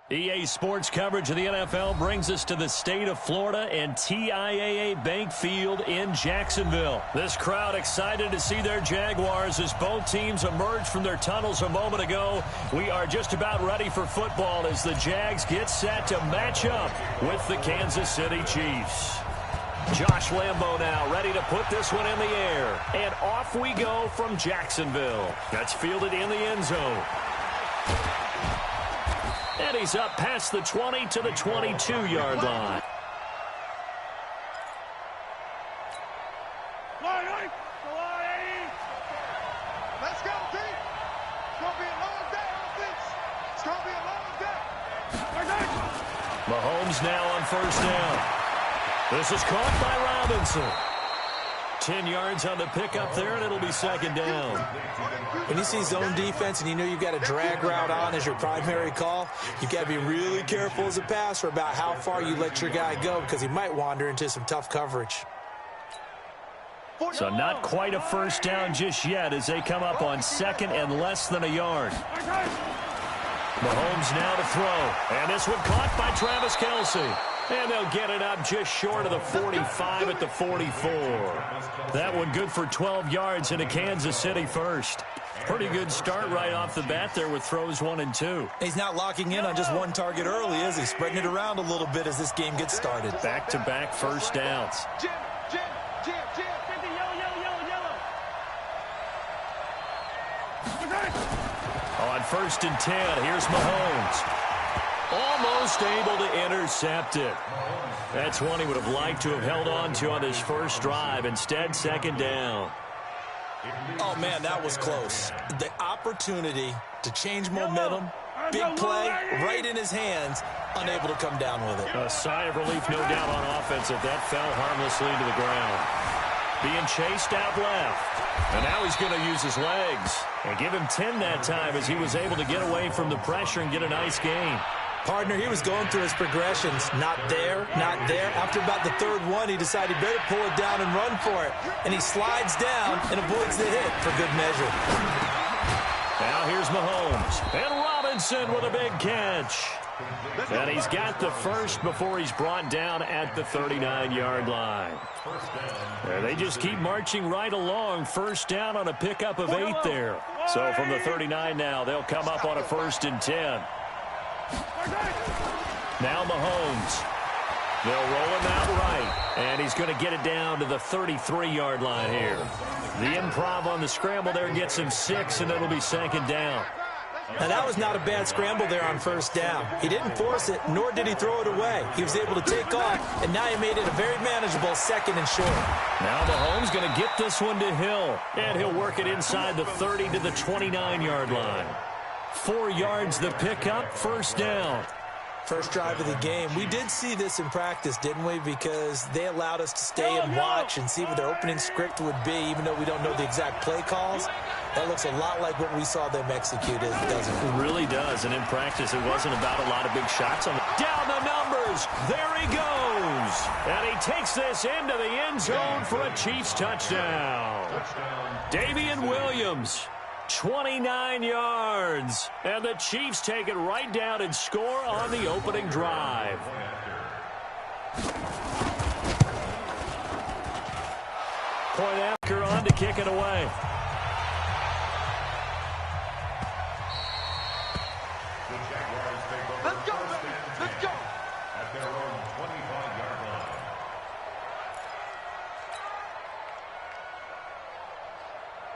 EA Sports coverage of the NFL brings us to the state of Florida and TIAA Bank Field in Jacksonville. This crowd excited to see their Jaguars as both teams emerged from their tunnels a moment ago. We are just about ready for football as the Jags get set to match up with the Kansas City Chiefs. Josh Lambo now ready to put this one in the air. And off we go from Jacksonville. That's fielded in the end zone. And he's up past the 20 to the 22-yard line. Let's go, team. It's going to be a long day, offense. It's going to be a long day. Mahomes now on first down. This is caught by Robinson. 10 yards on the pickup there, and it'll be second down. When you see zone defense and you know you've got a drag route on as your primary call, you've got to be really careful as a passer about how far you let your guy go because he might wander into some tough coverage. So not quite a first down just yet as they come up on second and less than a yard. Mahomes now to throw, and this one caught by Travis Kelce. And they'll get it up just short of the 45 at the 44. That one good for 12 yards into Kansas City first. Pretty good start right off the bat there with throws 1 and 2. He's not locking in on just one target early, is he? Spreading it around a little bit as this game gets started. Back-to-back first downs. Jim. On first and 10, here's Mahomes. Almost able to intercept it. That's one he would have liked to have held on to on his first drive. Instead, second down. Oh, man, that was close. The opportunity to change momentum, big play, right in his hands, unable to come down with it. A sigh of relief, no doubt, on offense if that fell harmlessly to the ground. Being chased out left. And now he's going to use his legs. And give him 10 that time as he was able to get away from the pressure and get a nice gain. Partner, he was going through his progressions. Not there, not there. After about the third one, he decided he better pull it down and run for it. And he slides down and avoids the hit for good measure. Now here's Mahomes. And Robinson with a big catch. And he's got the first before he's brought down at the 39-yard line. And they just keep marching right along. First down on a pickup of 8 there. So from the 39 now, they'll come up on a first and 10. Now Mahomes. They'll roll him out right. And he's going to get it down to the 33-yard line here. The improv on the scramble there gets him 6, and it'll be second down. Now, that was not a bad scramble there on first down. He didn't force it, nor did he throw it away. He was able to take off, and now he made it a very manageable second and short. Now Mahomes going to get this one to Hill, and he'll work it inside the 30 to the 29-yard line. 4 yards the pickup, first down. First drive of the game. We did see this in practice, didn't we? Because they allowed us to stay and watch and see what their opening script would be, even though we don't know the exact play calls. That looks a lot like what we saw them execute, doesn't it? It really does. And in practice, it wasn't about a lot of big shots. Down the numbers. There he goes. And he takes this into the end zone for a Chiefs touchdown. Damian Williams. 29 yards. And the Chiefs take it right down and score on the opening drive. Point after on to kick it away. Let's go. Let's go. At their own 25-yard line.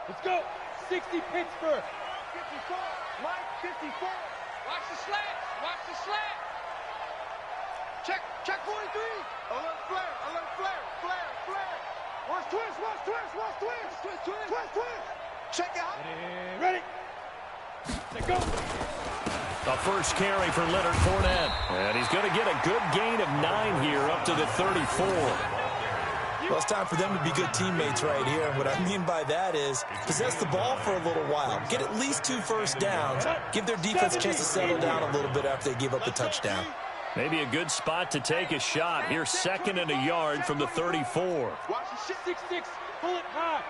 Let's go. 60 Pittsburgh. 54. Mike, 54. Watch the slant. Watch the slant. Check 43. Alert flare. Flare. Watch twist. Check out. Ready. Let's go. A first carry for Leonard Fournette. And he's going to get a good gain of 9 here up to the 34. Well, it's time for them to be good teammates right here. And what I mean by that is possess the ball for a little while. Get at least 2 first downs. Give their defense a chance to settle down a little bit after they give up the touchdown. Maybe a good spot to take a shot. Here's second and a yard from the 34. Watch the ship. 6-6. Pull it high.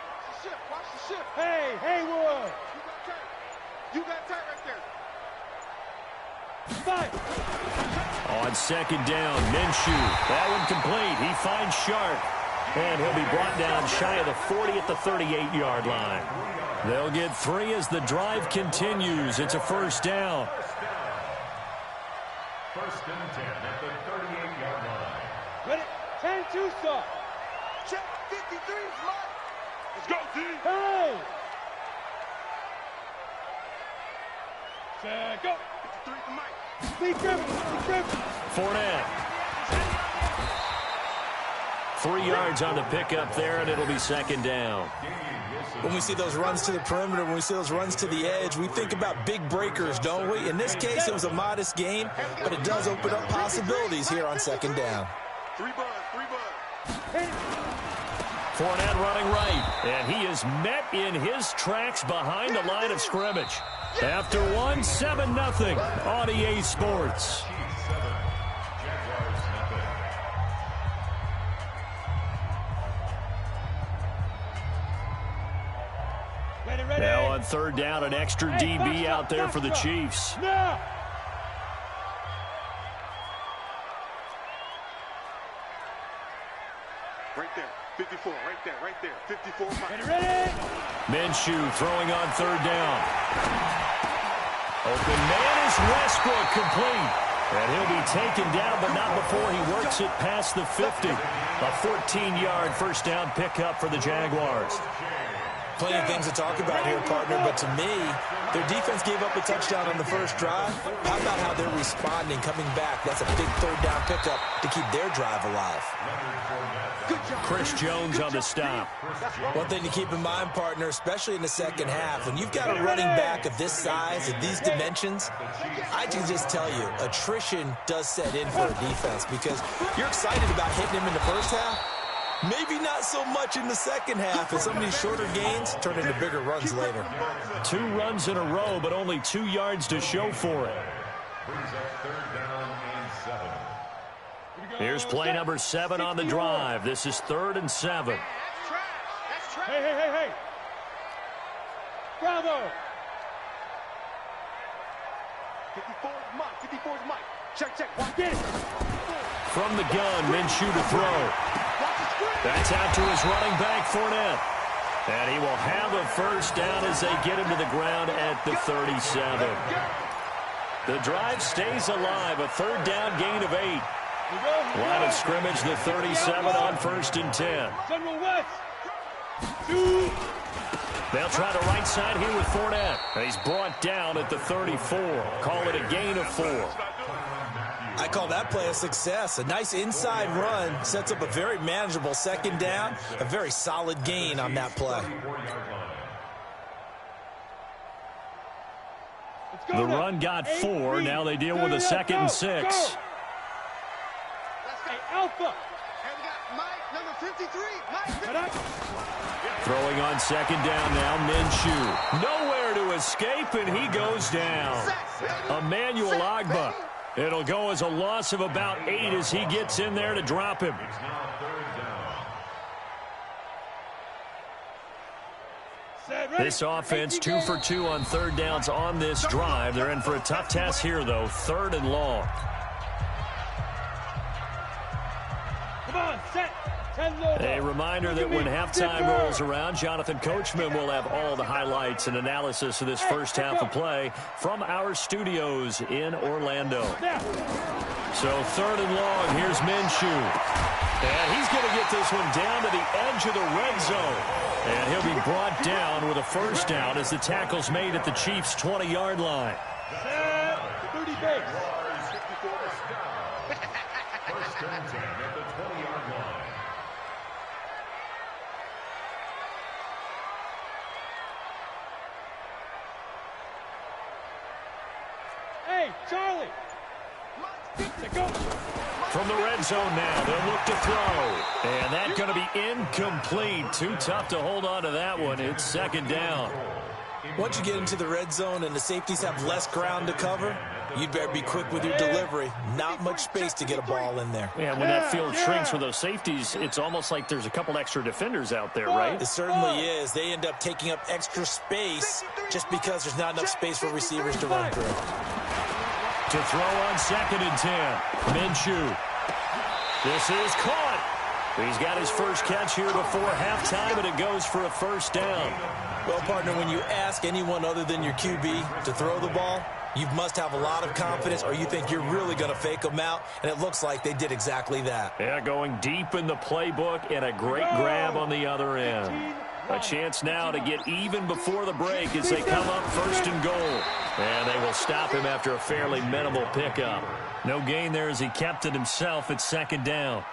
Watch the ship. Hey, Haywood. You got tight right there. Five. On second down, Minshew. That one complete. He finds Sharp. And he'll be brought down shy of the 40 at the 38-yard line. They'll get 3 as the drive continues. It's a first down. First and 10 at the 38-yard line. Ready? 10-2 start. Check 53 is mine. Let's go, D. Hey. Set, go. 53 to Mike. Be careful. Fournette. 3 yards on the pickup there, and it'll be second down. When we see those runs to the perimeter, when we see those runs to the edge, we think about big breakers, don't we? In this case, it was a modest gain, but it does open up possibilities here on second down. 3 bud. Fournette running right, and he is met in his tracks behind the line of scrimmage. After 1, 7-0 on EA Sports. Now on third down, an extra DB out there for the Chiefs. Now. Right there. 54. Right there. 54 Mike. Ready. Minshew throwing on third down. Open man is Westbrook, complete. And he'll be taken down, but not before he works it past the 50. A 14-yard first down pickup for the Jaguars. Plenty of things to talk about here, partner, but to me, their defense gave up a touchdown on the first drive. How about how they're responding, coming back? That's a big third down pickup to keep their drive alive. Chris Jones on the stop. One thing to keep in mind, partner, especially in the second half, when you've got a running back of this size, of these dimensions, I can just tell you, attrition does set in for a defense because you're excited about hitting him in the first half. Maybe not so much in the second half, and some of these shorter gains turn into bigger runs later. 2 runs in a row, but only 2 yards to show for it. Brings up third down and 7. Here's play number 7 on the drive. This is 3rd and 7. Hey. Bravo. 54 is Mike. 54 is Mike. Check. Watch Get it. From the gun, Minshew to throw. That's out to his running back, Fournette. And he will have a first down as they get him to the ground at the 37. The drive stays alive, a third down gain of 8. Line of scrimmage, the 37 on 1st and 10. General West. 2. They'll try the right side here with Fournette. And he's brought down at the 34. Call it a gain of 4. I call that play a success. A nice inside run sets up a very manageable second down, a very solid gain on that play. The run got 4. Now they deal with a 2nd and 6. Hey, Alpha. And we got Mike, number 53. Mike. Throwing on second down now, Minshew. Nowhere to escape, and he goes down. Emmanuel Ogbah. It'll go as a loss of about 8 as he gets in there to drop him. This offense 2 for 2 on third downs on this drive. They're in for a tough task here, though. 3rd and long. Come on, set. A reminder that when halftime rolls around, Jonathan Coachman will have all the highlights and analysis of this first half of play from our studios in Orlando. So 3rd and long, here's Minshew. And he's going to get this one down to the edge of the red zone. And he'll be brought down with a first down as the tackle's made at the Chiefs' 20-yard line. 30 base. First and 10 at the 20-yard line. Hey, Charlie. Go. From the red zone now, they'll look to throw. And that's going to be incomplete. Too tough to hold on to that one. It's 2nd down. Once you get into the red zone and the safeties have less ground to cover, you'd better be quick with your delivery. Not much space to get a ball in there. Yeah, when that field shrinks with those safeties, it's almost like there's a couple extra defenders out there, right? It certainly is. They end up taking up extra space just because there's not enough space for receivers to run through. To throw on 2nd and 10. Minshew. This is caught. He's got his first catch here before halftime, and it goes for a first down. Well, partner, when you ask anyone other than your QB to throw the ball, you must have a lot of confidence, or you think you're really going to fake them out, and it looks like they did exactly that. Yeah, going deep in the playbook, and a great grab on the other end. A chance now to get even before the break as they come up 1st and goal. And they will stop him after a fairly minimal pickup. No gain there as he kept it himself at 2nd down.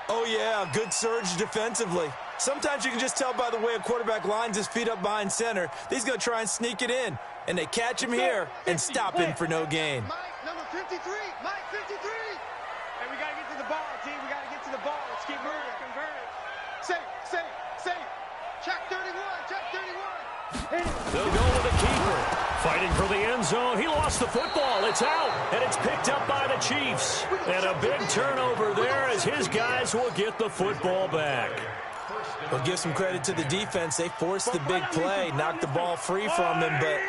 Oh, yeah, good surge defensively. Sometimes you can just tell by the way a quarterback lines his feet up behind center that he's going to try and sneak it in. And they catch him here and stop him for no gain. Mike, number 53. Mike, 53. Hey, we got to get to the ball, team. We got to get to the ball. Let's keep moving. Convert. Safe. Check 31. Check 31. They'll go with the keeper. Fighting for the end zone. He lost the football. It's out, and it's picked up by the Chiefs. And a big turnover there as his guys will get the football back. Well, give some credit to the defense. They forced the big play, knocked the ball free from him, but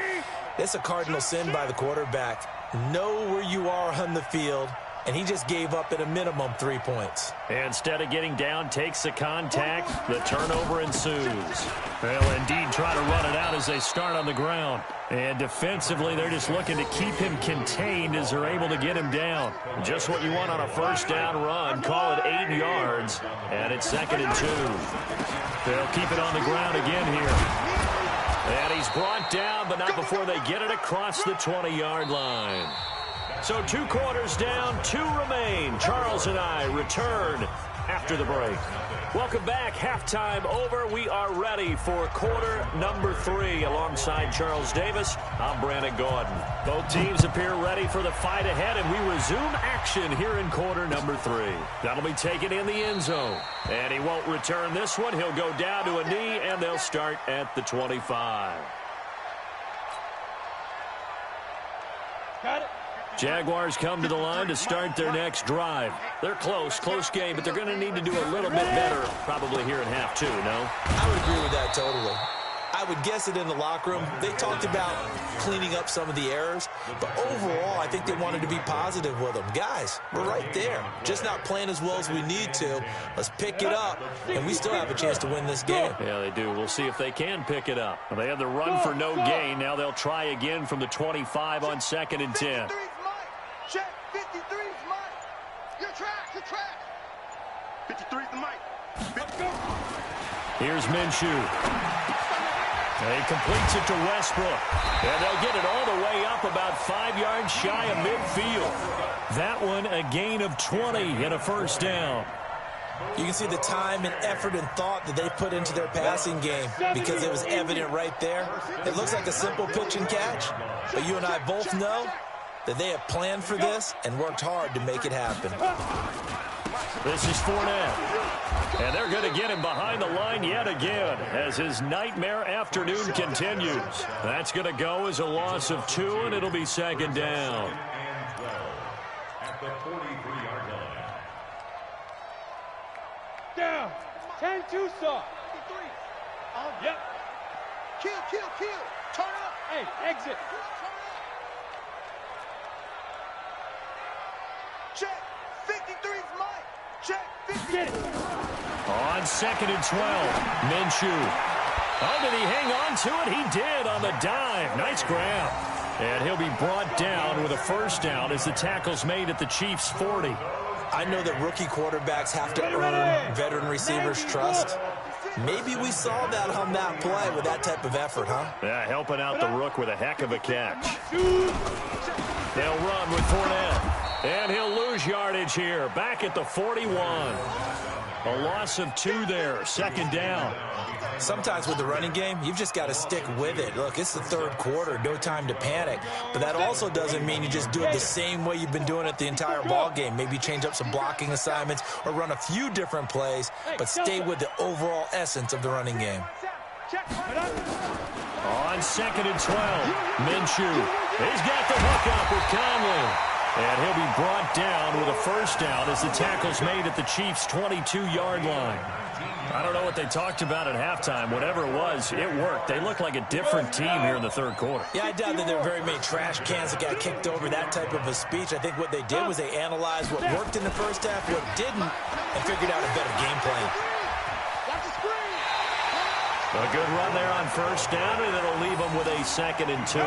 it's a cardinal sin by the quarterback. Know where you are on the field, and he just gave up at a minimum 3 points. Instead of getting down, takes the contact. The turnover ensues. They'll indeed try to run it out as they start on the ground. And defensively, they're just looking to keep him contained as they're able to get him down. Just what you want on a first down run. Call it 8 yards. And it's 2nd and 2. They'll keep it on the ground again here. And he's brought down, but not before they get it across the 20-yard line. So 2 quarters down, 2 remain. Charles and I return after the break. Welcome back. Halftime over. We are ready for quarter number 3. Alongside Charles Davis, I'm Brandon Gordon. Both teams appear ready for the fight ahead, and we resume action here in quarter number 3. That'll be taken in the end zone. And he won't return this one. He'll go down to a knee, and they'll start at the 25. Got it. Jaguars come to the line to start their next drive. They're close game, but they're going to need to do a little bit better probably here in half 2, no? I would agree with that totally. I would guess it in the locker room. They talked about cleaning up some of the errors, but overall, I think they wanted to be positive with them. Guys, we're right there. Just not playing as well as we need to. Let's pick it up, and we still have a chance to win this game. Yeah, they do. We'll see if they can pick it up. They have the run for no gain. Now they'll try again from the 25 on 2nd and 10. Check 53's Mike. Your track. 53's the Mike. Let's go. Here's Minshew. He completes it to Westbrook. And they'll get it all the way up about 5 yards shy of midfield. That one a gain of 20 and a first down. You can see the time and effort and thought that they put into their passing game because it was evident right there. It looks like a simple pitch and catch, but you and I both know that they have planned for this and worked hard to make it happen. This is Fournette. And they're going to get him behind the line yet again as his nightmare afternoon continues. That's going to go as a loss of 2, and it'll be 2nd down. At the 43-yard line. Down. 10-2 saw. Yep. Kill. Turn up. Hey, exit. Check 53's Mike. Check 50. Get it. On 2nd and 12, Minshew. Oh, did he hang on to it? He did on the dive. Nice grab. And he'll be brought down with a first down as the tackle's made at the Chiefs' 40. I know that rookie quarterbacks have to earn veteran receivers' trust. Maybe we saw that on that play with that type of effort, huh? Yeah, helping out the rook with a heck of a catch. They'll run with Fournette. And he'll lose yardage here. Back at the 41. A loss of 2 there. 2nd down. Sometimes with the running game, you've just got to stick with it. Look, it's the 3rd quarter. No time to panic. But that also doesn't mean you just do it the same way you've been doing it the entire ball game. Maybe change up some blocking assignments or run a few different plays, but stay with the overall essence of the running game. On 2nd and 12, Minshew. He's got the hook up with Conley. And he'll be brought down with a first down as the tackle's made at the Chiefs' 22-yard line. I don't know what they talked about at halftime. Whatever it was, it worked. They look like a different team here in the third quarter. Yeah, I doubt that there were very many trash cans that got kicked over, that type of a speech. I think what they did was they analyzed what worked in the first half, what didn't, and figured out a better game plan. A good run there on first down, and it'll leave them with a 2nd and 2.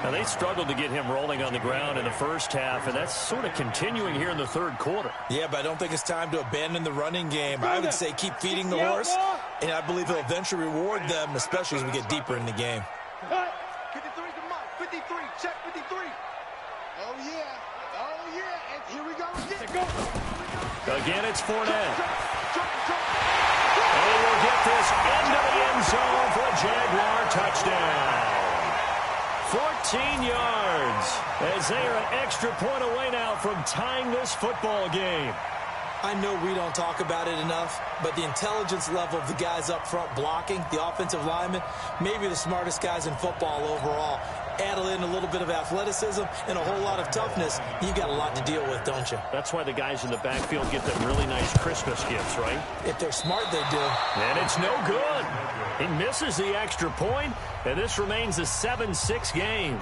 Now, they struggled to get him rolling on the ground in the first half, and that's sort of continuing here in the third quarter. Yeah, but I don't think it's time to abandon the running game. I would say keep feeding the horse, and I believe he'll eventually reward them, especially as we get deeper in the game. 53's the mark. 53. Check 53. Oh, yeah. Oh, yeah. And here we go again. Again, it's Fournette. And he will get this into the end zone for a Jaguar touchdown. 14 yards as they are an extra point away now from tying this football game. I know we don't talk about it enough, but the intelligence level of the guys up front blocking, the offensive linemen, maybe the smartest guys in football overall. Add in a little bit of athleticism and a whole lot of toughness, you got a lot to deal with, don't you? That's why the guys in the backfield get them really nice Christmas gifts, right? If they're smart, they do. And it's no good. He misses the extra point, and this remains a 7-6 game.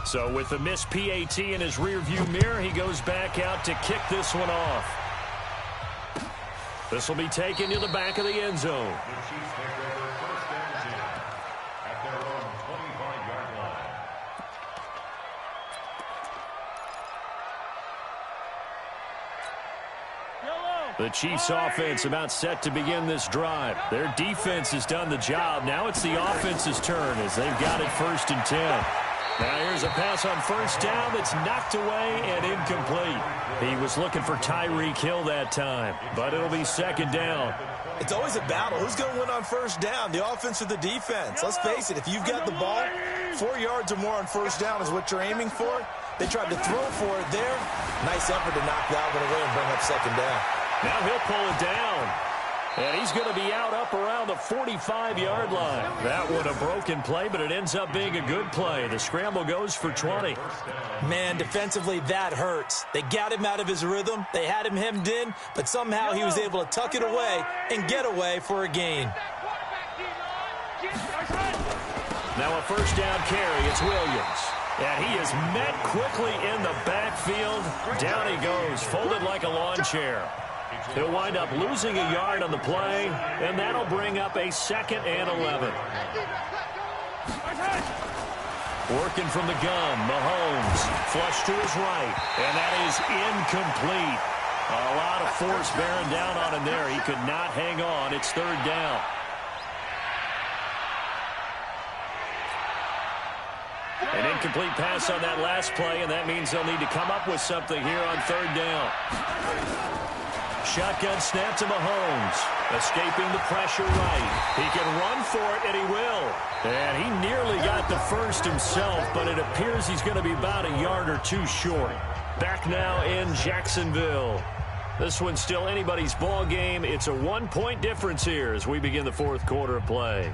So with the missed PAT in his rearview mirror, he goes back out to kick this one off. This will be taken to the back of the end zone. The Chiefs take over first and 10 at their own 25-yard line. The Chiefs offense about set to begin this drive. Their defense has done the job. Now it's the offense's turn as they've got it 1st and 10. Now here's a pass on first down that's knocked away and incomplete. He was looking for Tyreek Hill that time, but it'll be 2nd down. It's always a battle. Who's going to win on first down, the offense or the defense? Let's face it, if you've got the ball, 4 yards or more on first down is what you're aiming for. They tried to throw for it there. Nice effort to knock that one away and bring up 2nd down. Now he'll pull it down. And he's going to be out up around the 45-yard line. That one a broken play, but it ends up being a good play. The scramble goes for 20. Man, defensively, that hurts. They got him out of his rhythm. They had him hemmed in, but somehow he was able to tuck it away and get away for a gain. Now a first down carry. It's Williams. And he is met quickly in the backfield. Down he goes, folded like a lawn chair. He'll wind up losing a yard on the play, and that'll bring up a 2nd and 11. Working from the gun, Mahomes, flush to his right, and that is incomplete. A lot of force bearing down on him there. He could not hang on. It's 3rd down. An incomplete pass on that last play, and that means they'll need to come up with something here on 3rd down. Shotgun snap to Mahomes. Escaping the pressure right. He can run for it, and he will. And he nearly got the first himself, but it appears he's going to be about a yard or two short. Back now in Jacksonville. This one's still anybody's ball game. It's a 1-point difference here as we begin the 4th quarter of play.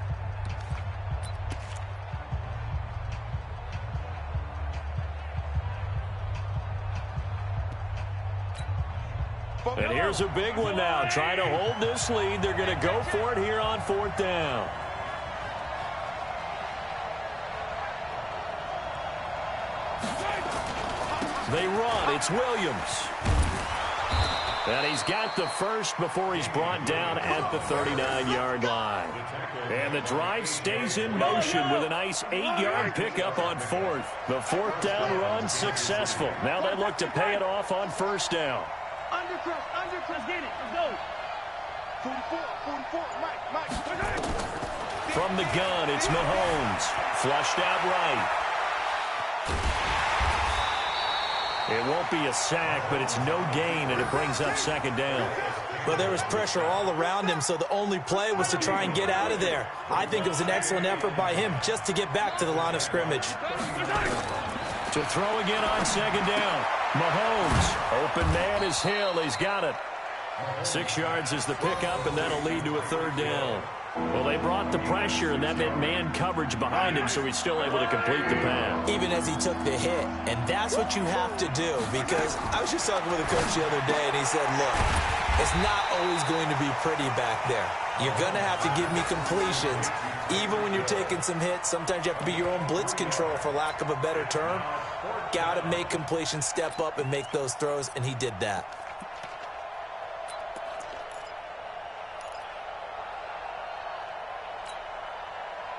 And here's a big one now. Trying to hold this lead. They're going to go for it here on 4th down. They run. It's Williams. And he's got the first before he's brought down at the 39-yard line. And the drive stays in motion with a nice 8-yard pickup on 4th. The 4th down run successful. Now they look to pay it off on 1st down. Let's get it. Let's go. 44, Mike. From the gun, it's Mahomes. Flushed out right. It won't be a sack, but it's no gain, and it brings up 2nd down. Well, there was pressure all around him, so the only play was to try and get out of there. I think it was an excellent effort by him just to get back to the line of scrimmage. To throw again on 2nd down. Mahomes. Open man is Hill. He's got it. 6 yards is the pickup, and that'll lead to a third down. Well, they brought the pressure, and that meant man coverage behind him, so he's still able to complete the pass. Even as he took the hit, and that's what you have to do, because I was just talking with a coach the other day, and he said, look, it's not always going to be pretty back there. You're going to have to give me completions, even when you're taking some hits. Sometimes you have to be your own blitz control, for lack of a better term. Got to make completions, step up, and make those throws, and he did that.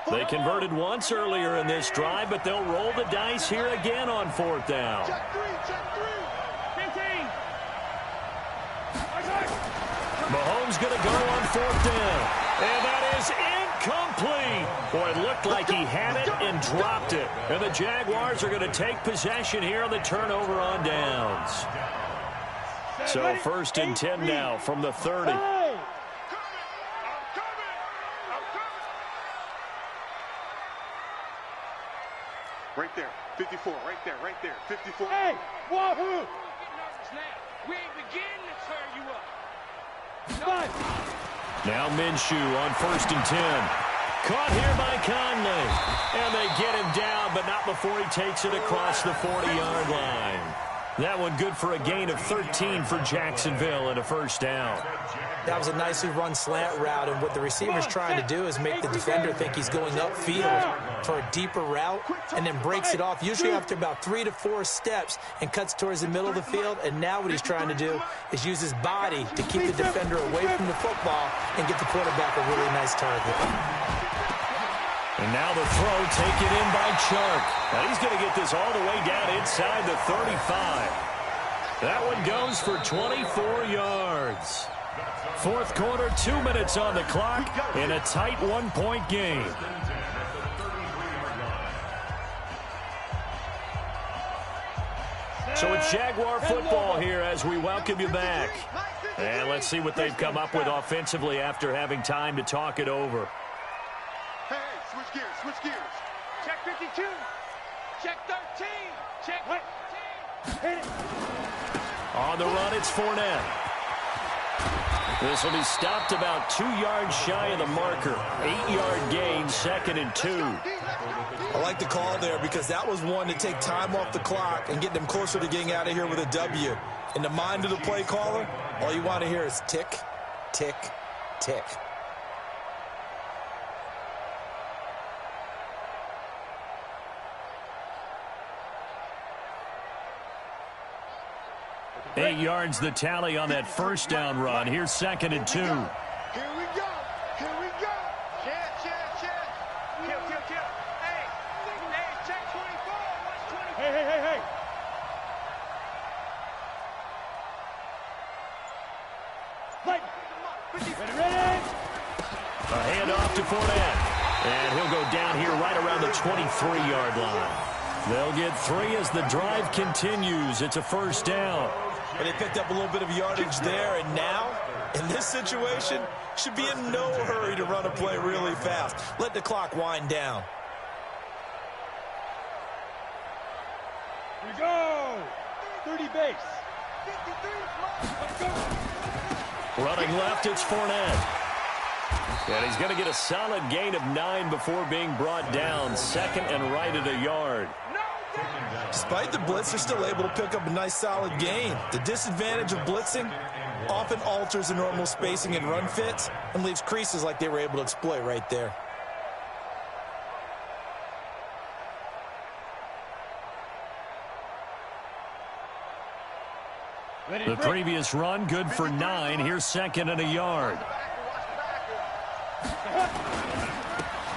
They converted once earlier in this drive, but they'll roll the dice here again on 4th down. Check 3, check 3. 15. Mahomes going to go on 4th down. And that is incomplete. Boy, it looked like he had it and dropped it. And the Jaguars are going to take possession here on the turnover on downs. So 1st and 10 now from the 30. Right there, 54, right there, 54. Hey, wahoo! We ain't beginning to tear you up. Now Minshew on 1st and 10. Caught here by Conley. And they get him down, but not before he takes it across the 40-yard line. That one good for a gain of 13 for Jacksonville and a 1st down. That was a nicely run slant route, and what the receiver's trying to do is make the defender think he's going upfield for a deeper route, and then breaks it off, usually after about 3 to 4 steps, and cuts towards the middle of the field. And now what he's trying to do is use his body to keep the defender away from the football and get the quarterback a really nice target. And now the throw taken in by Chark. Now he's going to get this all the way down inside the 35. That one goes for 24 yards. 4th quarter, 2 minutes on the clock in a tight 1-point game. So it's Jaguar football here as we welcome you back. And let's see what they've come up with offensively after having time to talk it over. Hey, switch gears, switch gears. Check 52. Check 13. Check 15. Hit it. On the run, it's Fournette. This will be stopped about 2 yards shy of the marker. 8-yard gain, 2nd and 2. I like the call there, because that was one to take time off the clock and get them closer to getting out of here with a W. In the mind of the play caller, all you want to hear is tick, tick, tick. Eight yards the tally on that 1st down run. Here's 2nd and 2. Here we go. Here we go. Check. Kill. Hey, check 24. Watch 24. Hey. Ready. A handoff to Fournette. And he'll go down here right around the 23-yard line. They'll get 3 as the drive continues. It's a 1st down. And they picked up a little bit of yardage there, and now, in this situation, should be in no hurry to run a play really fast. Let the clock wind down. Here we go. 30 base. 53, Let's go. Running left, it's Fournette. And he's going to get a solid gain of 9 before being brought down. 2nd and right at a yard. Despite the blitz, they're still able to pick up a nice solid gain. The disadvantage of blitzing often alters the normal spacing and run fits and leaves creases like they were able to exploit right there. The previous run, good for 9. Here's 2nd and a yard.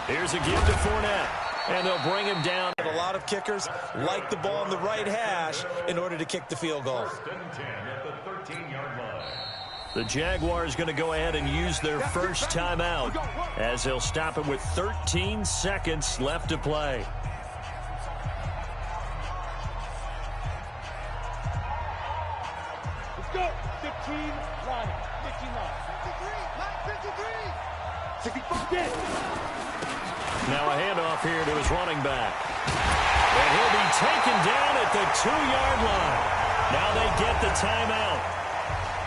Here's a give to Fournette. And they'll bring him down. A lot of kickers like the ball on the right hash in order to kick the field goal. 1st and 10 at the 13-yard line. The Jaguars going to go ahead and use their first timeout as they'll stop it with 13 seconds left to play. Let's go. 15 line. 15 line. 53, 54. Now a handoff here to his running back. And he'll be taken down at the 2-yard line. Now they get the timeout.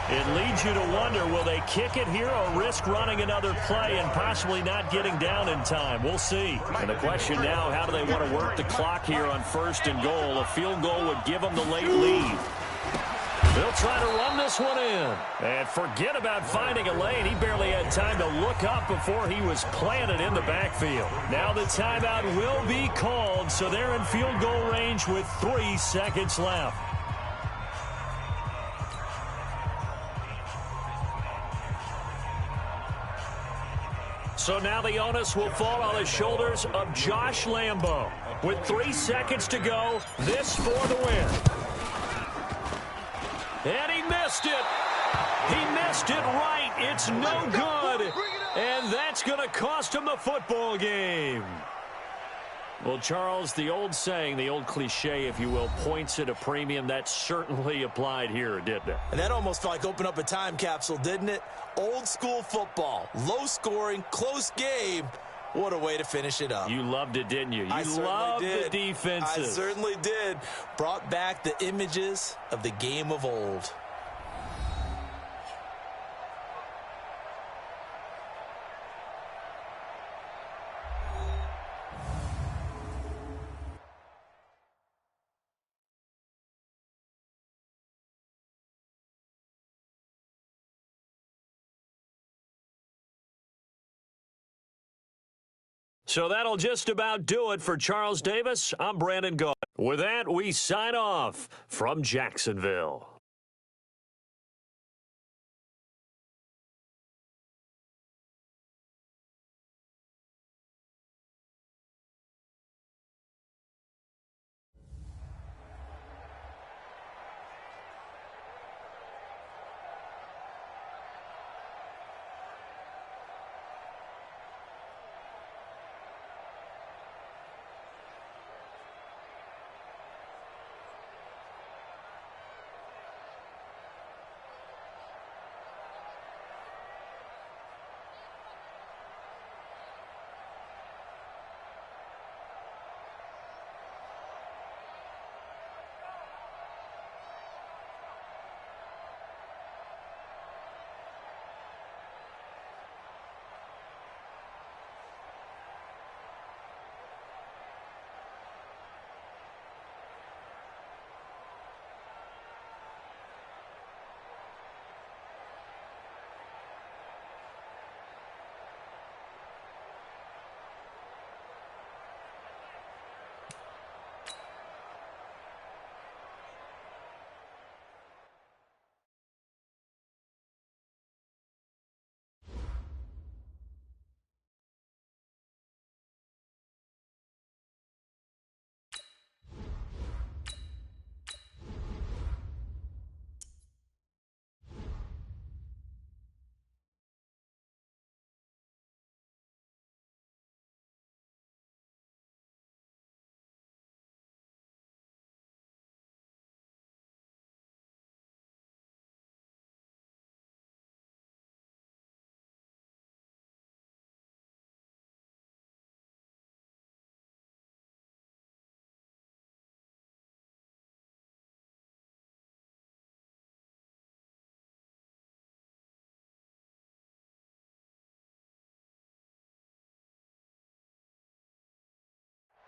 It leads you to wonder, will they kick it here or risk running another play and possibly not getting down in time? We'll see. And the question now, how do they want to work the clock here on 1st and goal? A field goal would give them the late lead. They'll try to run this one in. And forget about finding a lane. He barely had time to look up before he was planted in the backfield. Now the timeout will be called, so they're in field goal range with 3 seconds left. So now the onus will fall on the shoulders of Josh Lambo. With 3 seconds to go, this for the win. And he missed it. He missed it right. It's no good. And that's going to cost him the football game. Well, Charles, the old saying, the old cliche, if you will, points at a premium. That certainly applied here, didn't it? And that almost felt like opened up a time capsule, didn't it? Old school football, low scoring, close game. What a way to finish it up. You loved it, didn't you? You loved the defenses. I certainly did. Brought back the images of the game of old. So that'll just about do it for Charles Davis. I'm Brandon Gaudin. With that, we sign off from Jacksonville.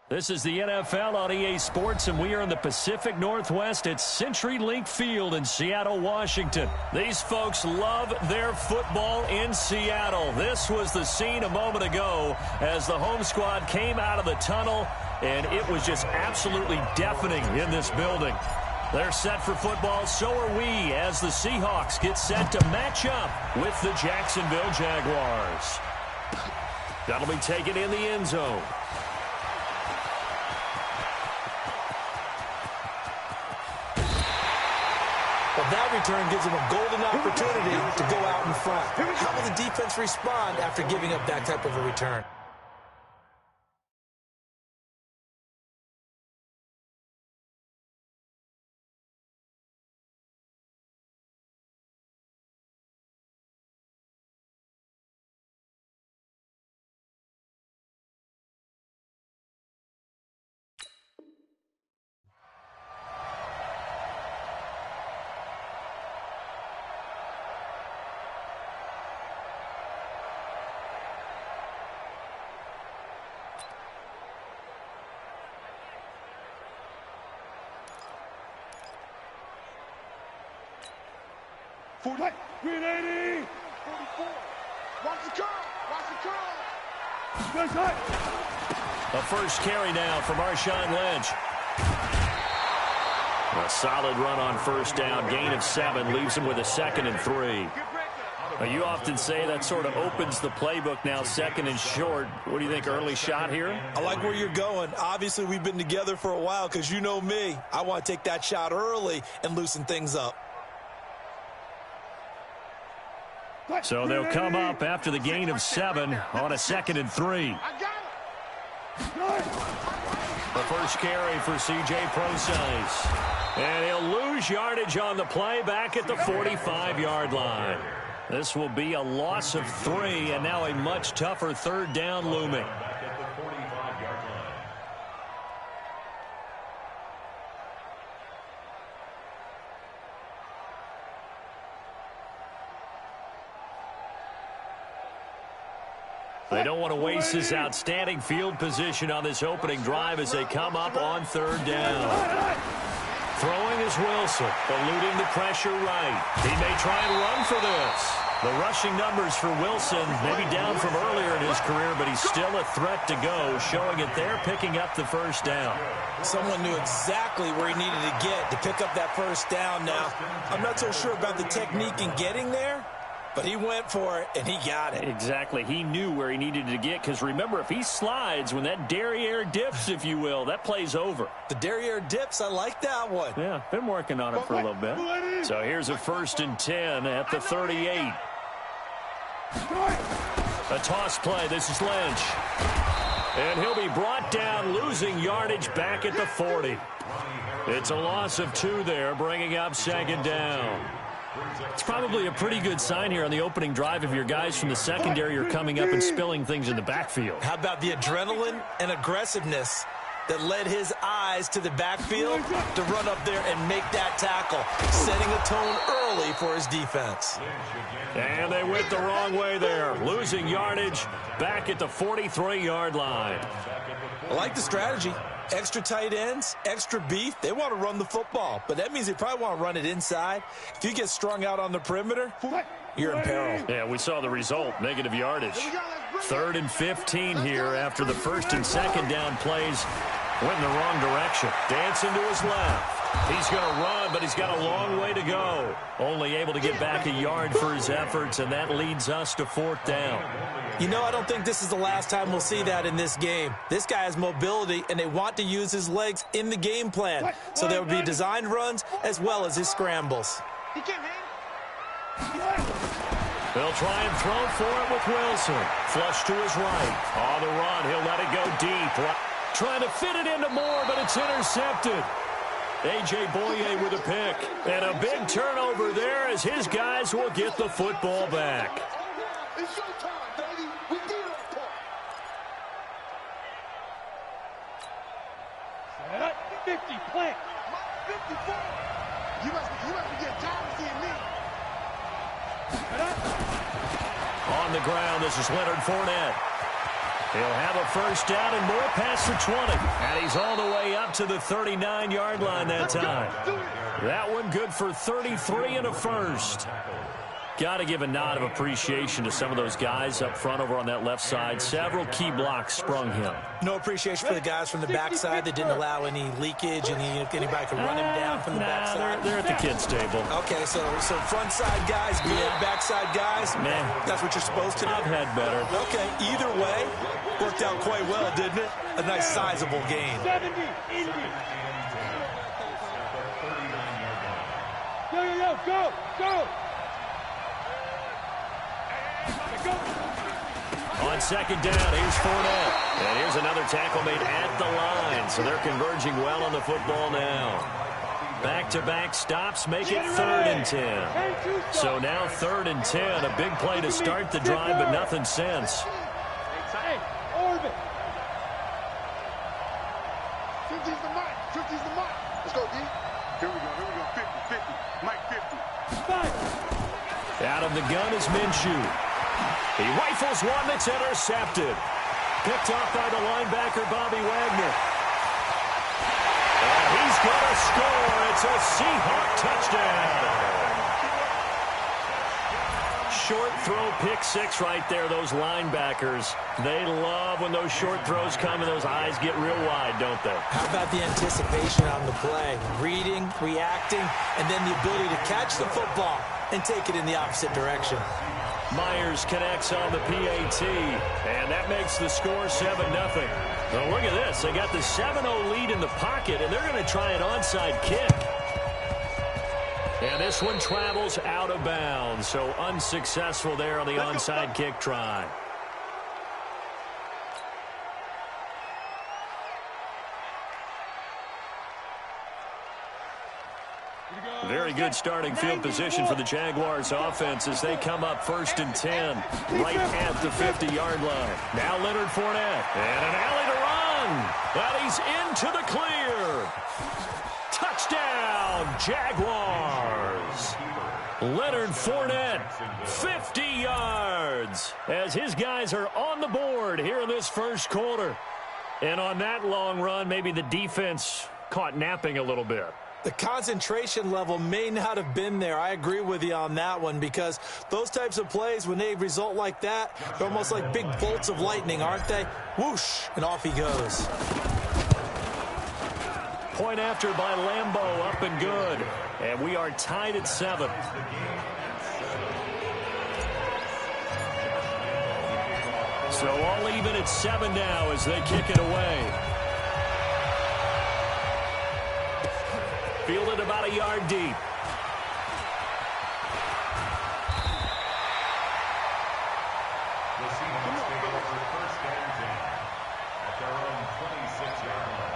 This is the NFL on EA Sports, and we are in the Pacific Northwest at CenturyLink Field in Seattle, Washington. These folks love their football in Seattle. This was the scene a moment ago as the home squad came out of the tunnel, and it was just absolutely deafening in this building. They're set for football, so are we, as the Seahawks get set to match up with the Jacksonville Jaguars. That'll be taken in the end zone. Well, that return gives them a golden opportunity to go out in front. How will the defense respond after giving up that type of a return? 40. 380. 44. Watch the curl. Watch the curl. A first carry now from Marshawn Lynch. A solid run on first down. Gain of 7 leaves him with a 2nd and 3. Now, you often say that sort of opens the playbook now, 2nd and short. What do you think, early shot here? I like where you're going. Obviously, we've been together for a while because you know me. I want to take that shot early and loosen things up. So they'll come up after the gain of 7 on a 2nd and 3. The first carry for C.J. Procise. And he'll lose yardage on the play back at the 45-yard line. This will be a loss of 3, and now a much tougher 3rd down looming. They don't want to waste this outstanding field position on this opening drive as they come up on 3rd down. Throwing is Wilson, eluding the pressure right. He may try and run for this. The rushing numbers for Wilson may be down from earlier in his career, but he's still a threat to go, showing it there, picking up the first down. Someone knew exactly where he needed to get to pick up that first down now. I'm not so sure about the technique in getting there, but he went for it, and he got it. Exactly. He knew where he needed to get, because remember, if he slides, when that derriere dips, if you will, that play's over. The derriere dips, I like that one. Yeah, been working on it for a little bit. So here's a 1st and 10 at the 38. A toss play. This is Lynch. And he'll be brought down, losing yardage back at the 40. It's a loss of 2 there, bringing up 2nd down. It's probably a pretty good sign here on the opening drive if your guys from the secondary are coming up and spilling things in the backfield. How about the adrenaline and aggressiveness that led his eyes to the backfield to run up there and make that tackle, setting a tone early for his defense. And they went the wrong way there, losing yardage back at the 43-yard line. I like the strategy. Extra tight ends, extra beef. They want to run the football, but that means they probably want to run it inside. If you get strung out on the perimeter, you're in peril. Yeah, we saw the result, negative yardage. 3rd and 15 here after the 1st and 2nd down plays went in the wrong direction. Dancing to his left. He's going to run, but he's got a long way to go. Only able to get back a yard for his efforts, and that leads us to 4th down. You know, I don't think this is the last time we'll see that in this game. This guy has mobility, and they want to use his legs in the game plan. So there will be designed runs as well as his scrambles. He can't hang. They'll try and throw for it with Wilson. Flush to his right. On the run, he'll let it go deep. Trying to fit it into Moore, but it's intercepted. A.J. Boye with a pick. And a big turnover there as his guys will get the football back. It's showtime, baby. We did our part. Set up. 50, plant. 54. You must be getting tired of seeing me. Set up. On the ground, this is Leonard Fournette. He'll have a first down and more past the 20. And he's all the way up to the 39-yard line that time. That one good for 33 and a first. Got to give a nod of appreciation to some of those guys up front over on that left side. Several key blocks sprung him. No appreciation for the guys from the backside that didn't allow any leakage and anybody could run him down from the backside. They're at the kids' table. Okay, so front side guys good, backside guys, Man, that's what you're supposed to do. I've had better. Okay, either way, worked out quite well, didn't it? A nice sizable gain. 70, Indy. Go. On second down, here's Fournette. And here's another tackle made at the line. So they're converging well on the football now. Back-to-back stops make it 3rd and 10. So now 3rd and 10. A big play to start the drive, but nothing since. Hey, orbit. 50's the mic. 50's the mic. Let's go, D. Here we go. 50. Mike 50. 5. Out of the gun is Minshew. He rifles one that's intercepted. Picked off by the linebacker, Bobby Wagner. And he's going to score. It's a Seahawk touchdown. short throw pick six right there, those linebackers. They love when those short throws come and those eyes get real wide, don't they? How about the anticipation on the play? Reading, reacting, and then the ability to catch the football and take it in the opposite direction. Myers connects on the PAT, and that makes the score 7-0. Well, look at this. They got the 7-0 lead in the pocket, and they're going to try an onside kick. And this one travels out of bounds, so unsuccessful there on the onside kick try. Very good starting field position for the Jaguars offense as they come up 1st and 10 right at the 50-yard line. Now Leonard Fournette and an alley to run. And he's into the clear. Touchdown, Jaguars. Leonard Fournette, 50 yards as his guys are on the board here in this first quarter. And on that long run, maybe the defense caught napping a little bit. The concentration level may not have been there. I agree with you on that one because those types of plays, when they result like that, they're almost like big bolts of lightning, aren't they? Whoosh, and off he goes. Point after by Lambeau, up and good. And we are tied at 7. So all even at 7 now as they kick it away. Fielded about a yard deep. The Seahawks take over 1st and 10 at their own 26-yard line.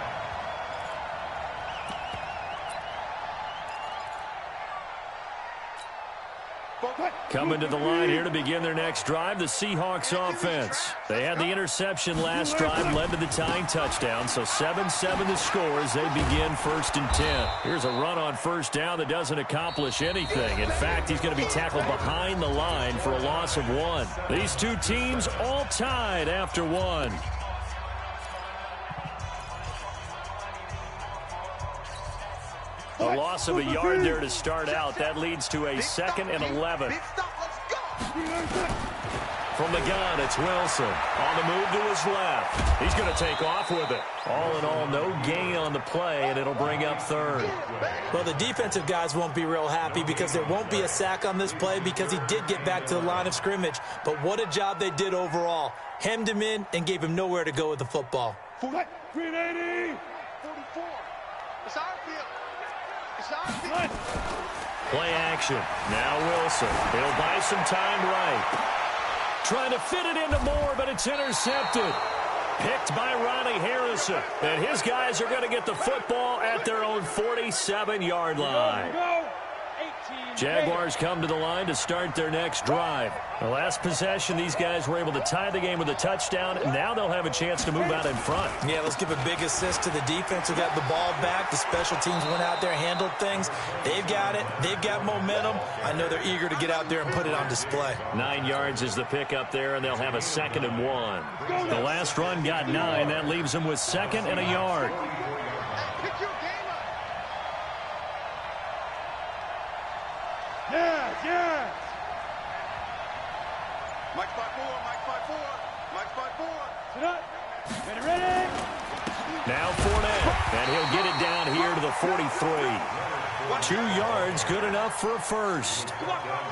Coming to the line here to begin their next drive, the Seahawks offense. They had the interception last drive, led to the tying touchdown, so 7-7 the score as they begin 1st and 10. Here's a run on 1st down that doesn't accomplish anything. In fact, he's going to be tackled behind the line for a loss of 1. These two teams all tied after 1. A loss of a yard there to start out. That leads to a 2nd and 11. From the gun, it's Wilson. On the move to his left. He's going to take off with it. All in all, no gain on the play, and it'll bring up 3rd. Well, the defensive guys won't be real happy because there won't be a sack on this play because he did get back to the line of scrimmage. But what a job they did overall. Hemmed him in and gave him nowhere to go with the football. 380. 44. It's our field. It's our field. Play action. Now Wilson. He'll buy some time right. Trying to fit it into Moore, but it's intercepted. Picked by Ronnie Harrison. And his guys are going to get the football at their own 47-yard line. Jaguars come to the line to start their next drive. The last possession, these guys were able to tie the game with a touchdown, and now they'll have a chance to move out in front. Yeah, let's give a big assist to the defense who got the ball back. The special teams went out there, handled things. They've got it. They've got momentum. I know they're eager to get out there and put it on display. 9 yards is the pickup there, and they'll have a 2nd and 1. The last run got 9. That leaves them with 2nd and a yard. Yes. Mike 5-4. Mike 5-4. Sit up. Ready. Now Fournette, and he'll get it down here to the 43. 2 yards, good enough for a first.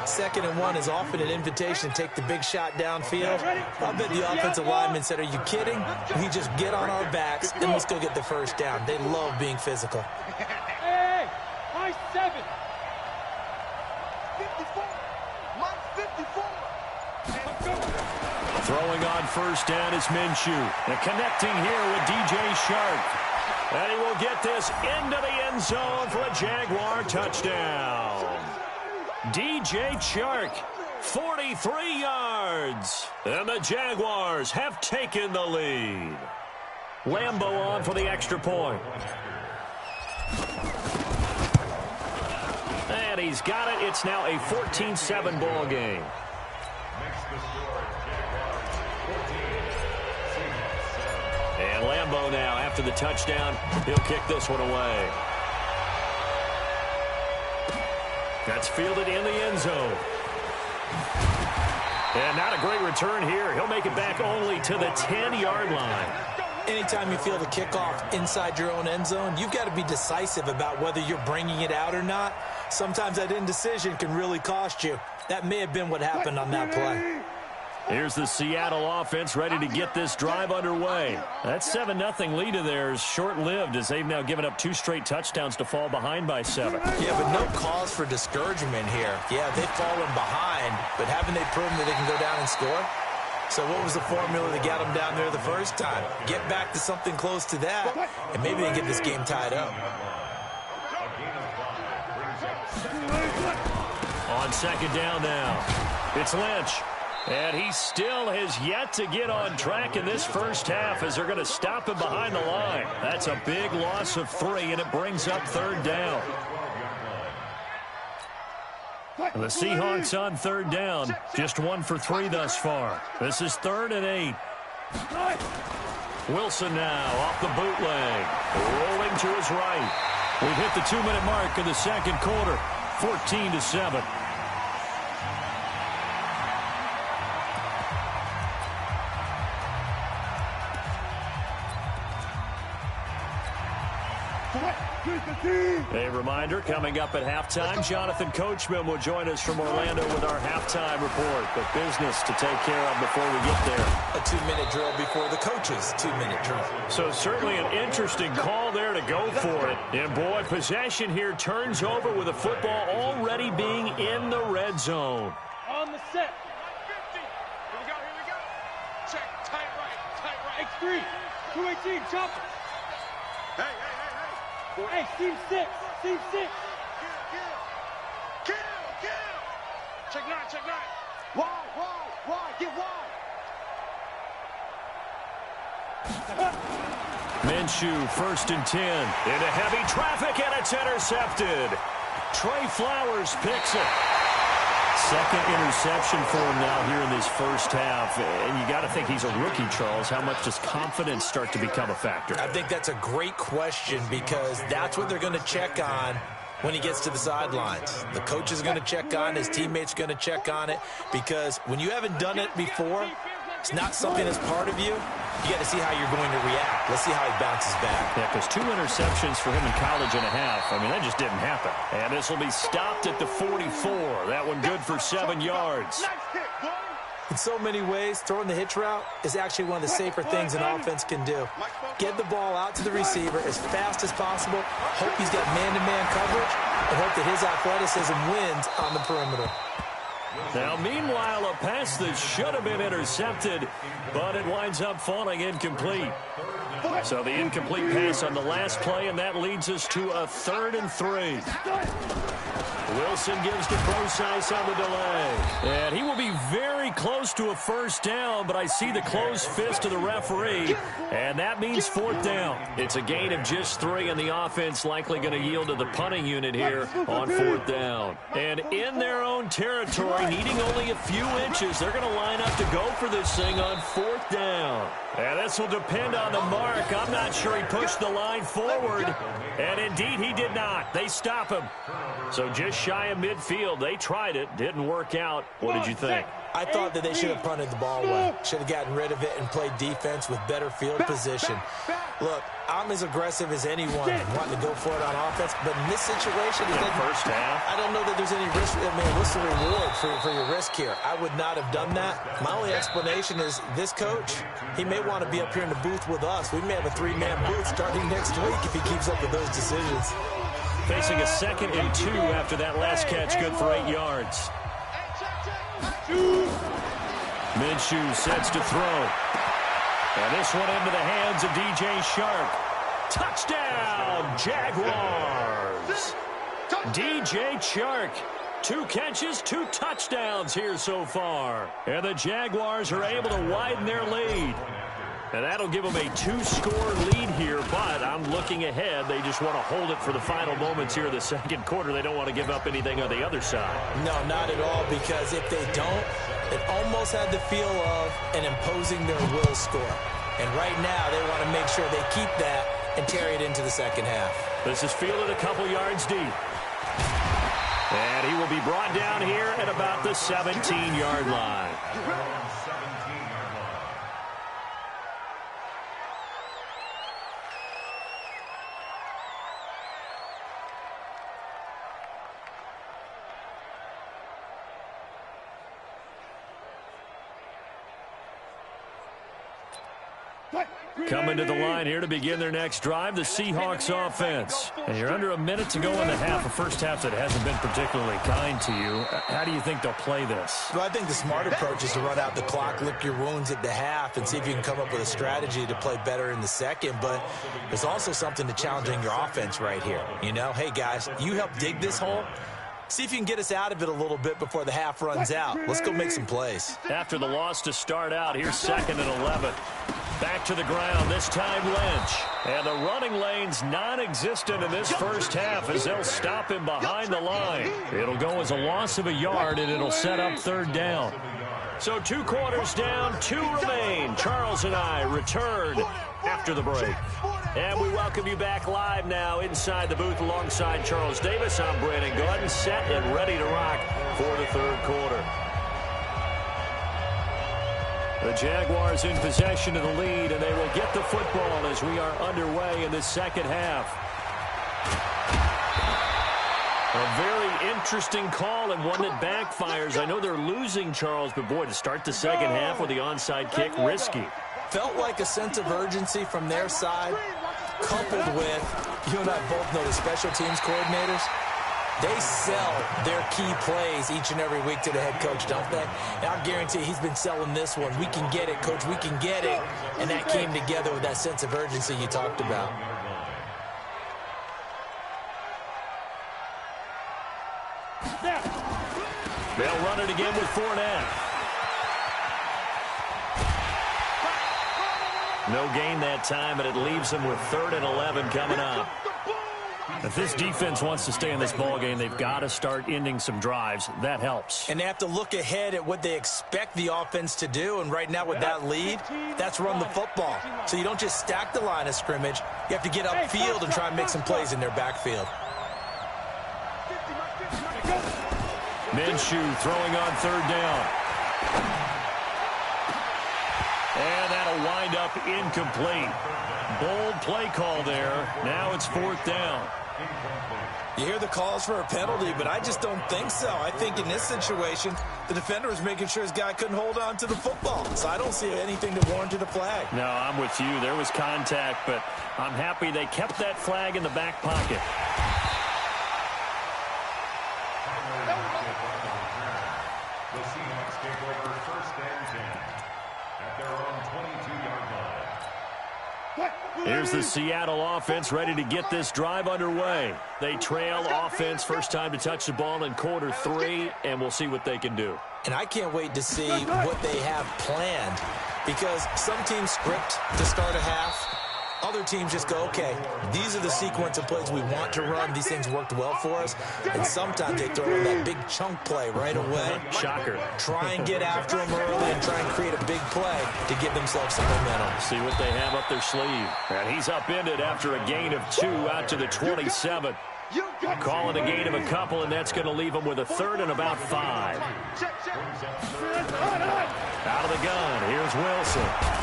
2nd and 1 is often an invitation to take the big shot downfield. I bet the offensive lineman said, are you kidding? We just get on our backs and let's go get the first down. They love being physical. Hey, my 7. 54. Mike 54. Throwing on first down is Minshew. And connecting here with DJ Shark. And he will get this into the end zone for a Jaguar touchdown. DJ Shark, 43 yards. And the Jaguars have taken the lead. Lambeau on for the extra point. And he's got it. It's now a 14-7 ball game. And Lambeau now, after the touchdown, he'll kick this one away. That's fielded in the end zone. And not a great return here. He'll make it back only to the 10-yard line. Anytime you feel the kickoff inside your own end zone, you've got to be decisive about whether you're bringing it out or not. Sometimes that indecision can really cost you. That may have been what happened on that play. Here's the Seattle offense ready to get this drive underway. That 7-0 lead of theirs short-lived as they've now given up 2 straight touchdowns to fall behind by 7. Yeah, but no cause for discouragement here. Yeah, they've fallen behind, but haven't they proven that they can go down and score? So what was the formula that got them down there the first time? Get back to something close to that, and maybe they get this game tied up. On second down now, it's Lynch. And he still has yet to get on track in this first half as they're going to stop him behind the line. That's a big loss of 3, and it brings up third down. And the Seahawks on third down, just 1 for 3 thus far. This is 3rd and 8. Wilson now off the bootleg, rolling to his right. We've hit the 2-minute mark of the second quarter, 14-7. A reminder, coming up at halftime, Jonathan Coachman will join us from Orlando with our halftime report. But business to take care of before we get there. A 2-minute drill before the coach's 2-minute drill. So certainly an interesting call there to go for it. And boy, possession here turns over with the football already being in the red zone. On the set. 50. Here we go. Check. Tight right. X3. 218. Chop. Hey. Hey, team 6. Kill. Check 9. Wide. Get wide. Minshew, 1st and 10. Into heavy traffic, and it's intercepted. Trey Flowers picks it. Second interception for him now here in this first half. And you got to think he's a rookie, Charles. How much does confidence start to become a factor? I think that's a great question because that's what they're going to check on when he gets to the sidelines. The coach is going to check on, his teammates going to check on it, because when you haven't done it before, it's not something that's part of you. You got to see how you're going to react. Let's see how he bounces back. Yeah, because 2 interceptions for him in college and a half. I mean, that just didn't happen. And this will be stopped at the 44. That one good for 7 yards. In so many ways, throwing the hitch route is actually one of the safer things an offense can do. Get the ball out to the receiver as fast as possible, hope he's got man-to-man coverage, and hope that his athleticism wins on the perimeter. Now, meanwhile, a pass that should have been intercepted, but it winds up falling incomplete. So the incomplete pass on the last play, and that leads us to a 3rd and 3. Wilson gives to Procise on the delay. And he will be very close to a first down, but I see the closed fist of the referee, and that means 4th down. It's a gain of just 3, and the offense likely going to yield to the punting unit here on 4th down. And in their own territory, needing only a few inches, they're going to line up to go for this thing on 4th down. And this will depend on the mark. I'm not sure he pushed the line forward. And indeed, he did not. They stop him. So just shy of midfield. They tried it. Didn't work out. What did you think? I thought that they should have punted the ball away. Should have gotten rid of it and played defense with better field position. Look, I'm as aggressive as anyone wanting to go for it on offense, but in this situation, first half, I don't know that there's any risk. I mean, what's the reward for your risk here? I would not have done that. My only explanation is this coach, he may want to be up here in the booth with us. We may have a 3-man booth starting next week if he keeps up with those decisions. Facing a 2nd and 2 after that last catch, good for 8 yards. Minshew sets to throw. And this one into the hands of DJ Shark. Touchdown, Jaguars. DJ Shark. 2 catches, 2 touchdowns here so far. And the Jaguars are able to widen their lead. And that'll give them a 2-score lead here, but I'm looking ahead. They just want to hold it for the final moments here of the second quarter. They don't want to give up anything on the other side. No, not at all, because if they don't, it almost had the feel of an imposing their will score. And right now, they want to make sure they keep that and carry it into the second half. This is fielded a couple yards deep. And he will be brought down here at about the 17-yard line. Coming to the line here to begin their next drive, the Seahawks offense. And you're under a minute to go in the half, a first half that hasn't been particularly kind to you. How do you think they'll play this? Well, I think the smart approach is to run out the clock, lick your wounds at the half, and see if you can come up with a strategy to play better in the second. But there's also something to challenging your offense right here. You know, hey, guys, you help dig this hole. See if you can get us out of it a little bit before the half runs out. Let's go make some plays. After the loss to start out, here's 2nd and 11. Back to the ground, this time Lynch. And the running lane's non-existent in this first half as they'll stop him behind the line. It'll go as a loss of a yard, and it'll set up 3rd down. So 2 quarters down, 2 remain. Charles and I return after the break. And we welcome you back live now inside the booth alongside Charles Davis. I'm Brandon Gordon, set and ready to rock for the 3rd quarter. The Jaguars in possession of the lead, and they will get the football as we are underway in the second half. A very interesting call and one that backfires. I know they're losing, Charles, but boy, to start the second half with the onside kick, risky. Felt like a sense of urgency from their side, coupled with, you and I both know the special teams coordinators, they sell their key plays each and every week to the head coach, don't they? And I guarantee he's been selling this one. We can get it, coach, we can get it. And that came together with that sense of urgency you talked about. They'll run it again with Fournette. No gain that time, but it leaves them with 3rd and 11 coming up. If this defense wants to stay in this ballgame, they've got to start ending some drives. That helps. And they have to look ahead at what they expect the offense to do. And right now with that lead, that's run the football. So you don't just stack the line of scrimmage. You have to get upfield and try and make some plays in their backfield. Minshew throwing on 3rd down. And that'll wind up incomplete. Bold play call there. Now it's 4th down. You hear the calls for a penalty, but I just don't think so. I think in this situation, the defender was making sure his guy couldn't hold on to the football. So I don't see anything that warranted a flag. No, I'm with you. There was contact, but I'm happy they kept that flag in the back pocket. The Seahawks take over 1st and 10 at their own 22-yard line. Here's the Seattle offense ready to get this drive underway. They trail offense, first time to touch the ball in quarter 3, and we'll see what they can do. And I can't wait to see what they have planned, because some teams script to start a half. Other teams just go, okay, these are the sequence of plays we want to run. These things worked well for us. And sometimes they throw in that big chunk play right away. Shocker. Try and get after them early and try and create a big play to give themselves some momentum. See what they have up their sleeve. And he's upended after a gain of 2 out to the 27. Calling a gain of a couple, and that's going to leave him with a 3rd and about 5. Out of the gun, here's Wilson.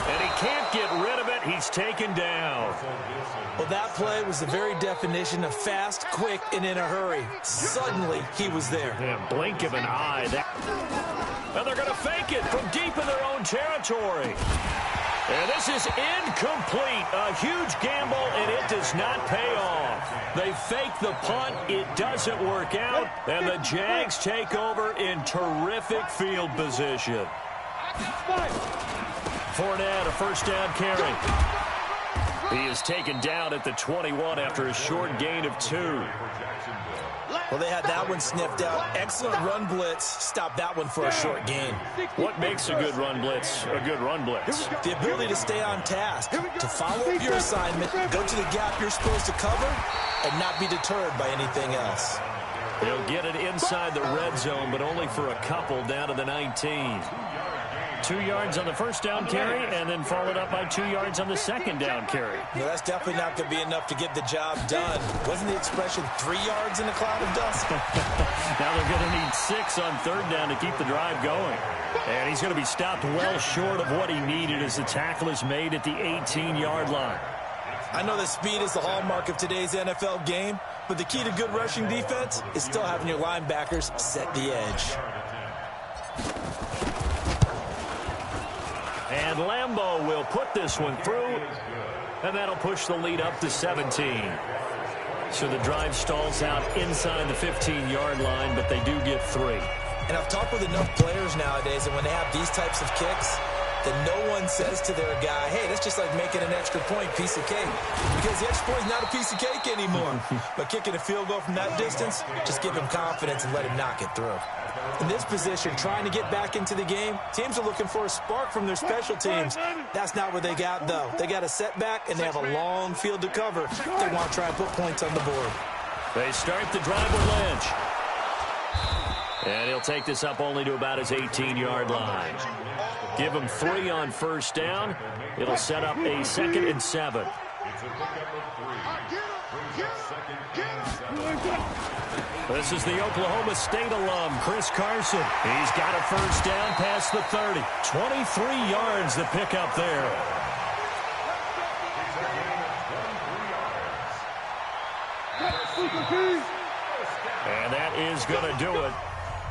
And he can't get rid of it. He's taken down. Well, that play was the very definition of fast, quick, and in a hurry. Suddenly, he was there. Yeah, blink of an eye. And they're going to fake it from deep in their own territory. And this is incomplete. A huge gamble, and it does not pay off. They fake the punt. It doesn't work out. And the Jags take over in terrific field position. Fournette, a first down carry. He is taken down at the 21 after a short gain of 2. Well, they had that one sniffed out. Excellent run blitz. Stop that one for a short gain. What makes a good run blitz a good run blitz? The ability to stay on task, to follow up your assignment, go to the gap you're supposed to cover, and not be deterred by anything else. They'll get it inside the red zone, but only for a couple down to the 19. 2 yards on the first down carry, and then followed up by 2 yards on the second down carry. Well, that's definitely not going to be enough to get the job done. Wasn't the expression 3 yards in a cloud of dust? Now they're going to need 6 on third down to keep the drive going. And he's going to be stopped well short of what he needed as the tackle is made at the 18-yard line. I know that speed is the hallmark of today's NFL game, but the key to good rushing defense is still having your linebackers set the edge. And Lambeau will put this one through, and that'll push the lead up to 17. So the drive stalls out inside the 15-yard line, but they do get 3. And I've talked with enough players nowadays that when they have these types of kicks, that no one says to their guy, hey, that's just like making an extra point, piece of cake. Because the extra point is not a piece of cake anymore. But kicking a field goal from that distance, just give him confidence and let him knock it through. In this position, trying to get back into the game, teams are looking for a spark from their special teams. That's not what they got, though. They got a setback, and they have a long field to cover if they want to try and put points on the board. They start the drive with Lynch. And he'll take this up only to about his 18-yard line. Give him 3 on first down. It'll set up a 2nd and 7. This is the Oklahoma State alum, Chris Carson. He's got a first down past the 30. 23 yards to pick up there. And that is going to do it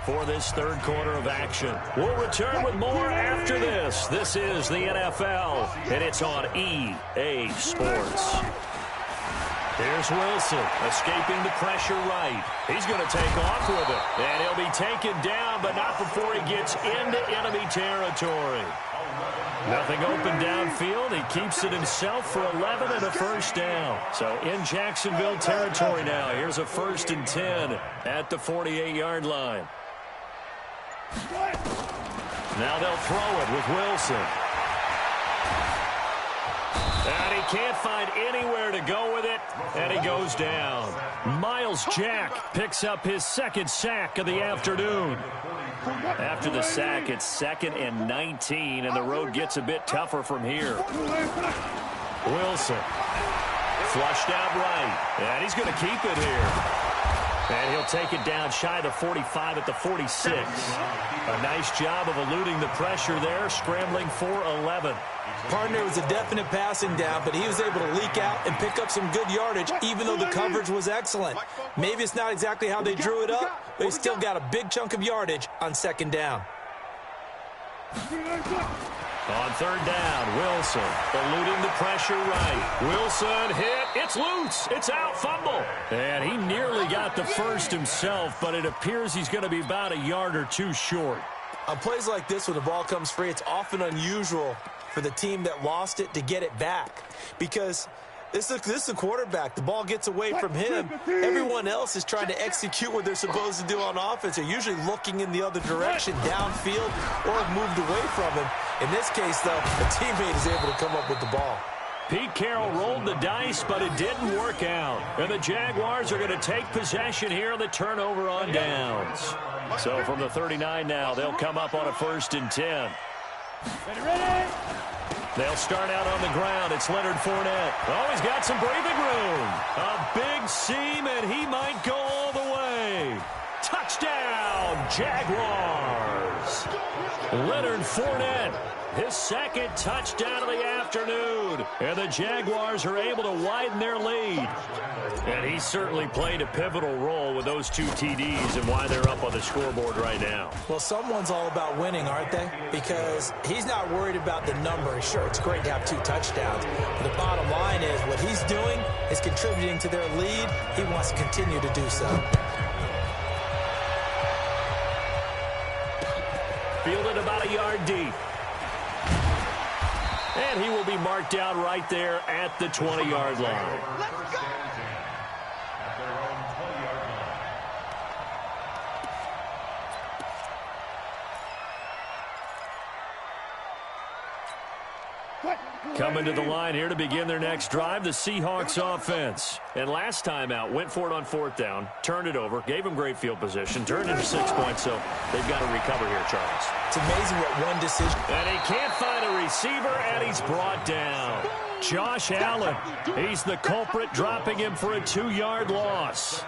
for this third quarter of action. We'll return with more after this. This is the NFL, and it's on EA Sports. Here's Wilson, escaping the pressure right. He's going to take off with it, and he'll be taken down, but not before he gets into enemy territory. Nothing open downfield. He keeps it himself for 11 and a first down. So in Jacksonville territory now. Here's a 1st and 10 at the 48-yard line. Now they'll throw it with Wilson. And he can't find anywhere to go with it, and he goes down. Miles Jack picks up his 2nd sack of the afternoon. After the sack, it's 2nd and 19, and the road gets a bit tougher from here. Wilson flushed out right, and he's going to keep it here. And he'll take it down shy of the 45 at the 46. A nice job of eluding the pressure there, scrambling for 11. Partner was a definite passing down, but he was able to leak out and pick up some good yardage, even though the coverage was excellent. Maybe it's not exactly how they drew it up, but he still got a big chunk of yardage on 2nd down. On 3rd down, Wilson eluding the pressure right. Wilson hit. It's loose. It's out. Fumble. And he nearly got the first himself, but it appears he's going to be about a yard or 2 short. On plays like this, when the ball comes free, it's often unusual for the team that lost it to get it back. Because this is the quarterback. The ball gets away from him. Everyone else is trying to execute what they're supposed to do on offense. They're usually looking in the other direction, downfield, or have moved away from him. In this case, though, a teammate is able to come up with the ball. Pete Carroll rolled the dice, but it didn't work out. And the Jaguars are going to take possession here on the turnover on downs. So from the 39 now, they'll come up on a 1st and 10. Ready? They'll start out on the ground. It's Leonard Fournette. Oh, he's got some breathing room. A big seam, and he might go all the way. Touchdown, Jaguars. Leonard Fournette, his 2nd touchdown of the afternoon. And the Jaguars are able to widen their lead. And he certainly played a pivotal role with those 2 TDs and why they're up on the scoreboard right now. Well, someone's all about winning, aren't they? Because he's not worried about the number. Sure, it's great to have 2 touchdowns. But the bottom line is what he's doing is contributing to their lead. He wants to continue to do so. Fielded about a yard deep. And he will be marked down right there at the 20-yard line. Let's go! Coming to the line here to begin their next drive, the Seahawks offense. And last time out, went for it on 4th down, turned it over, gave them great field position, turned into 6 points, so they've got to recover here, Charles. It's amazing what one decision. And he can't find a receiver, and he's brought down. Josh Allen, he's the culprit, dropping him for a 2-yard loss.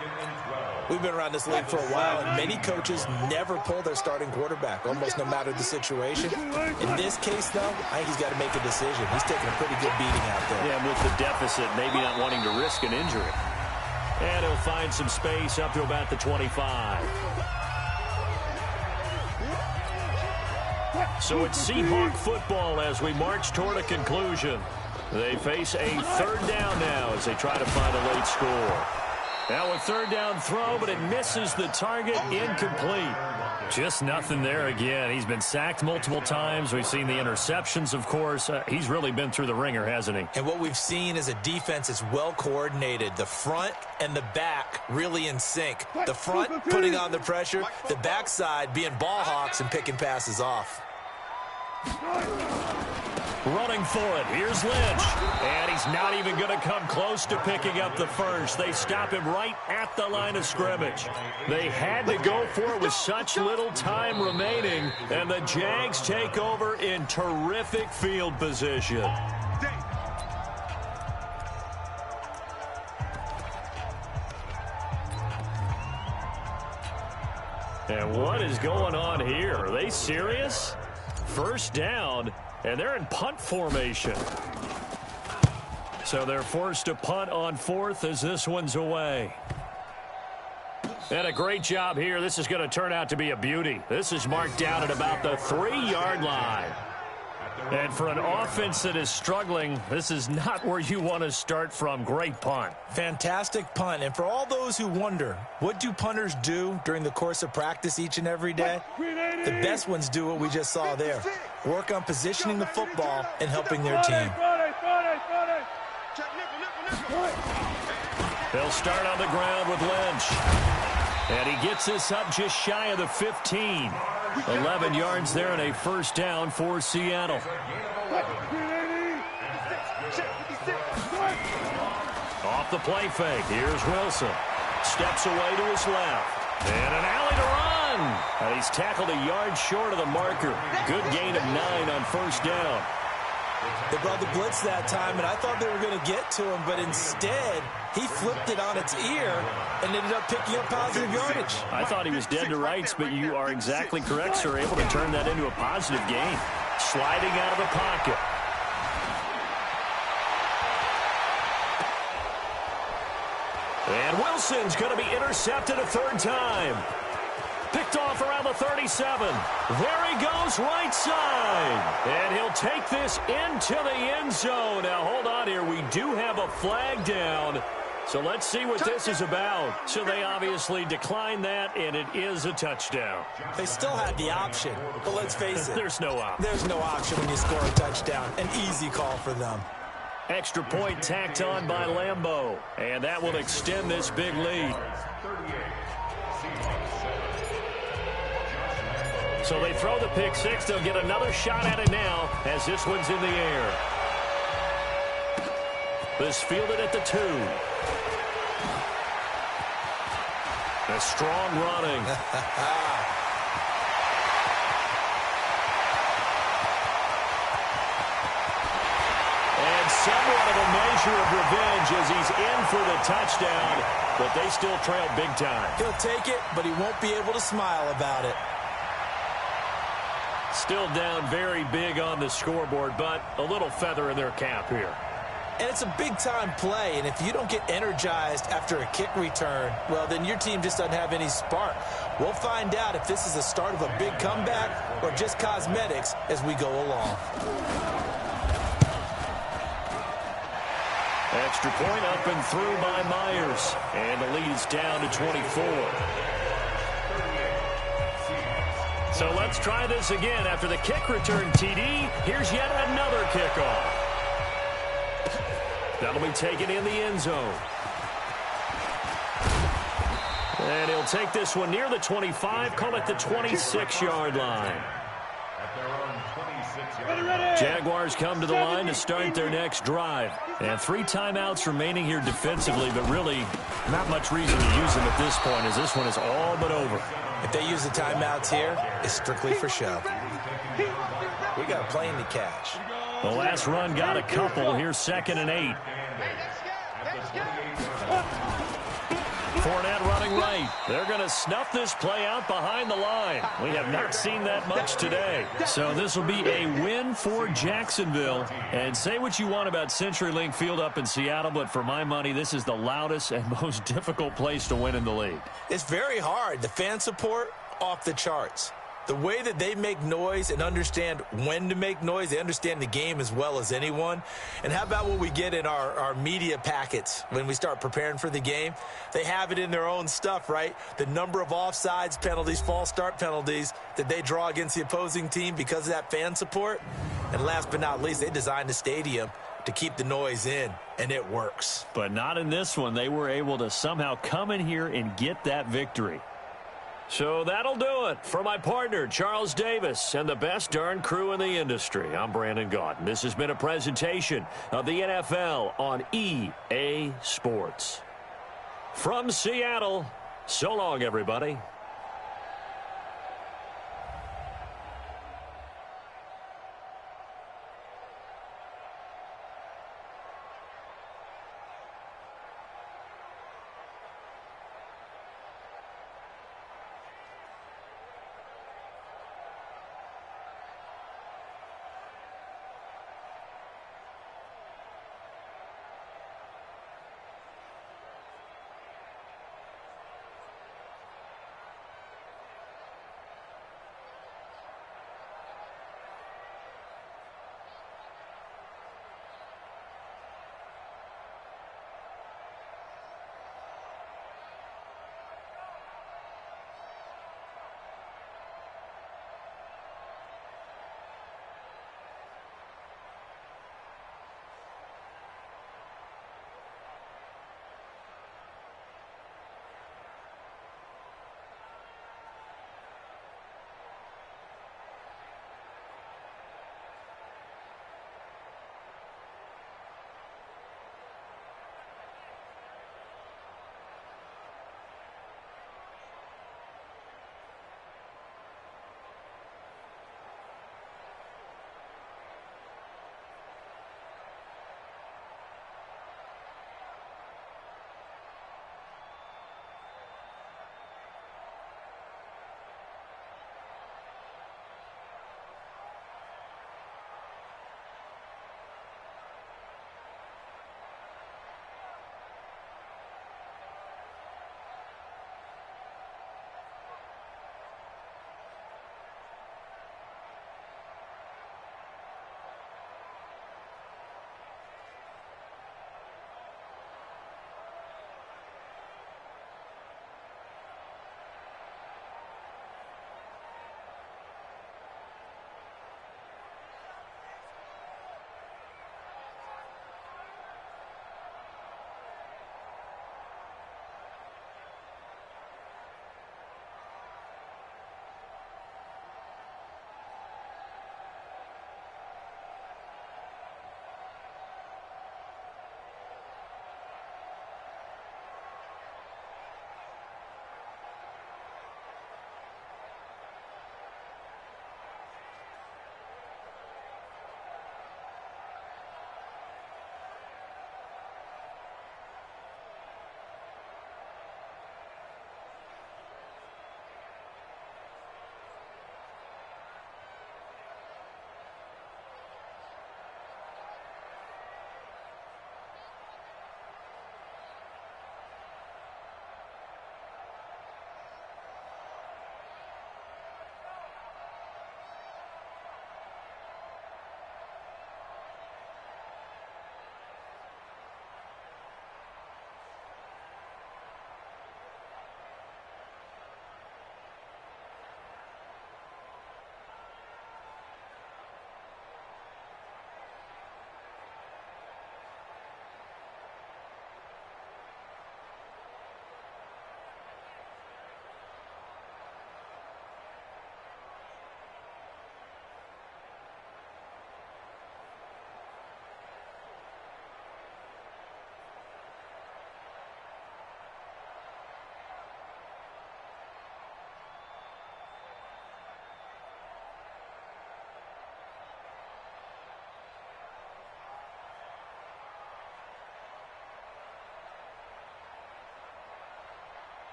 We've been around this league for a while, and many coaches never pull their starting quarterback, almost no matter the situation. In this case, though, I think he's got to make a decision. He's taking a pretty good beating out there. Yeah, with the deficit, maybe not wanting to risk an injury. And he'll find some space up to about the 25. So it's Seahawk football as we march toward a conclusion. They face a 3rd down now as they try to find a late score. Now a 3rd down throw, but it misses the target, incomplete. Just nothing there again. He's been sacked multiple times. We've seen the interceptions, of course. He's really been through the ringer, hasn't he? And what we've seen is a defense that's well coordinated. The front and the back really in sync. The front putting on the pressure, the backside being ball hawks and picking passes off. Running for it. Here's Lynch. And he's not even going to come close to picking up the first. They stop him right at the line of scrimmage. They had to go for it with such little time remaining. And the Jags take over in terrific field position. And what is going on here? Are they serious? 1st down. And they're in punt formation. So they're forced to punt on 4th as this one's away. And a great job here. This is going to turn out to be a beauty. This is marked down at about the 3-yard line. And for an offense that is struggling, this is not where you want to start from. Great punt. Fantastic punt. And for all those who wonder, what do punters do during the course of practice each and every day? The best ones do what we just saw there. Work on positioning the football and helping their team. They'll start on the ground with Lynch. And he gets this up just shy of the 15. 11 yards there and a 1st down for Seattle. Off the play fake. Here's Wilson. Steps away to his left. And an alley to run. And he's tackled a yard short of the marker. Good gain of 9 on 1st down. They brought the blitz that time, and I thought they were going to get to him, but instead he flipped it on its ear and ended up picking up positive yardage. I thought he was dead to rights, but you are exactly correct, sir. Able to turn that into a positive gain. Sliding out of the pocket. And Wilson's going to be intercepted a 3rd time. Picked off around the 37. There he goes, right side. And he'll take this into the end zone. Now, hold on here. We do have a flag down. So let's see what this is about. So they obviously declined that, and it is a touchdown. They still had the option, but let's face it. There's no option. There's no option when you score a touchdown. An easy call for them. Extra point tacked on by Lambeau. And that will extend this big lead. So they throw the pick 6. They'll get another shot at it now as this one's in the air. This fielded at the 2. A strong running. And somewhat of a measure of revenge as he's in for the touchdown, but they still trail big time. He'll take it, but he won't be able to smile about it. Still down very big on the scoreboard, but a little feather in their cap here. And it's a big-time play, and if you don't get energized after a kick return, well, then your team just doesn't have any spark. We'll find out if this is the start of a big comeback or just cosmetics as we go along. Extra point up and through by Myers, and the lead is down to 24. So let's try this again. After the kick return, TD, here's yet another kickoff. That'll be taken in the end zone. And he'll take this one near the 25, call it the 26-yard line. At their own Jaguars come to the line to start their next drive. And 3 timeouts remaining here defensively, but really not much reason to use them at this point, as this one is all but over. If they use the timeouts here, it's strictly for show. We got a plane to catch. The last run got a couple. Here's 2nd and 8. Fournette running right. They're going to snuff this play out behind the line. We have not seen that much today. So this will be a win for Jacksonville. And say what you want about CenturyLink Field up in Seattle, but for my money, this is the loudest and most difficult place to win in the league. It's very hard. The fan support, off the charts. The way that they make noise and understand when to make noise, they understand the game as well as anyone. And how about what we get in our media packets when we start preparing for the game? They have it in their own stuff, right? The number of offsides penalties, false start penalties that they draw against the opposing team because of that fan support. And last but not least, they designed the stadium to keep the noise in, and it works. But not in this one. They were able to somehow come in here and get that victory. So that'll do it. For my partner, Charles Davis, and the best darn crew in the industry, I'm Brandon Gaudin. This has been a presentation of the NFL on EA Sports. From Seattle, so long, everybody.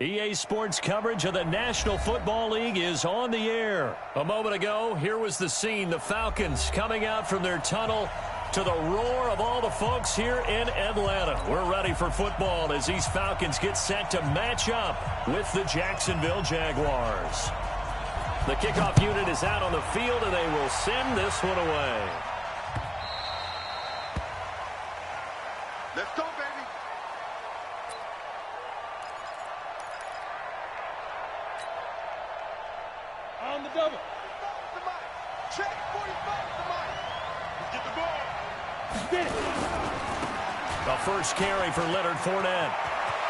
EA Sports coverage of the National Football League is on the air. A moment ago, here was the scene. The Falcons coming out from their tunnel to the roar of all the folks here in Atlanta. We're ready for football as these Falcons get set to match up with the Jacksonville Jaguars. The kickoff unit is out on the field, and they will send this one away. Let's go, baby. On the double. Check 45 the mic. Get the ball. Get it. The first carry for Leonard Fournette.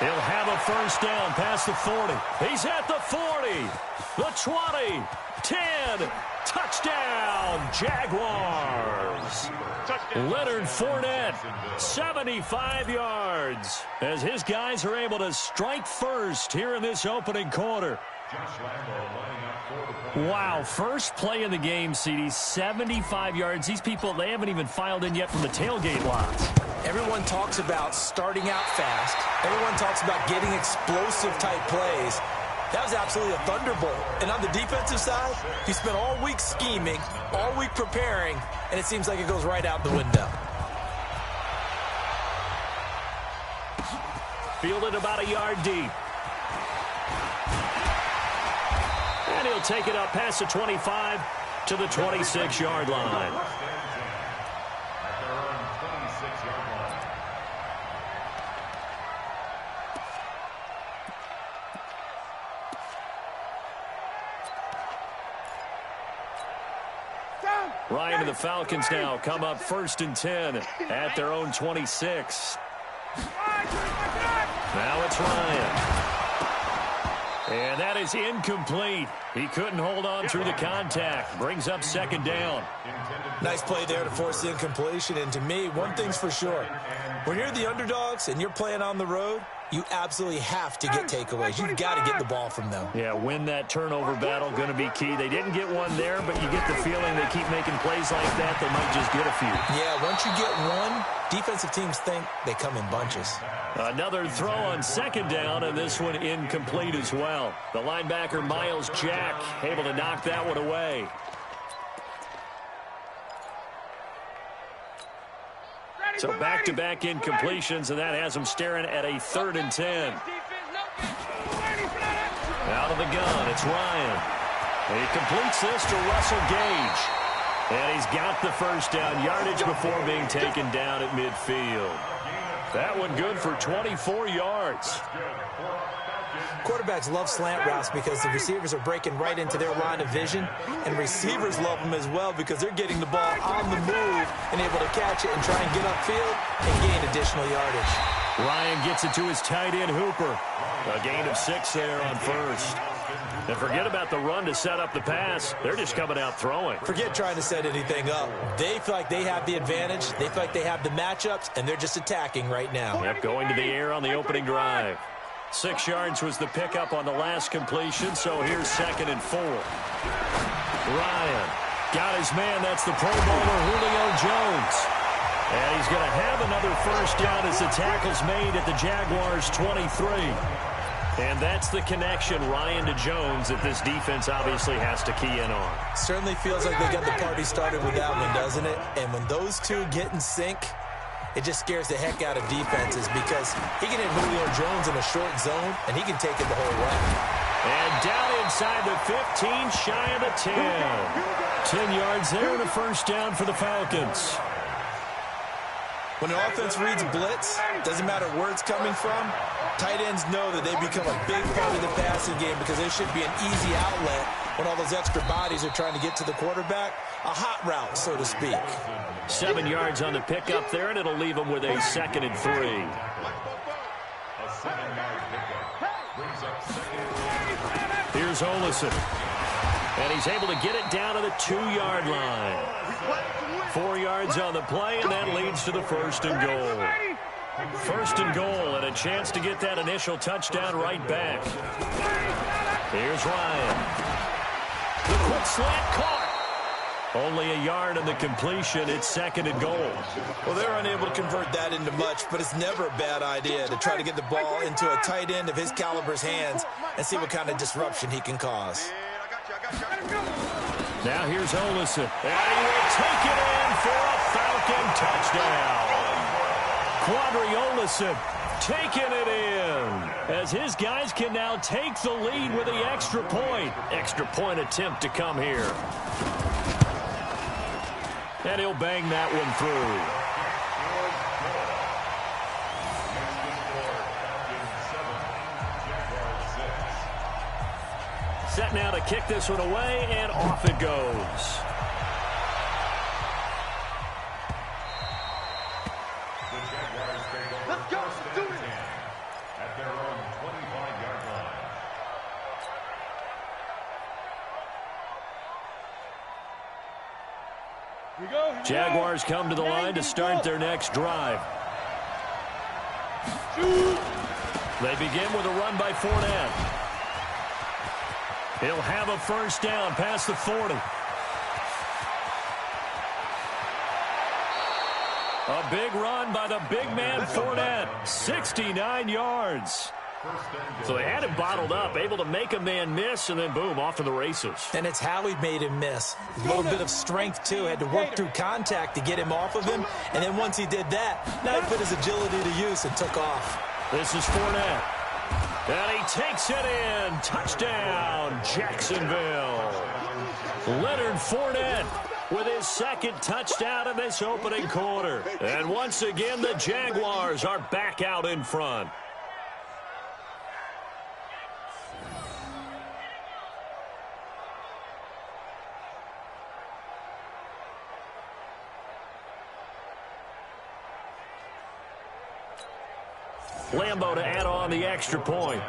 He'll have a first down past the 40. He's at the 40, the 20, 10. Touchdown, Jaguars. Touchdown. Leonard Fournette, 75 yards, as his guys are able to strike first here in this opening quarter. Wow, first play in the game, CD, 75 yards. These people, they haven't even filed in yet from the tailgate lots. Everyone talks about starting out fast. Everyone talks about getting explosive-type plays. That was absolutely a thunderbolt. And on the defensive side, he spent all week scheming, all week preparing, and it seems like it goes right out the window. Fielded about a yard deep. And he'll take it up past the 25 to the 26-yard line. Ryan and the Falcons now come up 1st and 10 at their own 26. Now it's Ryan. And that is incomplete. He couldn't hold on through the contact. Brings up 2nd down. Nice play there to force the incompletion. And to me, one thing's for sure. When you're the underdogs and you're playing on the road, you absolutely have to get takeaways. You've got to get the ball from them. Yeah, win that turnover battle, going to be key. They didn't get one there, but you get the feeling they keep making plays like that, they might just get a few. Yeah, once you get one, defensive teams think they come in bunches. Another throw on 2nd down, and this one incomplete as well. The linebacker, Miles Jack, able to knock that one away. So back-to-back incompletions, and that has them staring at a 3rd and 10. Out of the gun, it's Ryan. He completes this to Russell Gage. And he's got the first down yardage before being taken down at midfield. That one good for 24 yards. Quarterbacks love slant routes because the receivers are breaking right into their line of vision, and receivers love them as well because they're getting the ball on the move and able to catch it and try and get upfield and gain additional yardage. Ryan gets it to his tight end, Hooper. A gain of 6 there on 1st. And forget about the run to set up the pass. They're just coming out throwing. Forget trying to set anything up. They feel like they have the advantage. They feel like they have the matchups, and they're just attacking right now. Yep, going to the air on the opening drive. 6 yards was the pickup on the last completion, so here's 2nd and 4. Ryan got his man. That's the Pro Bowler, Julio Jones. And he's going to have another first down as the tackle's made at the Jaguars' 23. And that's the connection, Ryan to Jones, that this defense obviously has to key in on. Certainly feels like they got the party started with that one, doesn't it? And when those two get in sync, it just scares the heck out of defenses because he can hit Julio Jones in a short zone, and he can take it the whole way. And down inside the 15, shy of the 10. 10 yards there and a first down for the Falcons. When an offense reads blitz, doesn't matter where it's coming from, tight ends know that they become a big part of the passing game because there should be an easy outlet when all those extra bodies are trying to get to the quarterback. A hot route, so to speak. 7 yards on the pickup there, and it'll leave them with a 2nd and 3. Here's Olesen. And he's able to get it down to the 2-yard line. 4 yards on the play, and that leads to the 1st and goal. 1st and goal, and a chance to get that initial touchdown right back. Here's Ryan. The quick slant caught. Only a yard in the completion. It's 2nd and goal. Well, they're unable to convert that into much, but it's never a bad idea to try to get the ball into a tight end of his caliber's hands and see what kind of disruption he can cause. Now here's Olison, and he will take it in for a Falcon touchdown. Quadri Olison taking it in as his guys can now take the lead with the extra point. Extra point attempt to come here. And he'll bang that one through. Set now to kick this one away, and off it goes. Let's go. Let's do it. At their own 25-yard line. Jaguars come to the line to start their next drive. They begin with a run by Fournette. He'll have a first down past the 40. A big run by the big man Fournette. 69 yards. So they had him bottled up, able to make a man miss, and then boom, off to the races. And it's how he made him miss. A little bit of strength, too. Had to work through contact to get him off of him. And then once he did that, now he put his agility to use and took off. This is Fournette. And he takes it in. Touchdown, Jacksonville. Leonard Fournette with his 2nd touchdown in this opening quarter. And once again, the Jaguars are back out in front. Lambo to add on the extra point.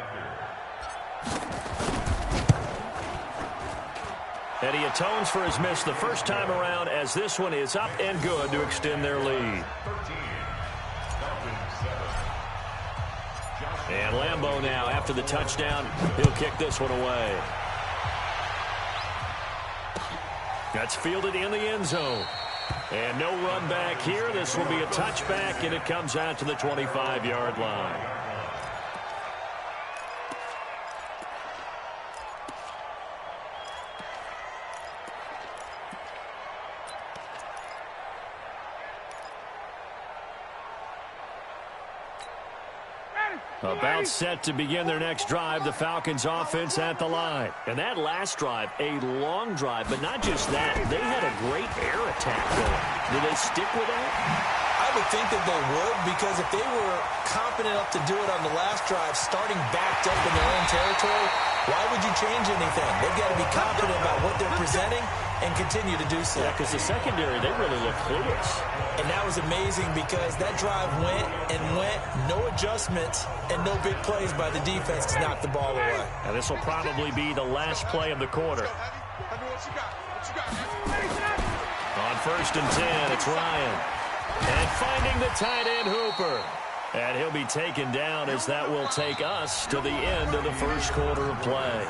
And he atones for his miss the first time around as this one is up and good to extend their lead. And Lambo now, after the touchdown, he'll kick this one away. That's fielded in the end zone. And no run back here. This will be a touchback, and it comes out to the 25-yard line. About set to begin their next drive, the Falcons offense at the line. And that last drive, a long drive, but not just that. They had a great air attack going. Do they stick with that? I would think that they would, because if they were confident enough to do it on the last drive, starting backed up in their own territory, why would you change anything? They've got to be confident about what they're presenting and continue to do so. Yeah, because the secondary, they really look clueless. And that was amazing because that drive went and went, no adjustments, and no big plays by the defense to knock the ball away. And this will probably be the last play of the quarter. On 1st and 10, it's Ryan. And finding the tight end Hooper. And he'll be taken down as that will take us to the end of the first quarter of play.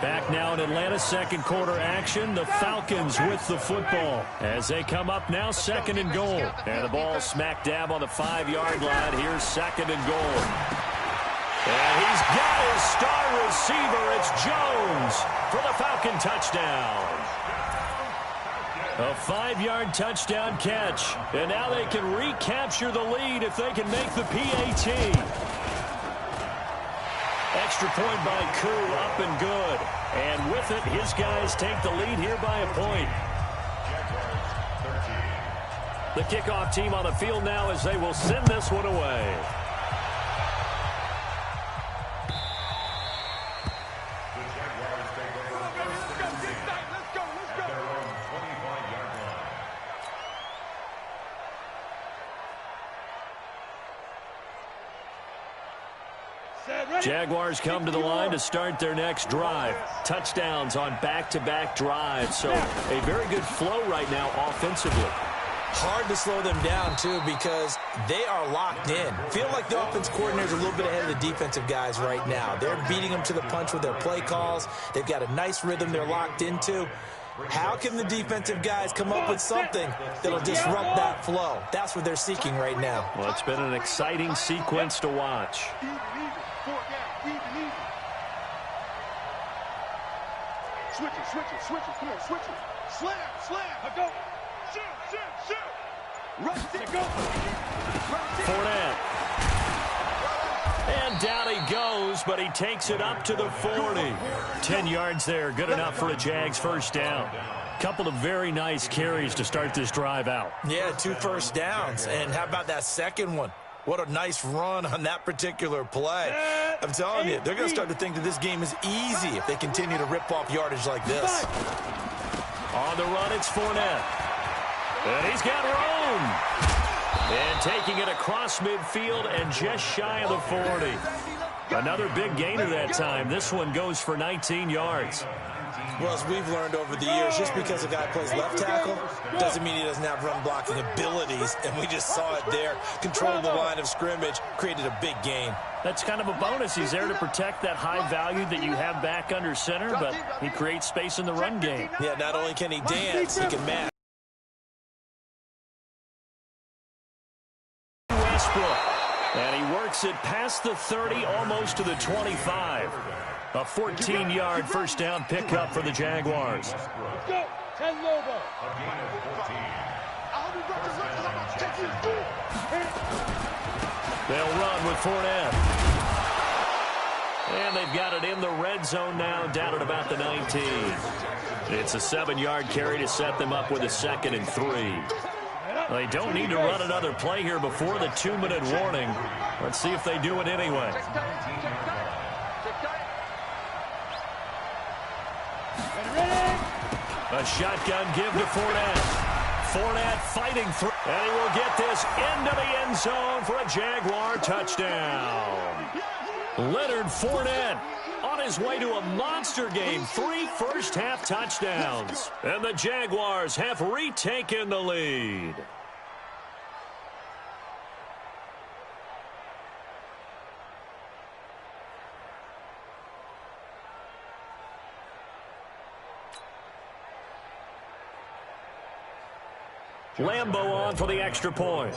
Back now in Atlanta's 2nd quarter action, the Falcons with the football as they come up now 2nd and goal. And the ball smack dab on the 5-yard line. Here's 2nd and goal. And he's got his star receiver. It's Jones for the Falcon touchdown. A 5-yard touchdown catch. And now they can recapture the lead if they can make the PAT. Extra point by Koo, up and good. And with it, his guys take the lead here by a point. The kickoff team on the field now as they will send this one away. Jaguars come to the line to start their next drive. Touchdowns on back-to-back drives. So a very good flow right now offensively. Hard to slow them down, too, because they are locked in. Feel like the offense coordinator's a little bit ahead of the defensive guys right now. They're beating them to the punch with their play calls. They've got a nice rhythm they're locked into. How can the defensive guys come up with something that'll disrupt that flow? That's what they're seeking right now. Well, it's been an exciting sequence to watch. Switch it. Come on, switch it. Slam. Go. Shoot. Rush it. Go. Fournette. And down he goes, but he takes it up to the 40. 10 yards there, good enough for a Jags first down. Couple of very nice carries to start this drive out. Yeah, 2 first downs. And how about that second one? What a nice run on that particular play. I'm telling you, they're going to start to think that this game is easy if they continue to rip off yardage like this. On the run, it's Fournette. And he's got room. And taking it across midfield and just shy of the 40. Another big gainer that time. This one goes for 19 yards. Well, as we've learned over the years, just because a guy plays left tackle doesn't mean he doesn't have run blocking abilities, and we just saw it there. Controlled the line of scrimmage, created a big gain. That's kind of a bonus. He's there to protect that high value that you have back under center, but he creates space in the run game. Yeah, not only can he dance, he can match. And he works it past the 30, almost to the 25. A 14-yard first down pickup for the Jaguars. Let's go. 10 Lobo. They'll run with Fournette. And they've got it in the red zone now, down at about the 19. It's a 7-yard carry to set them up with a 2nd and 3. They don't need to run another play here before the 2-minute warning. Let's see if they do it anyway. A shotgun give to Fournette. Fournette fighting through. And he will get this into the end zone for a Jaguar touchdown. Leonard Fournette on his way to a monster game. 3 first-half touchdowns. And the Jaguars have retaken the lead. Lambo on for the extra point.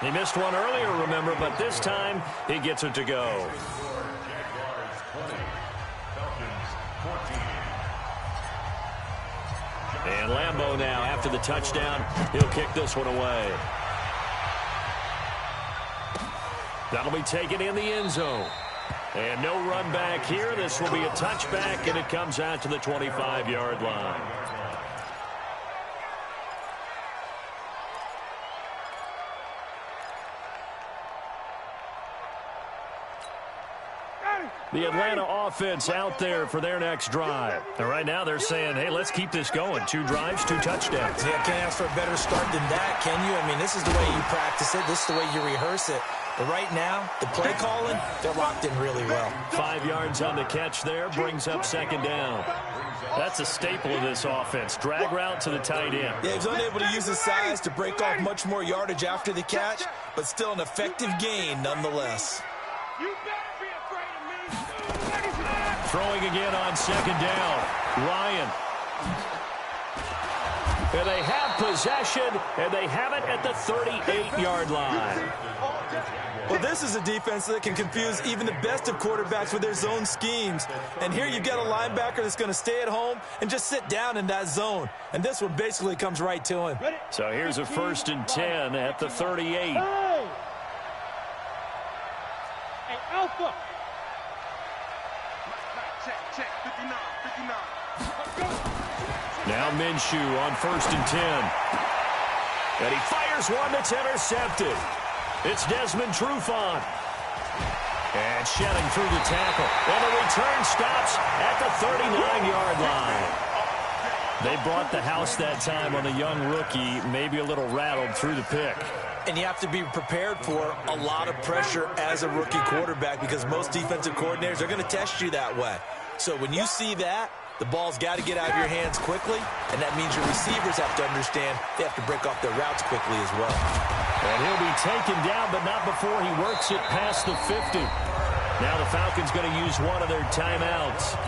He missed one earlier, remember, but this time he gets it to go. And Lambo now, after the touchdown, he'll kick this one away. That'll be taken in the end zone. And no run back here. This will be a touchback, and it comes out to the 25-yard line. The Atlanta offense out there for their next drive. And right now they're saying, hey, let's keep this going. 2 drives, 2 touchdowns. Yeah, can't ask for a better start than that, can you? I mean, this is the way you practice it. This is the way you rehearse it. But right now, the play calling, they're locked in really well. 5 yards on the catch there, brings up 2nd down. That's a staple of this offense. Drag route to the tight end. Yeah, he's unable to use his size to break off much more yardage after the catch, but still an effective gain nonetheless. You better be afraid of me. Throwing again on 2nd down. Ryan. And they have possession, and they have it at the 38-yard line. Well, this is a defense that can confuse even the best of quarterbacks with their zone schemes. And here you've got a linebacker that's going to stay at home and just sit down in that zone. And this one basically comes right to him. So here's a 1st and 10 at the 38. Hey, Alpha. Check, 59. Now Minshew on 1st and 10. And he fires one that's intercepted. It's Desmond Trufant. And shedding through the tackle. And the return stops at the 39-yard line. They brought the house that time on the young rookie, maybe a little rattled through the pick. And you have to be prepared for a lot of pressure as a rookie quarterback because most defensive coordinators are going to test you that way. So when you see that, the ball's got to get out of your hands quickly, and that means your receivers have to understand they have to break off their routes quickly as well. And he'll be taken down, but not before he works it past the 50. Now the Falcons going to use one of their timeouts.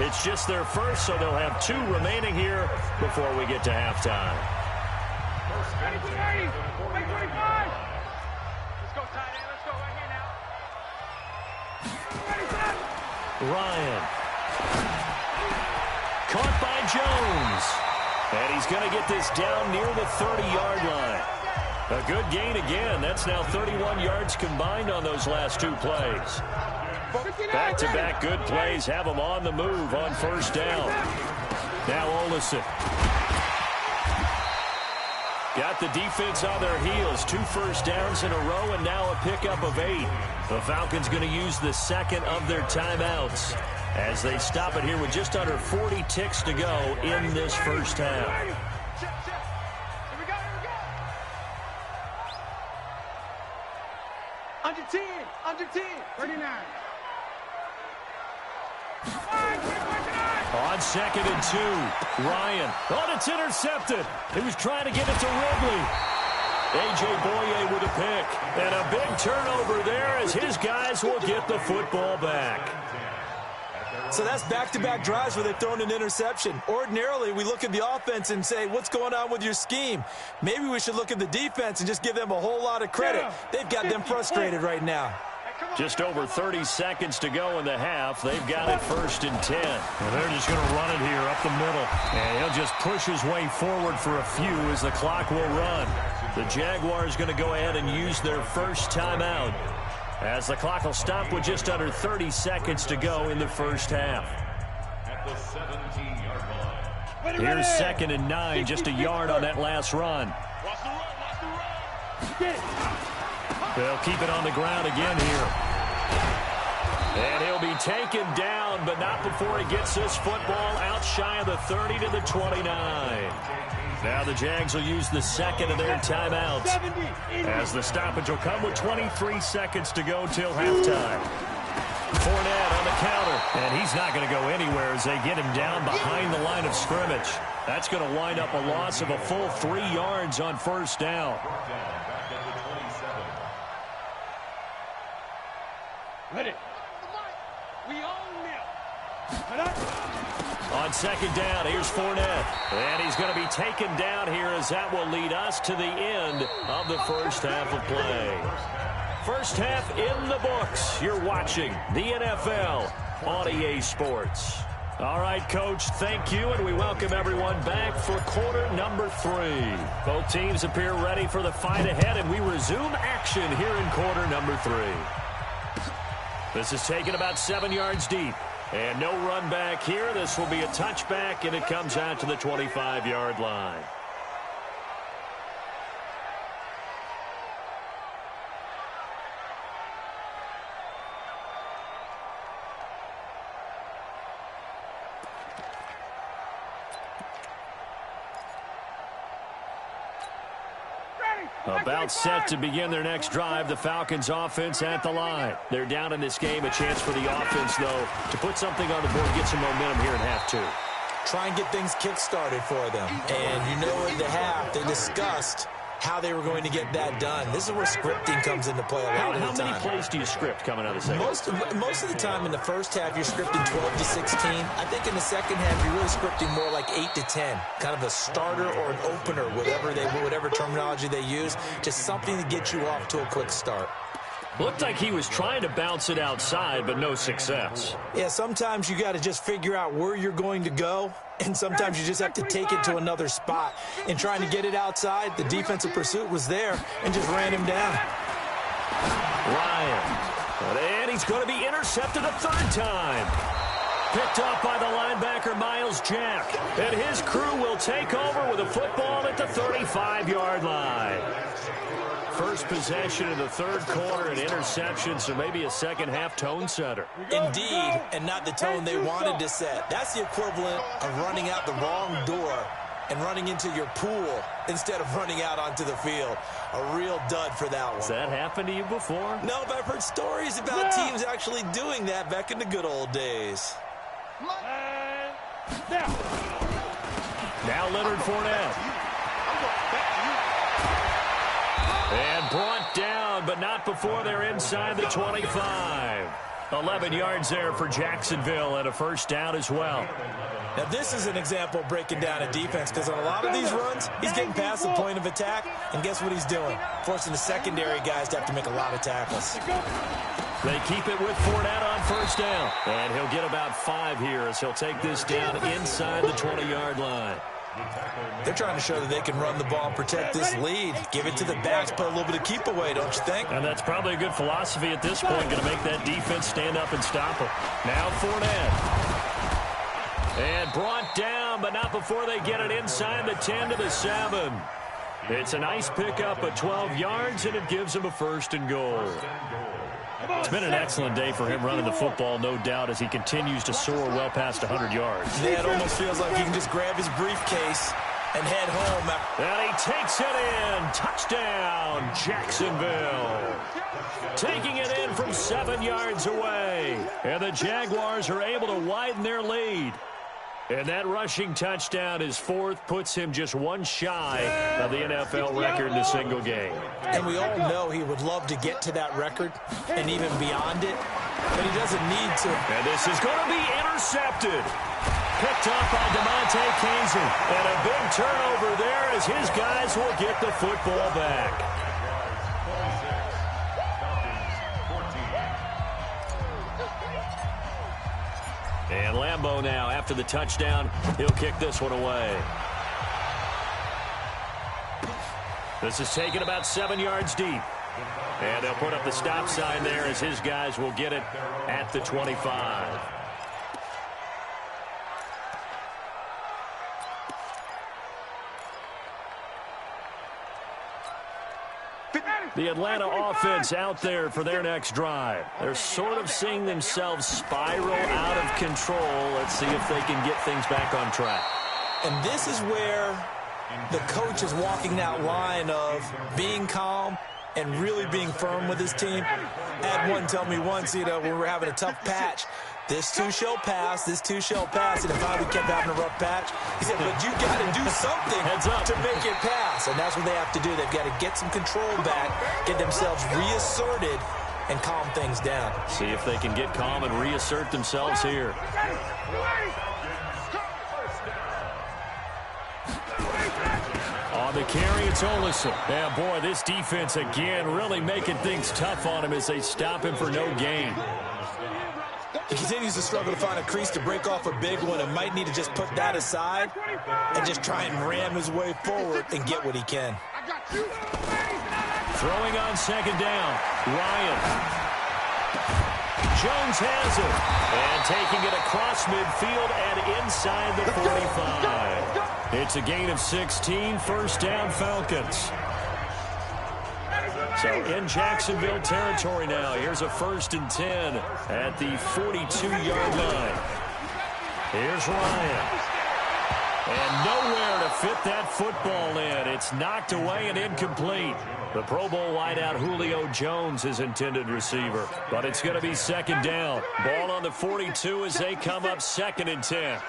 It's just their first, so they'll have 2 remaining here before we get to halftime. Ready, 25. Let's go, tight end. Let's go right here now. Ready, set. Ryan. Caught by Jones. And he's going to get this down near the 30-yard line. A good gain again. That's now 31 yards combined on those last 2 plays. Back-to-back good plays have them on the move on first down. Now Olsen. Got the defense on their heels. 2 first downs in a row and now a pickup of 8. The Falcons going to use the second of their timeouts as they stop it here with just under 40 ticks to go in this first half. Here we go. Under 10. Under 10. 39. On 2nd and 2, Ryan. Oh, it's intercepted. He was trying to get it to Ridley. A.J. Boye with a pick. And a big turnover there as his guys will get the football back. So that's back-to-back drives where they've thrown an interception. Ordinarily, we look at the offense and say, what's going on with your scheme? Maybe we should look at the defense and just give them a whole lot of credit. They've got them frustrated right now. Just over 30 seconds to go in the half. They've got it 1st and 10. And they're just going to run it here up the middle. And he'll just push his way forward for a few as the clock will run. The Jaguars going to go ahead and use their first timeout as the clock will stop with just under 30 seconds to go in the first half. At the 17-yard line. Here's 2nd and 9, just a yard on that last run. Watch the run. They'll keep it on the ground again here. And he'll be taken down, but not before he gets this football out shy of the 30 to the 29. Now the Jags will use the second of their timeouts as the stoppage will come with 23 seconds to go till halftime. Fournette on the counter, and he's not going to go anywhere as they get him down behind the line of scrimmage. That's going to wind up a loss of a full 3 yards on first down. Ready. We own them. On 2nd down, here's Fournette. And he's going to be taken down here as that will lead us to the end of the first half of play. First half in the books. You're watching the NFL on EA Sports. All right, Coach, thank you, and we welcome everyone back for quarter number 3. Both teams appear ready for the fight ahead, and we resume action here in quarter number 3. This is taken about 7 yards deep. And no run back here. This will be a touchback, and it comes out to the 25-yard line. About set to begin their next drive, the Falcons offense at the line. They're down in this game. A chance for the offense, though, to put something on the board, get some momentum here in half 2. Try and get things kick-started for them. And you know at the half, they discussed how they were going to get that done. This is where scripting comes into play a lot of the time. How many plays do you script coming out of the second? Most of the time in the first half, you're scripting 12 to 16. I think in the second half, you're really scripting more like 8 to 10. Kind of a starter or an opener, whatever terminology they use. Just something to get you off to a quick start. Looked like he was trying to bounce it outside, but no success. Yeah, sometimes you got to just figure out where you're going to go, and sometimes you just have to take it to another spot. And trying to get it outside, the defensive pursuit was there and just ran him down. Ryan. And he's going to be intercepted a 3rd time. Picked off by the linebacker, Miles Jack. And his crew will take over with a football at the 35-yard line. First possession in the 3rd quarter, an interception, so maybe a second-half tone setter. Indeed, and not the tone they wanted to set. That's the equivalent of running out the wrong door and running into your pool instead of running out onto the field. A real dud for that one. Has that happened to you before? No, but I've heard stories about teams actually doing that back in the good old days. Now Leonard Fournette. And brought down, but not before they're inside the 25. 11 yards there for Jacksonville and a first down as well. Now, this is an example of breaking down a defense because on a lot of these runs, he's getting past the point of attack, and guess what he's doing? Forcing the secondary guys to have to make a lot of tackles. They keep it with Fournette on first down, and he'll get about 5 here as he'll take this down inside the 20-yard line. They're trying to show that they can run the ball and protect this lead. Give it to the backs, put a little bit of keep away, don't you think? And that's probably a good philosophy at this point, going to make that defense stand up and stop them. Now Fournette. And brought down, but not before they get it inside the 10 to the 7. It's a nice pickup of 12 yards, and it gives him a first and goal. It's been an excellent day for him running the football, no doubt, as he continues to soar well past 100 yards. Yeah, it almost feels like he can just grab his briefcase and head home. And he takes it in. Touchdown, Jacksonville. Taking it in from 7 yards away. And the Jaguars are able to widen their lead. And that rushing touchdown, his 4th, puts him just one shy of the NFL record in a single game. And we all know he would love to get to that record and even beyond it, but he doesn't need to. And this is going to be intercepted. Picked up by DeMonte Kazin. And a big turnover there as his guys will get the football back. And Lambeau now, after the touchdown, he'll kick this one away. This is taken about 7 yards deep. And they'll put up the stop sign there as his guys will get it at the 25. The Atlanta offense out there for their next drive. They're sort of seeing themselves spiral out of control. Let's see if they can get things back on track. And this is where the coach is walking that line of being calm and really being firm with his team. I had one tell me once, when we were having a tough patch, this too shall pass, this too shall pass. And if I kept having a rough patch, he said, but you got to do something to make it pass. And that's what they have to do. They've got to get some control back, get themselves reasserted, and calm things down. See if they can get calm and reassert themselves here. On the carry, it's Olison. Yeah, boy, this defense again really making things tough on him as they stop him for no gain. He continues to struggle to find a crease to break off a big one and might need to just put that aside and just try and ram his way forward and get what he can. Throwing on second down, Ryan. Jones has it. And taking it across midfield and inside the 45. It's a gain of 16, first down Falcons. So in Jacksonville territory now. Here's a 1st and 10 at the 42-yard line. Here's Ryan. And nowhere to fit that football in. It's knocked away and incomplete. The Pro Bowl wideout Julio Jones, his intended receiver. But it's going to be second down. Ball on the 42 as they come up 2nd and 10.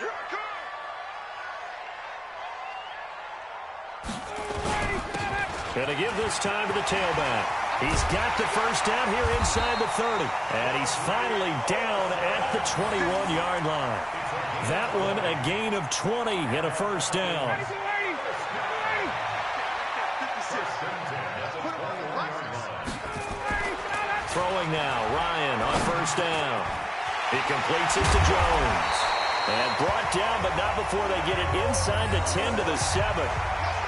Going to give this time to the tailback. He's got the first down here inside the 30. And he's finally down at the 21-yard line. That one a gain of 20 and a first down. Throwing now, Ryan on first down. He completes it to Jones. And brought down, but not before they get it inside the 10 to the 7.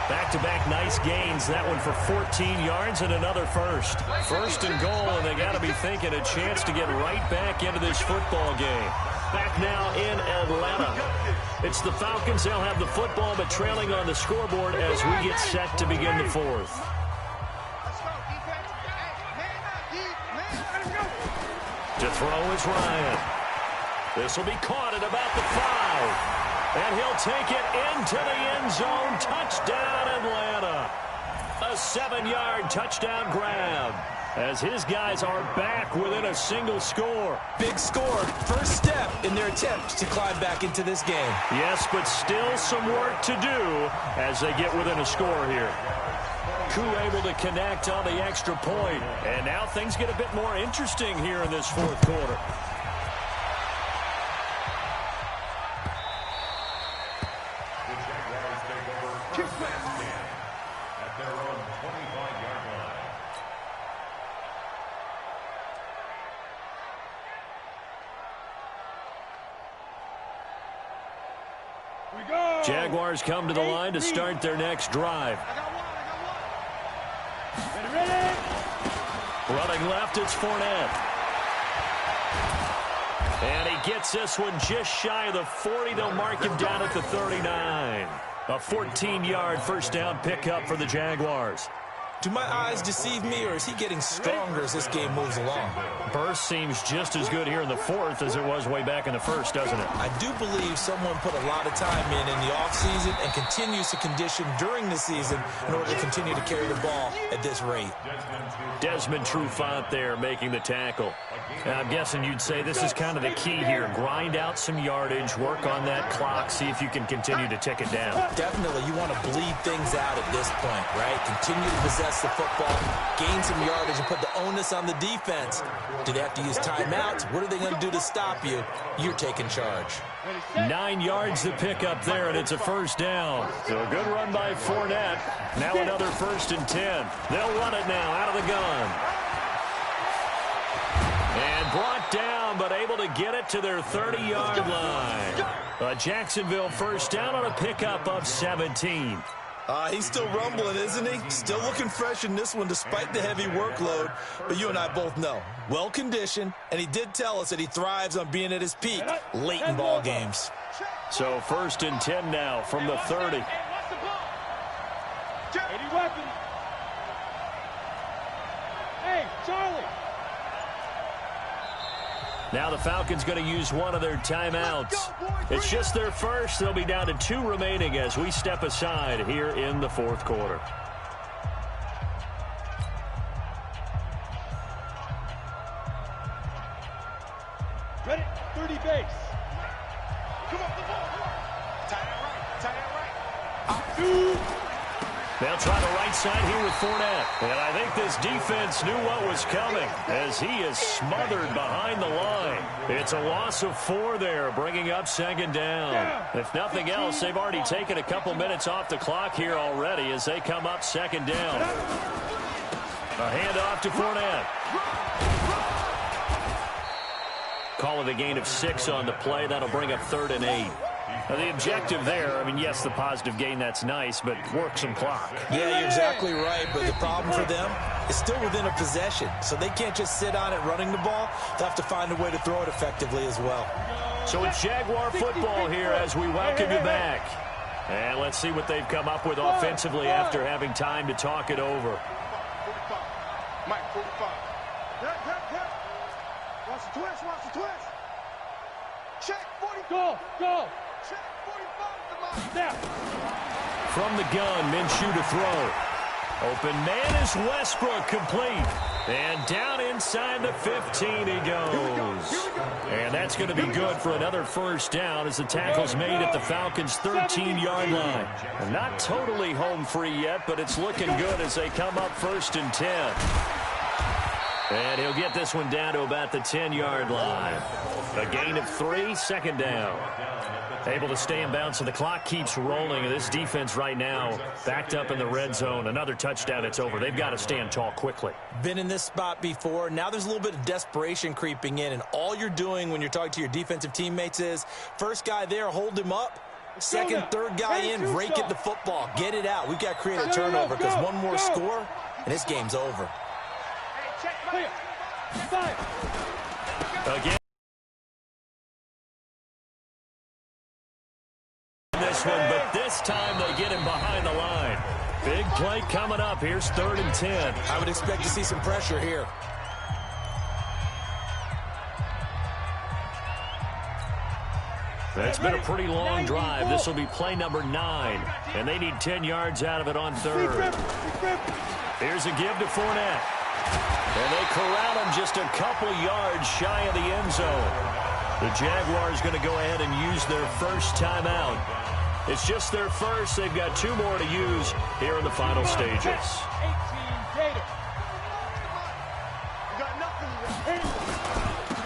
Back-to-back nice gains. That one for 14 yards and another first. First and goal, and they got to be thinking a chance to get right back into this football game. Back now in Atlanta. It's the Falcons. They'll have the football, but trailing on the scoreboard as we get set to begin the 4th. To throw is Ryan. This will be caught at about the 5. And he'll take it into the end zone. Touchdown, Atlanta. A 7-yard touchdown grab. as his guys are back within a single score. Big score, first step in their attempt to climb back into this game. Yes, but still some work to do as they get within a score here. Koo able to connect on the extra point. And now things get a bit more interesting here in this fourth quarter. At their own 25-yard line. We go. Jaguars come to the line to start their next drive. Ready. Running left, it's Fournette. And he gets this one just shy of the 40. They'll mark him down at the 39. A 14-yard first down pickup for the Jaguars. Do my eyes deceive me, or is he getting stronger as this game moves along? Burst seems just as good here in the fourth as it was way back in the first, doesn't it? I do believe someone put a lot of time in the offseason and continues to condition during the season in order to continue to carry the ball at this rate. Desmond Trufant there making the tackle. And I'm guessing you'd say this is kind of the key here. Grind out some yardage, work on that clock, see if you can continue to tick it down. Definitely, you want to bleed things out at this point, right? Continue to possess the football, gain some yardage, and put the onus on the defense. Do they have to use timeouts? What are they going to do to stop you? You're taking charge. 9 yards to pick up there, and it's a first down. So a good run by Fournette. Now another 1st and 10. They'll run it now out of the gun. And brought down, but able to get it to their 30-yard line. A Jacksonville first down on a pickup of 17. He's still rumbling, isn't he? Still looking fresh in this one despite the heavy workload. But you and I both know, well-conditioned, and he did tell us that he thrives on being at his peak late in ball games. So 1st and 10 now from the 30. 80 weapons. Hey, Charlie. Now the Falcons going to use one of their timeouts. It's just their first. They'll be down to 2 remaining as we step aside here in the fourth quarter. Ready? 30 base. Come on, come on. Tie that right. They'll try the right side here with Fournette. And I think this defense knew what was coming as he is smothered behind the line. It's a loss of 4 there, bringing up 2nd down. If nothing else, they've already taken a couple minutes off the clock here already as they come up 2nd down. A handoff to Fournette. Call it a gain of 6 on the play. That'll bring up 3rd and 8. Now the objective there, I mean, yes, the positive gain, that's nice, but work some clock. Yeah, you're exactly right, but the problem for them is still within a possession, so they can't just sit on it running the ball. They'll have to find a way to throw it effectively as well. So it's Jaguar football here as we welcome you back. And let's see what they've come up with offensively after having time to talk it over. 45. Mike, 45. Watch the twist, watch the twist. Check 45. Go. Check 45. Now. From the gun, Minshew to throw. Open man is Westbrook, complete. And down inside the 15 he goes. And that's going to be good for another first down as the tackle's made at the Falcons' 13-yard line. And not totally home free yet, but it's looking good as they come up 1st and 10. And he'll get this one down to about the 10-yard line. A gain of 3, 2nd down. Able to stay in bounds, so the clock keeps rolling. And this defense right now backed up in the red zone. Another touchdown, it's over. They've got to stand tall quickly. Been in this spot before. Now there's a little bit of desperation creeping in, and all you're doing when you're talking to your defensive teammates is, first guy there, hold him up. Second, third guy in, rake at the football. Get it out. We've got to create a turnover because one more score, and this game's over. Again. This one, but this time they get him behind the line. Big play coming up. Here's 3rd and 10. I would expect to see some pressure here. It's been a pretty long drive. This will be play number 9, and they need 10 yards out of it on 3rd. Here's a give to Fournette. And they corral him just a couple yards shy of the end zone. The Jaguars going to go ahead and use their first timeout. It's just their first. They've got 2 more to use here in the final stages. 18 Gator. You got nothing.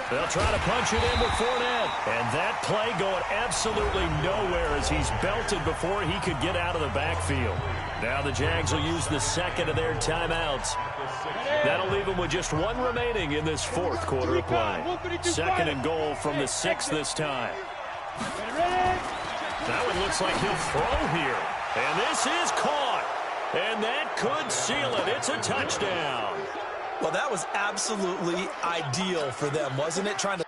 They'll try to punch it in with Fournette. And that play going absolutely nowhere as he's belted before he could get out of the backfield. Now the Jags will use the second of their timeouts. That'll leave them with just 1 remaining in this 4th quarter of play. 2nd and goal from the 6 this time. That one looks like he'll throw here. And this is caught. And that could seal it. It's a touchdown. Well, that was absolutely ideal for them, wasn't it? Trying to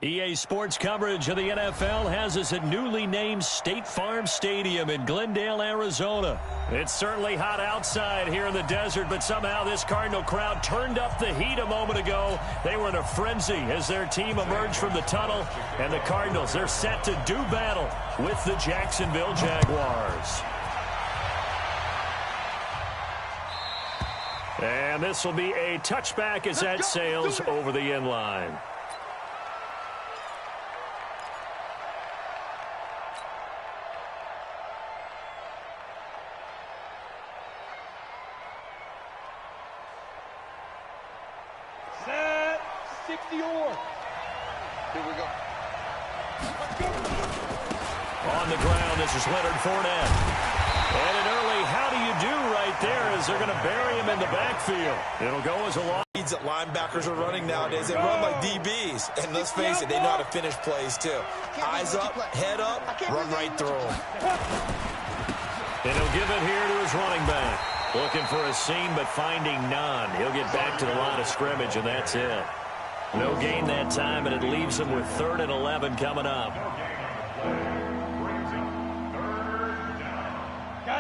EA Sports coverage of the NFL has us at newly named State Farm Stadium in Glendale, Arizona. It's certainly hot outside here in the desert, but somehow this Cardinal crowd turned up the heat a moment ago. They were in a frenzy as their team emerged from the tunnel, and the Cardinals, they're set to do battle with the Jacksonville Jaguars. And this will be a touchback as that sails over the end line. Set 60 or. Here we go. On the ground, this is Leonard Fournette. And an early how do you do right there as they're going to bury him in the backfield. It'll go as a long. Leads that linebackers are running nowadays. They run like DBs. And let's face it, they know how to finish plays too. Eyes up, head up, run right through them. And he'll give it here to his running back. Looking for a seam, but finding none. He'll get back to the line of scrimmage, and that's it. No gain that time, and it leaves him with 3rd and 11 coming up.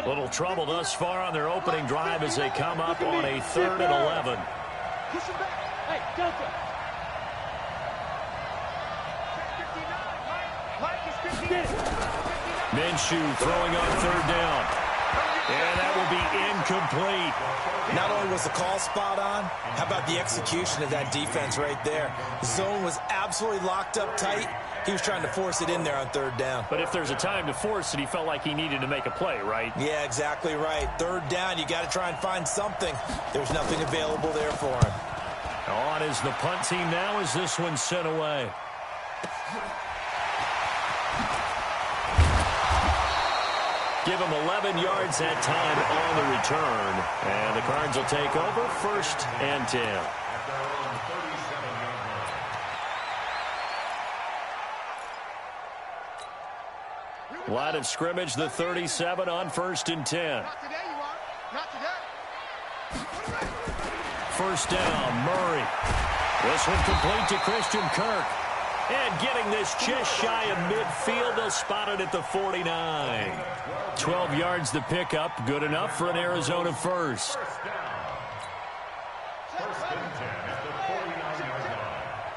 Little trouble thus far on their opening drive as they come up on a 3rd and 11. Hey, Delta. Minshew throwing on 3rd down. And that will be incomplete. Not only was the call spot on, how about the execution of that defense right there? The zone was absolutely locked up tight. He was trying to force it in there on 3rd down. But if there's a time to force it, he felt like he needed to make a play, right? Yeah, exactly right. 3rd down, you got to try and find something. There's nothing available there for him. On is the punt team now as this one's sent away. Give him 11 yards that time on the return. And the Cards will take over 1st and 10. Line of scrimmage, the 37 on 1st and 10. Not today, you are. Not today. 1st down, Murray. This one complete to Christian Kirk. And getting this just shy of midfield, they'll spot it at the 49. 12 yards to pick up, good enough for an Arizona first.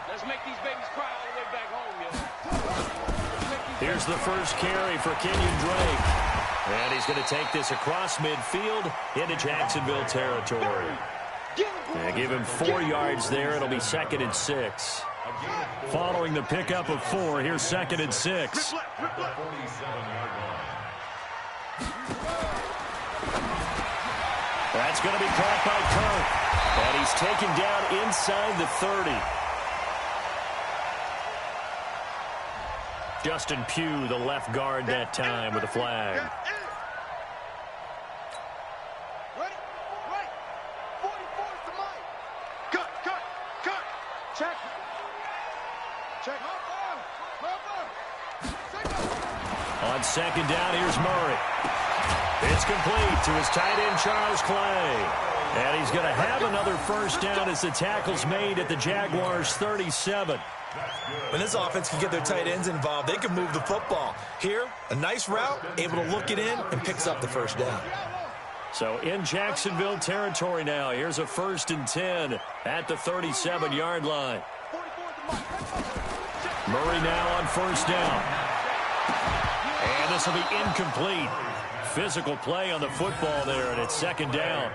Let's make these babies cry all the way back home, yo. Here's the first carry for Kenyon Drake. And he's going to take this across midfield into Jacksonville territory. And give him 4 yards there. It'll be 2nd and 6. Following the pickup of 4, here's 2nd and 6. That's going to be caught by Kirk. And he's taken down inside the 30. Justin Pugh, the left guard that time with a flag. Ready? Right. 44 is the mic. Cut. Check. Check. On 2nd down, here's Murray. It's complete to his tight end, Charles Clay. And he's going to have another 1st down as the tackle's made at the Jaguars' 37. When this offense can get their tight ends involved, they can move the football. Here, a nice route, able to look it in, and picks up the 1st down. So in Jacksonville territory now, here's a 1st and 10 at the 37-yard line. Murray now on 1st down. And this will be incomplete. Physical play on the football there, and it's 2nd down.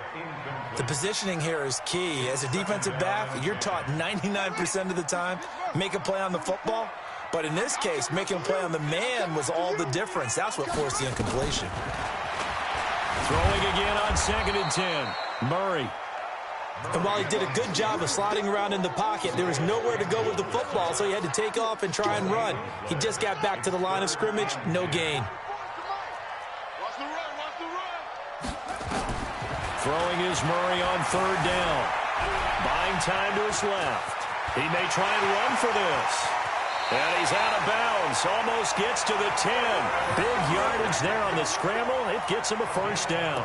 The positioning here is key. As a defensive back, you're taught 99% of the time, make a play on the football. But in this case, making a play on the man was all the difference. That's what forced the incompletion. Throwing again on 2nd and 10. Murray. And while he did a good job of sliding around in the pocket, there was nowhere to go with the football, so he had to take off and try and run. He just got back to the line of scrimmage, no gain. Watch the run. Throwing is Murray on 3rd down. Buying time to his left. He may try and run for this. And he's out of bounds. Almost gets to the 10. Big yardage there on the scramble. It gets him a 1st down.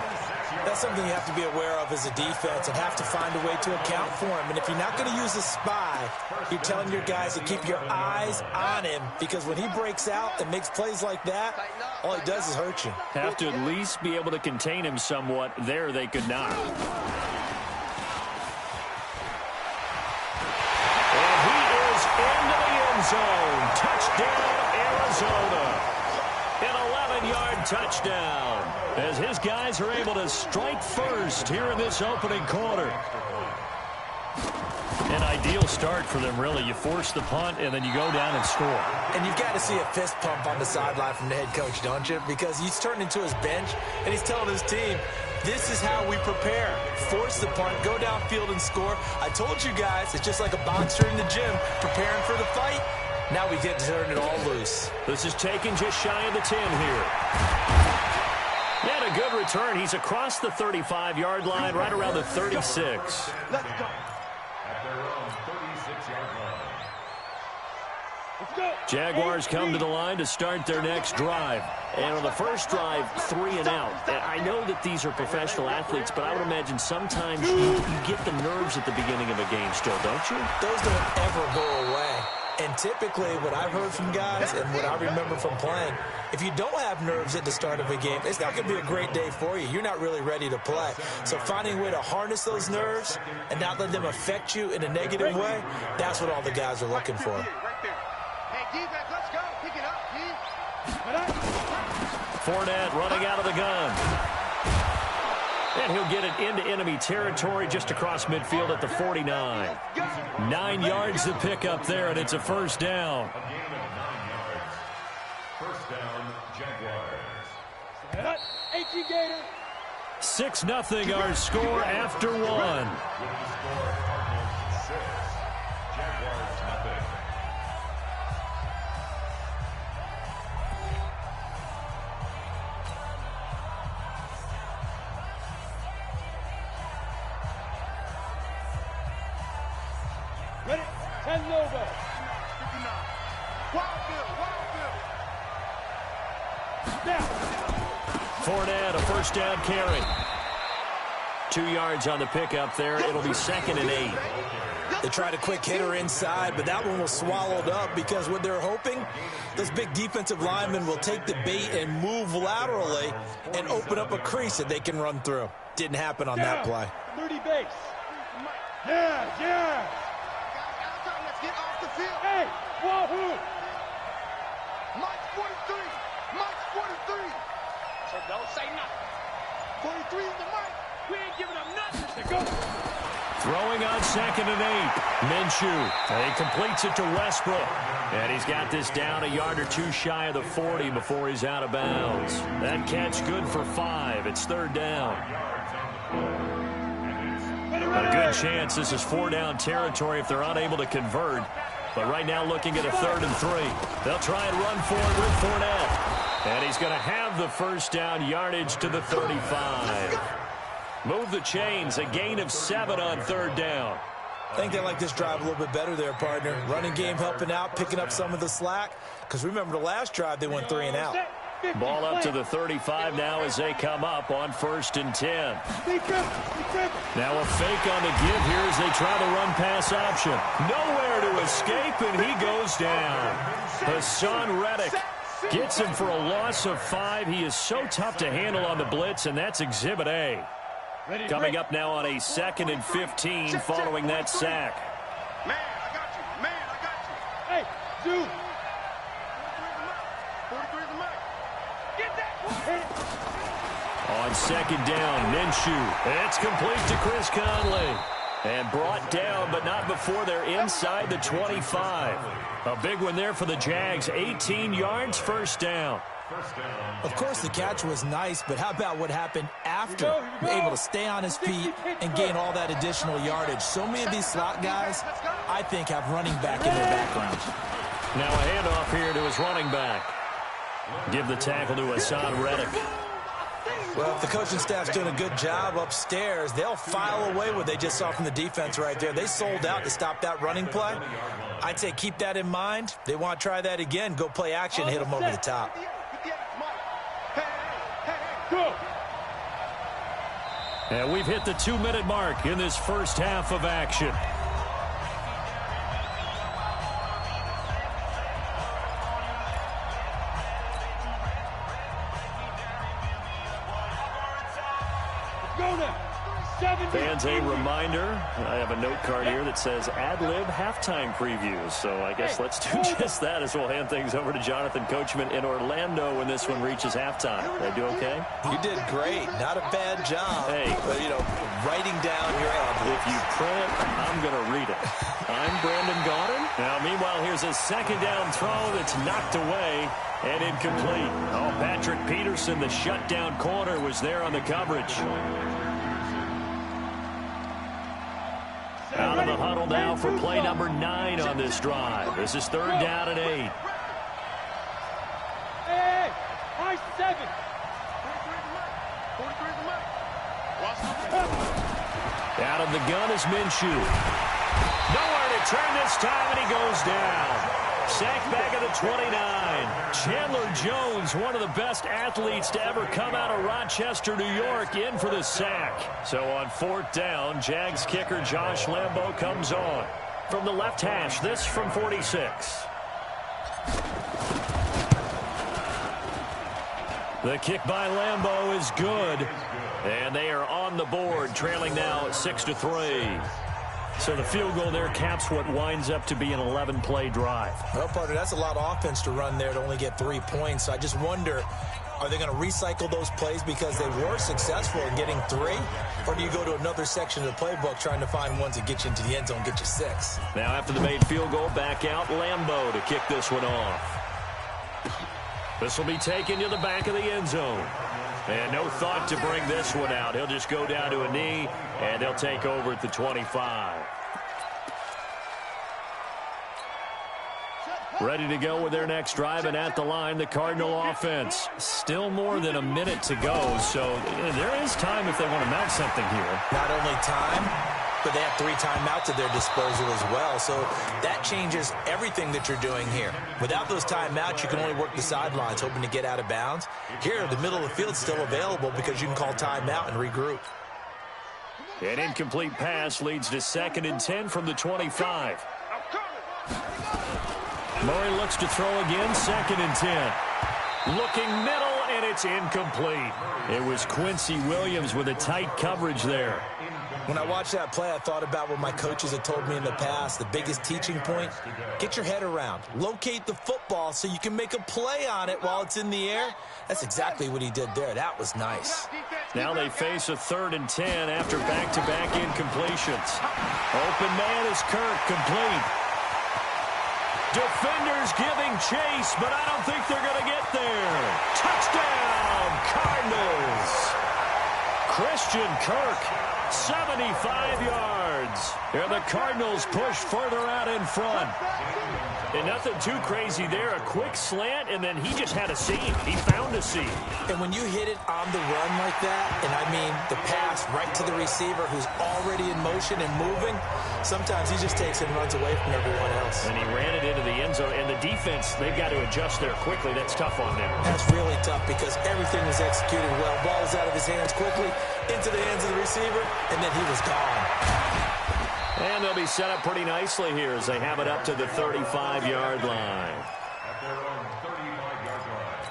That's something you have to be aware of as a defense and have to find a way to account for him. And if you're not going to use a spy, you're telling your guys to keep your eyes on him, because when he breaks out and makes plays like that, all he does is hurt you. Have to at least be able to contain him somewhat. There they could not. And he is into the end zone. Touchdown, Arizona. An 11-yard touchdown as his guys are able to strike first here in this opening quarter. An ideal start for them, really. You force the punt, and then you go down and score. And you've got to see a fist pump on the sideline from the head coach, don't you? Because he's turned into his bench, and he's telling his team, this is how we prepare. Force the punt, go downfield and score. I told you guys, it's just like a boxer in the gym preparing for the fight. Now we get to turn it all loose. This is taken just shy of the 10 here. And a good return. He's across the 35-yard line, right around the 36. Let's go. At their own 36-yard line. Let's go. Jaguars come to the line to start their next drive. And on the first drive, 3 and out. And I know that these are professional athletes, but I would imagine sometimes you get the nerves at the beginning of a game still, don't you? Those don't ever go away. And typically, what I've heard from guys and what I remember from playing, if you don't have nerves at the start of a game, it's not going to be a great day for you. You're not really ready to play. So finding a way to harness those nerves and not let them affect you in a negative way, that's what all the guys are looking for. Hey, defense, let's go. Pick it up, D. Fournette running out of the gun. And he'll get it into enemy territory just across midfield at the 49. 9 yards to pick up there, and it's a first down. A gain of 9 yards. First down, Jaguars. 18 Gator. 6-0 our score after 1. With the score, Cardinals 6, Jaguars nothing. Ready? 10 Nova. 59. Wild Bill. Now. Fournette, a first down carry. 2 yards on the pickup there. It'll be 2nd and 8. They tried a quick hitter inside, but that one was swallowed up because what they're hoping, those big defensive linemen will take the bait and move laterally and open up a crease that they can run through. Didn't happen on that play. 30 base. Yeah. Outside, let's get off the field. Hey, wahoo. Mike 43. Mike 43. So don't say nothing. 43 is the mic. We ain't giving up nothing. Go. Throwing on 2nd and 8. Minshew. He completes it to Westbrook. And he's got this down a yard or two shy of the 40 before he's out of bounds. That catch good for 5. It's 3rd down. A good chance this is 4-down territory if they're unable to convert. But right now looking at a 3rd and 3. They'll try and run for it with Fournette. And he's going to have the first down yardage to the 35. Move the chains, a gain of 7 on 3rd down. I think they like this drive a little bit better there, partner. Running game helping out, picking up some of the slack. Because remember the last drive, they went 3 and out. Ball up to the 35 now as they come up on 1st and 10. Now a fake on the give here as they try the run-pass option. Nowhere to escape, and he goes down. Hassan Reddick gets him for a loss of 5. He is so tough to handle on the blitz, and that's Exhibit A. Coming up now on a 2nd and 15 following that sack. Man, I got you. Man, I got you. Hey, dude. 43 is the mic. Get that. On 2nd down, Minshew. It's complete to Chris Conley. And brought down, but not before they're inside the 25. A big one there for the Jags. 18 yards, first down. Of course, the catch was nice, but how about what happened after? Able to stay on his feet and gain all that additional yardage. So many of these slot guys, I think, have running back in their background. Now a handoff here to his running back. Give the tackle to Hassan Reddick. Well, if the coaching staff's doing a good job upstairs, they'll file away what they just saw from the defense right there. They sold out to stop that running play. I'd say keep that in mind. They want to try that again. Go play action, hit them over the top. Go. And we've hit the 2-minute mark in this first half of action. Go now. Fans, a reminder, I have a note card here that says ad-lib halftime previews. So I guess let's do just that as we'll hand things over to Jonathan Coachman in Orlando when this one reaches halftime. Did I do okay? You did great. Not a bad job. Hey. But, writing down your ad-libs. If you print it, I'm going to read it. I'm Brandon Gaudin. Now, meanwhile, here's a second down throw that's knocked away and incomplete. Oh, Patrick Peterson, the shutdown corner, was there on the coverage. Out of the huddle now for play number 9 on this drive. This is 3rd down and 8. Hey, high 7. 43 Out of the gun is Minshew. Nowhere to turn this time, and he goes down. Sacked back at the 29. Chandler Jones, one of the best athletes to ever come out of Rochester, New York, in for the sack. So on 4th down, Jags kicker Josh Lambo comes on. From the left hash, this from 46. The kick by Lambo is good. And they are on the board, trailing now 6-3. So the field goal there caps what winds up to be an 11-play drive. Well, partner, that's a lot of offense to run there to only get 3 points. I just wonder, are they going to recycle those plays because they were successful in getting 3? Or do you go to another section of the playbook trying to find ones that get you into the end zone, get you 6? Now after the made field goal, back out Lambo to kick this one off. This will be taken to the back of the end zone. And no thought to bring this one out. He'll just go down to a knee, and they'll take over at the 25. Ready to go with their next drive, and at the line, the Cardinal offense. Still more than a minute to go, so there is time if they want to mount something here. Not only time, but they have 3 timeouts at their disposal as well, so that changes everything that you're doing here. Without those timeouts, you can only work the sidelines, hoping to get out of bounds. Here, the middle of the field's still available because you can call timeout and regroup. An incomplete pass leads to 2nd and 10 from the 25. Murray looks to throw again, 2nd and 10. Looking middle, and it's incomplete. It was Quincy Williams with a tight coverage there. When I watched that play, I thought about what my coaches had told me in the past. The biggest teaching point, get your head around. Locate the football so you can make a play on it while it's in the air. That's exactly what he did there. That was nice. Now they face a 3rd and 10 after back-to-back incompletions. Open man is Kirk, complete. Defenders giving chase, but I don't think they're going to get there. Touchdown, Cardinals. Christian Kirk, 75 yards. Here the Cardinals push further out in front. And nothing too crazy there. A quick slant, and then he just had a seam. He found a seam. And when you hit it on the run like that, and I mean the pass right to the receiver who's already in motion and moving, sometimes he just takes it and runs away from everyone else. And he ran it into the end zone. And the defense, they've got to adjust there quickly. That's tough on them. That's really tough because everything was executed well. Ball was out of his hands quickly, into the hands of the receiver, and then he was gone. And they'll be set up pretty nicely here as they have it up to the 35-yard line. At their own 35-yard line.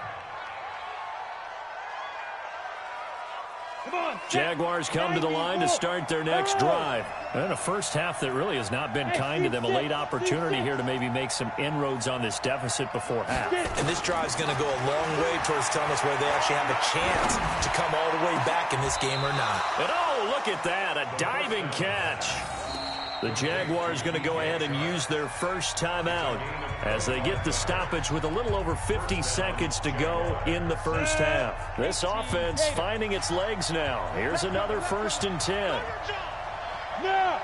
Come on. Jaguars come to the line to start their next drive. And a first half that really has not been kind to them. A late opportunity here to maybe make some inroads on this deficit before half. And this drive's going to go a long way towards telling us whether they actually have a chance to come all the way back in this game or not. And oh, look at that, a diving catch. The Jaguars going to go ahead and use their first timeout as they get the stoppage with a little over 50 seconds to go in the first half. This offense finding its legs now. Here's another 1st and 10. Now.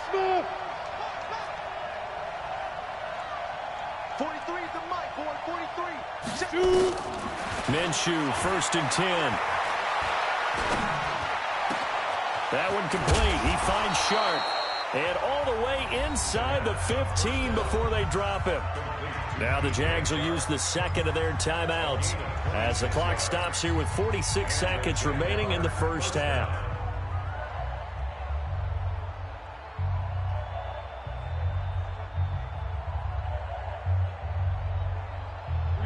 Smith. 43 is the mic, boy, 43. Shoot. Minshew, 1st and 10. That one complete. He finds Sharp. And all the way inside the 15 before they drop him. Now the Jags will use the second of their timeouts as the clock stops here with 46 seconds remaining in the first half.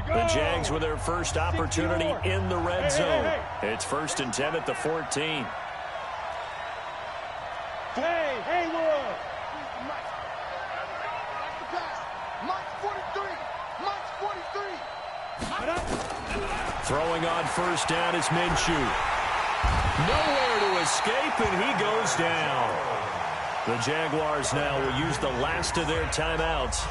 The Jags with their first opportunity in the red zone. It's 1st and 10 at the 14. Hey, Haywood! Mike's 43. Mike's 43. Throwing on first down is Minshew. Nowhere to escape, and he goes down. The Jaguars now will use the last of their timeouts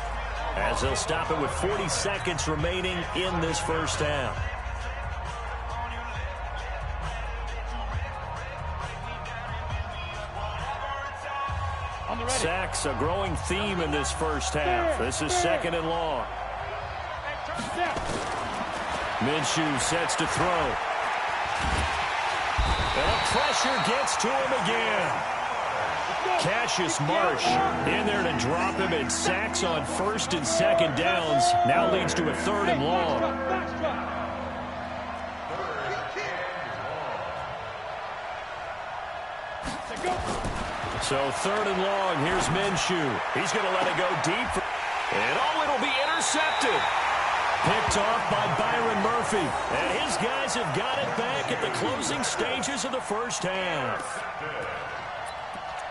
as they'll stop it with 40 seconds remaining in this first half. Sacks, a growing theme in this first half. This is 2nd and long. Minshew sets to throw. And the pressure gets to him again. Cassius Marsh in there to drop him, and sacks on 1st and 2nd downs. Now leads to a 3rd and long. So 3rd and long. Here's Minshew. He's going to let it go deep. And it'll be intercepted. Picked off by Byron Murphy. And his guys have got it back at the closing stages of the first half.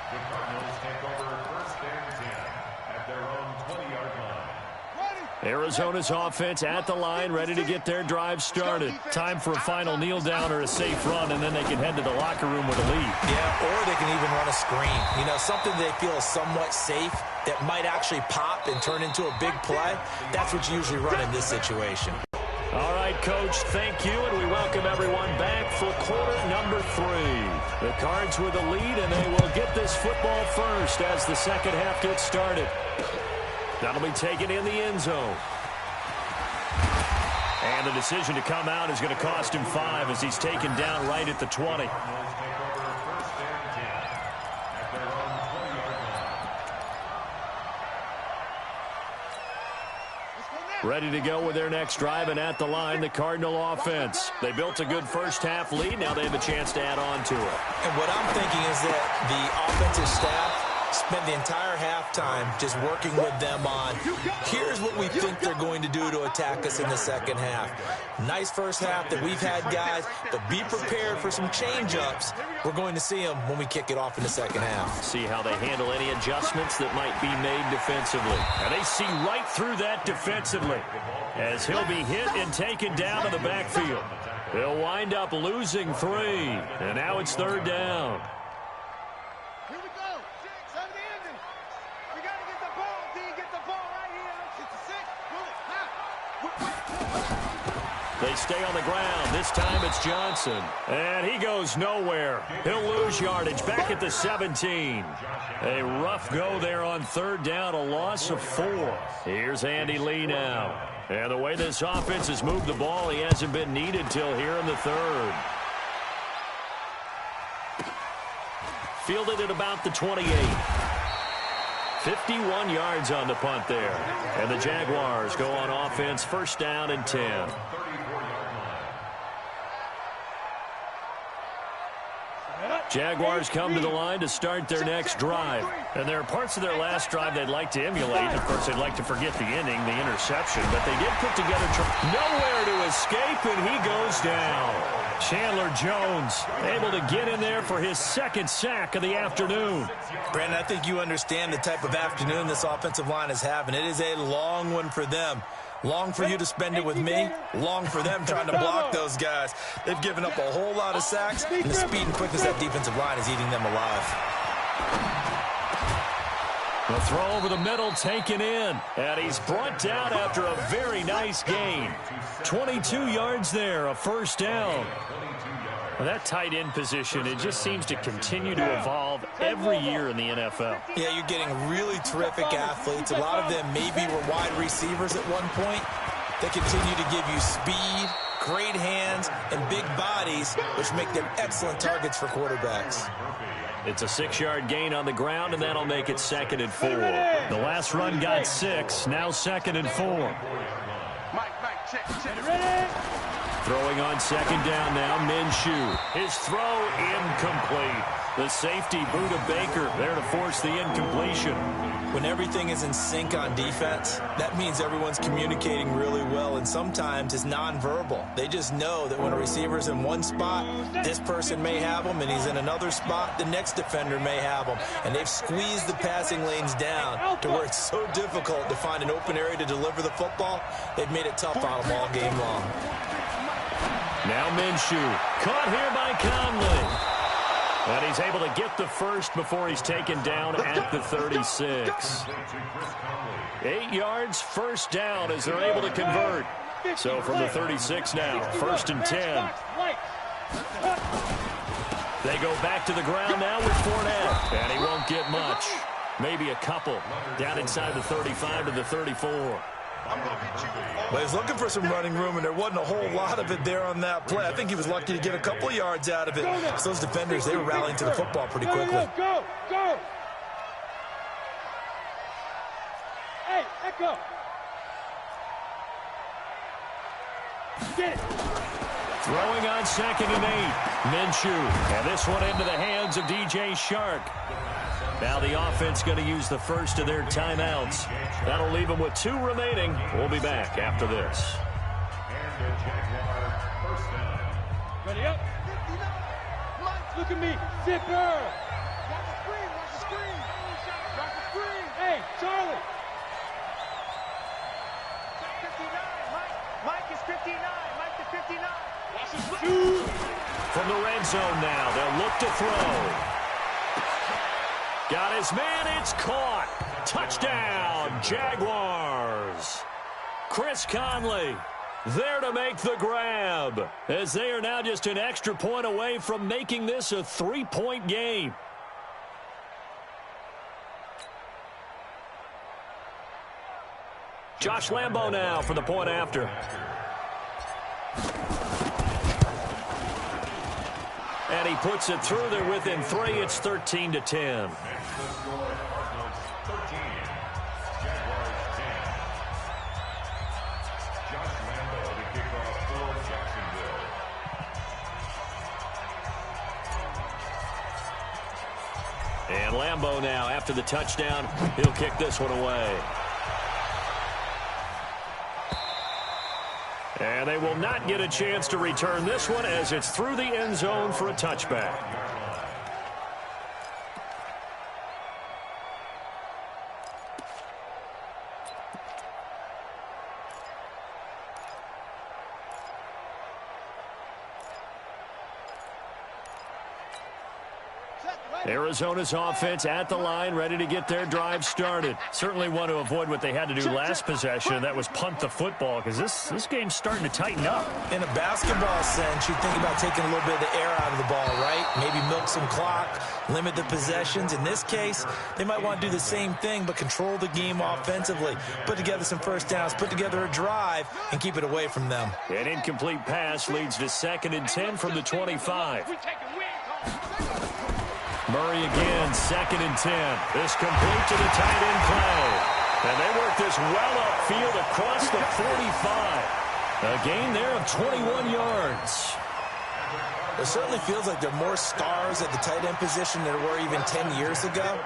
The Cardinals take over 1st and 10 at their own 20-yard line. Arizona's offense at the line, ready to get their drive started. Time for a final kneel down or a safe run, and then they can head to the locker room with a lead. Yeah, or they can even run a screen. You know, something they feel is somewhat safe that might actually pop and turn into a big play. That's what you usually run in this situation. All right, Coach, thank you, and we welcome everyone back for quarter number 3. The Cards with the lead, and they will get this football first as the second half gets started. That'll be taken in the end zone. And the decision to come out is going to cost him 5 as he's taken down right at the 20. Ready to go with their next drive, and at the line, the Cardinal offense. They built a good first half lead. Now they have a chance to add on to it. And what I'm thinking is that the offensive staff spend the entire halftime just working with them on, here's what we think they're going to do to attack us in the second half. Nice first half that we've had, guys, but be prepared for some change-ups. We're going to see them when we kick it off in the second half. See how they handle any adjustments that might be made defensively. And they see right through that defensively as he'll be hit and taken down to the backfield. He'll wind up losing 3, and now it's 3rd down. Here we go. 6, 7, the ending. We got to get the ball. D, get the ball right here. It's a 6. They stay on the ground. This time it's Johnson. And he goes nowhere. He'll lose yardage back at the 17. A rough go there on 3rd down, a loss of 4. Here's Andy Lee now. And the way this offense has moved the ball, he hasn't been needed till here in the 3rd. Fielded at about the 28. 51 yards on the punt there. And the Jaguars go on offense, 1st down and 10. Jaguars come to the line to start their next drive. And there are parts of their last drive they'd like to emulate. Of course, they'd like to forget the ending, the interception. But they did put together nowhere to escape, and he goes down. Chandler Jones able to get in there for his 2nd sack of the afternoon. Brandon, I think you understand the type of afternoon this offensive line is having. It is a long one for them. Long for you to spend it with me. Long for them trying to block those guys. They've given up a whole lot of sacks, and the speed and quickness of that defensive line is eating them alive. The throw over the middle taken in, and he's brought down after a very nice gain. 22 yards there, a 1st down. Well, that tight end position, it just seems to continue to evolve every year in the NFL. Yeah, you're getting really terrific athletes. A lot of them maybe were wide receivers at one point. They continue to give you speed, great hands, and big bodies, which make them excellent targets for quarterbacks. It's a 6-yard gain on the ground, and that'll make it 2nd and 4. The last run got 6, now 2nd and 4. Mike, check. Ready? Throwing on 2nd down now, Minshew. His throw incomplete. The safety, Buda Baker, there to force the incompletion. When everything is in sync on defense, that means everyone's communicating really well, and sometimes it's nonverbal. They just know that when a receiver's in one spot, this person may have him, and he's in another spot, the next defender may have him. And they've squeezed the passing lanes down to where it's so difficult to find an open area to deliver the football. They've made it tough on them all game long. Now Minshew, caught here by Conley. And he's able to get the first before he's taken down at the 36. 8 yards, first down as they're able to convert. So from the 36 now, 1st and 10. They go back to the ground now with Fournette. And he won't get much. Maybe a couple. Down inside the 35 to the 34. Well, he's looking for some running room, and there wasn't a whole lot of it there on that play. I think he was lucky to get a couple of yards out of it. So those defenders, they were rallying to the football pretty quickly. Go! Hey, Echo! Get it! Throwing on 2nd and 8. Minshew. And this one into the hands of DJ Shark. Now the offense going to use the first of their timeouts. That'll leave them with 2 remaining. We'll be back after this. Ready up. Look at me. Zipper. Watch the screen. Hey, Charlie. 59. Mike is 59. Mike to 59. Watch his shoot. From the red zone now, they'll look to throw. Got his man, it's caught. Touchdown, Jaguars. Chris Conley there to make the grab, as they are now just an extra point away from making this a 3-point game. Josh Lambo now for the point after. And he puts it through there within 3. It's 13-10. And Lambo now, after the touchdown, he'll kick this one away. And they will not get a chance to return this one as it's through the end zone for a touchback. Arizona's offense at the line, ready to get their drive started. Certainly want to avoid what they had to do last possession, that was punt the football, because this game's starting to tighten up. In a basketball sense, you think about taking a little bit of the air out of the ball, right? Maybe milk some clock, limit the possessions. In this case, they might want to do the same thing, but control the game offensively. Put together some first downs, put together a drive, and keep it away from them. An incomplete pass leads to 2nd and 10 from the 25. Murray again, 2nd and 10. This complete to the tight end play. And they work this well upfield across the 45. A gain there of 21 yards. It certainly feels like there are more stars at the tight end position than there were even 10 years ago.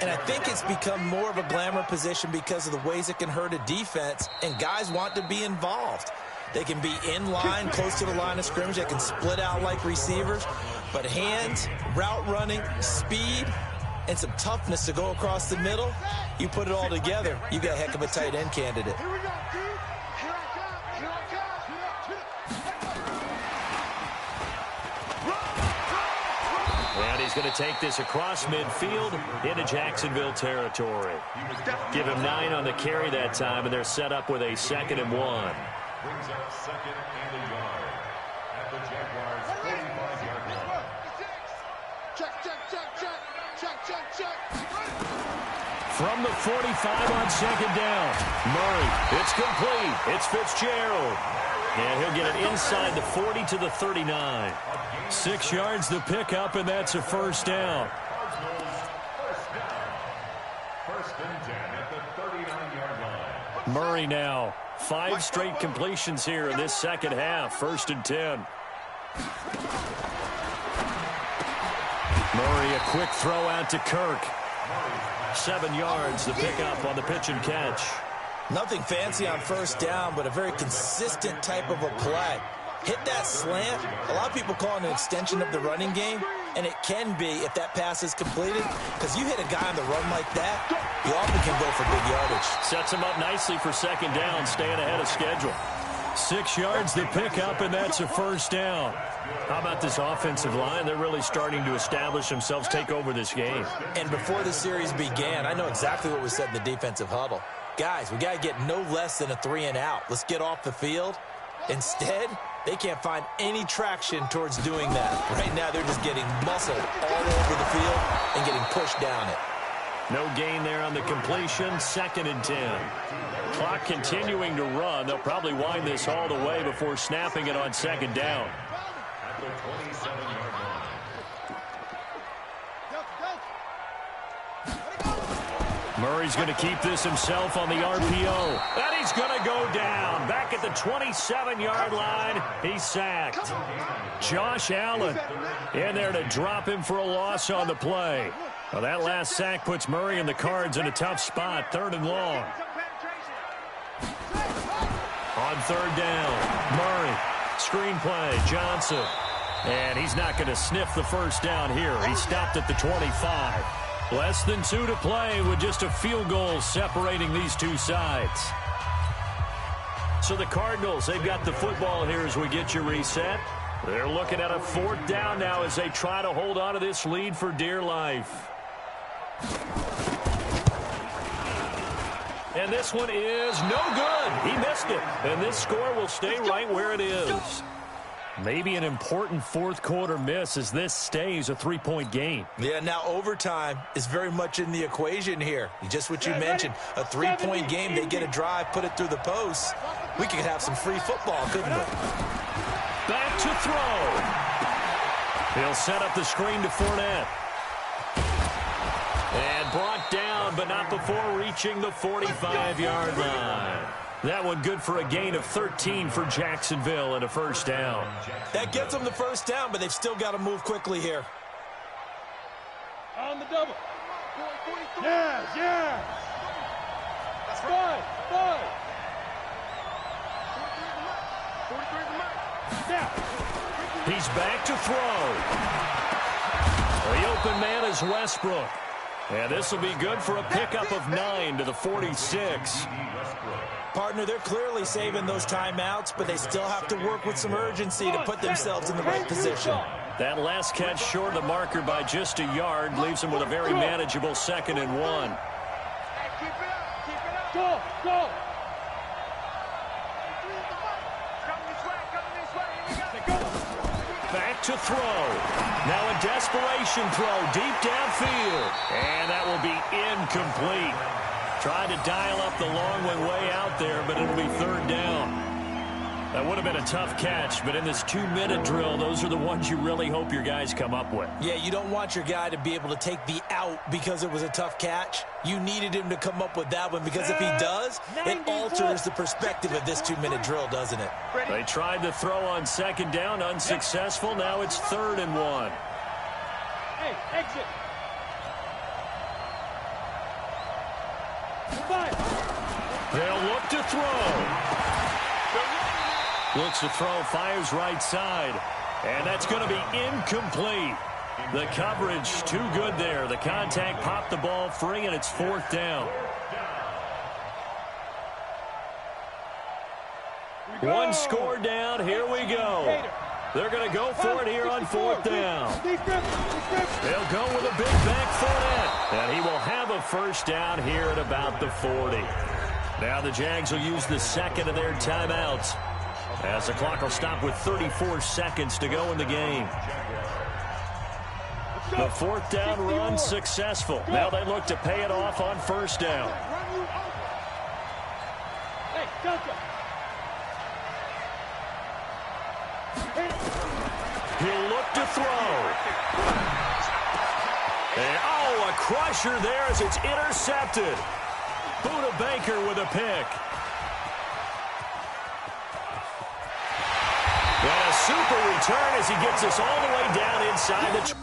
And I think it's become more of a glamour position because of the ways it can hurt a defense, and guys want to be involved. They can be in line, close to the line of scrimmage. They can split out like receivers. But hands, route running, speed, and some toughness to go across the middle, you put it all together, you got a heck of a tight end candidate. Here we go, dude. Here I come. And he's going to take this across midfield into Jacksonville territory. Give him 9 on the carry that time, and they're set up with a 2nd and 1. Brings up 2nd and a yard at the Jaguars' 45-yard line. Check. From the 45 on 2nd down. Murray, it's complete. It's Fitzgerald. And he'll get it inside the 40 to the 39. 6 yards the pickup, and that's a first down. First and 10 at the 39-yard line. Murray now. 5 straight completions here in this second half. First and 10. Murray, a quick throw out to Kirk. 7 yards the pickup on the pitch and catch. Nothing fancy on first down, but a very consistent type of a play. Hit that slant. A lot of people call it an extension of the running game, and it can be if that pass is completed, because you hit a guy on the run like that, you often can go for big yardage. Sets him up nicely for second down, staying ahead of schedule. 6 yards the pickup, and that's a first down. How about this offensive line? They're really starting to establish themselves, take over this game. And before the series began, I know exactly what was said in the defensive huddle. Guys, we got to get no less than a 3 and out. Let's get off the field. Instead, they can't find any traction towards doing that. Right now, they're just getting muscle all over the field and getting pushed down it. No gain there on the completion. Second and 10. Clock continuing to run. They'll probably wind this all the way before snapping it on second down. At the 27-yard line. Murray's going to keep this himself on the RPO. And he's going to go down. Back at the 27-yard line, he's sacked. Josh Allen in there to drop him for a loss on the play. Well, that last sack puts Murray and the Cards in a tough spot. 3rd and long. On 3rd down, Murray. Screen play, Johnson. And he's not going to sniff the first down here. He stopped at the 25. Less than 2 to play with just a field goal separating these two sides. So the Cardinals, they've got the football here as we get you reset. They're looking at a 4th down now as they try to hold on to this lead for dear life. And this one is no good. He missed it. And this score will stay right where it is. Maybe an important 4th quarter miss as this stays a 3-point game. Yeah, now overtime is very much in the equation here. Just what you mentioned, a 3-point game. They get a drive, put it through the posts. We could have some free football, couldn't we? Back to throw. He'll set up the screen to Fournette. And brought down, but not before reaching the 45-yard line. That one good for a gain of 13 for Jacksonville and a first down. That gets them the first down, but they've still got to move quickly here. On the double. Yes, yes. That's right. 5. He's back to throw. The open man is Westbrook. And this will be good for a pickup of 9 to the 46. Partner, they're clearly saving those timeouts, but they still have to work with some urgency to put themselves in the right position. That last catch short of the marker by just a yard leaves them with a very manageable 2nd and 1. Go, go. Back to throw. Now a desperation throw deep downfield. And that will be incomplete. Tried to dial up the long one way out there, but it'll be 3rd down. That would have been a tough catch, but in this 2-minute drill, those are the ones you really hope your guys come up with. Yeah, you don't want your guy to be able to take the out because it was a tough catch. You needed him to come up with that one because if he does, it alters the perspective of this 2-minute drill, doesn't it? They tried to throw on 2nd down, unsuccessful. Now it's 3rd and 1. Hey, exit. 5. They'll look to throw. Looks to throw, fires right side. And that's going to be incomplete. The coverage too good there. The contact popped the ball free, and it's 4th down. One score down. Here we go. They're going to go for it here on 4th down. They'll go with a big back Fournette. And he will have a first down here at about the 40. Now the Jags will use the 2nd of their timeouts, as the clock will stop with 34 seconds to go in the game. The 4th down run successful. Now they look to pay it off on 1st down. He'll look to throw. And, oh, a crusher there as it's intercepted. Buda Baker with a pick. And a super return as he gets us all the way down inside the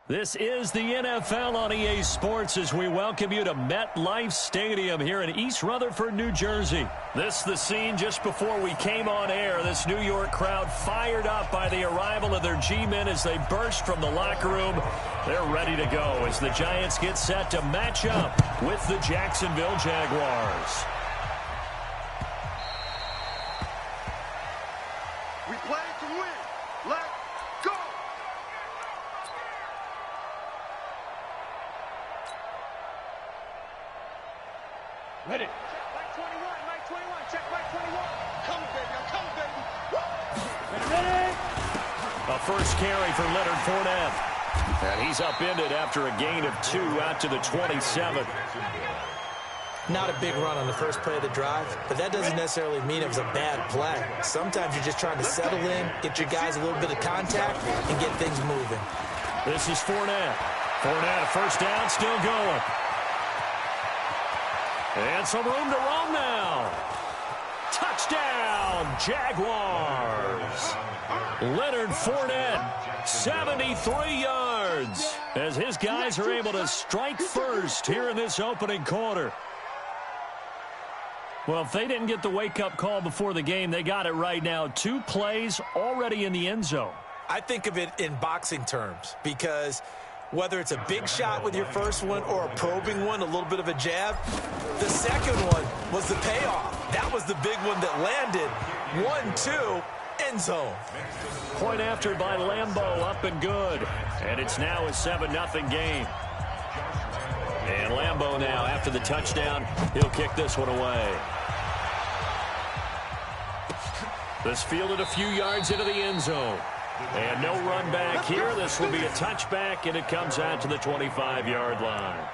This is the NFL on EA Sports as we welcome you to MetLife Stadium here in East Rutherford, New Jersey. This the scene just before we came on air. This New York crowd fired up by the arrival of their G-men as they burst from the locker room. They're ready to go as the Giants get set to match up with the Jacksonville Jaguars. We play to win. Let's go. Ready. Check Mike 21, Mike 21, check Mike 21. Come, baby, I'm coming, baby. Woo! Ready. A first carry for Leonard Fournette. And he's upended after a gain of 2 out to the 27. Not a big run on the first play of the drive, but that doesn't necessarily mean it was a bad play. Sometimes you're just trying to settle in, get your guys a little bit of contact, and get things moving. This is Fournette. Fournette, a first down, still going. And some room to roam now. Touchdown, Jaguars. Leonard Fournette, 73 yards, as his guys are able to strike first here in this opening quarter. Well, if they didn't get the wake-up call before the game, they got it right now. 2 plays already in the end zone. I think of it in boxing terms because whether it's a big shot with your first one or a probing one, a little bit of a jab, the second one was the payoff. That was the big one that landed. 1-2, end zone. Point after by Lambeau, up and good. And it's now a 7-0 game. And Lambeau now, after the touchdown, he'll kick this one away. This fielded a few yards into the end zone. And no run back here. This will be a touchback, and it comes out to the 25-yard line.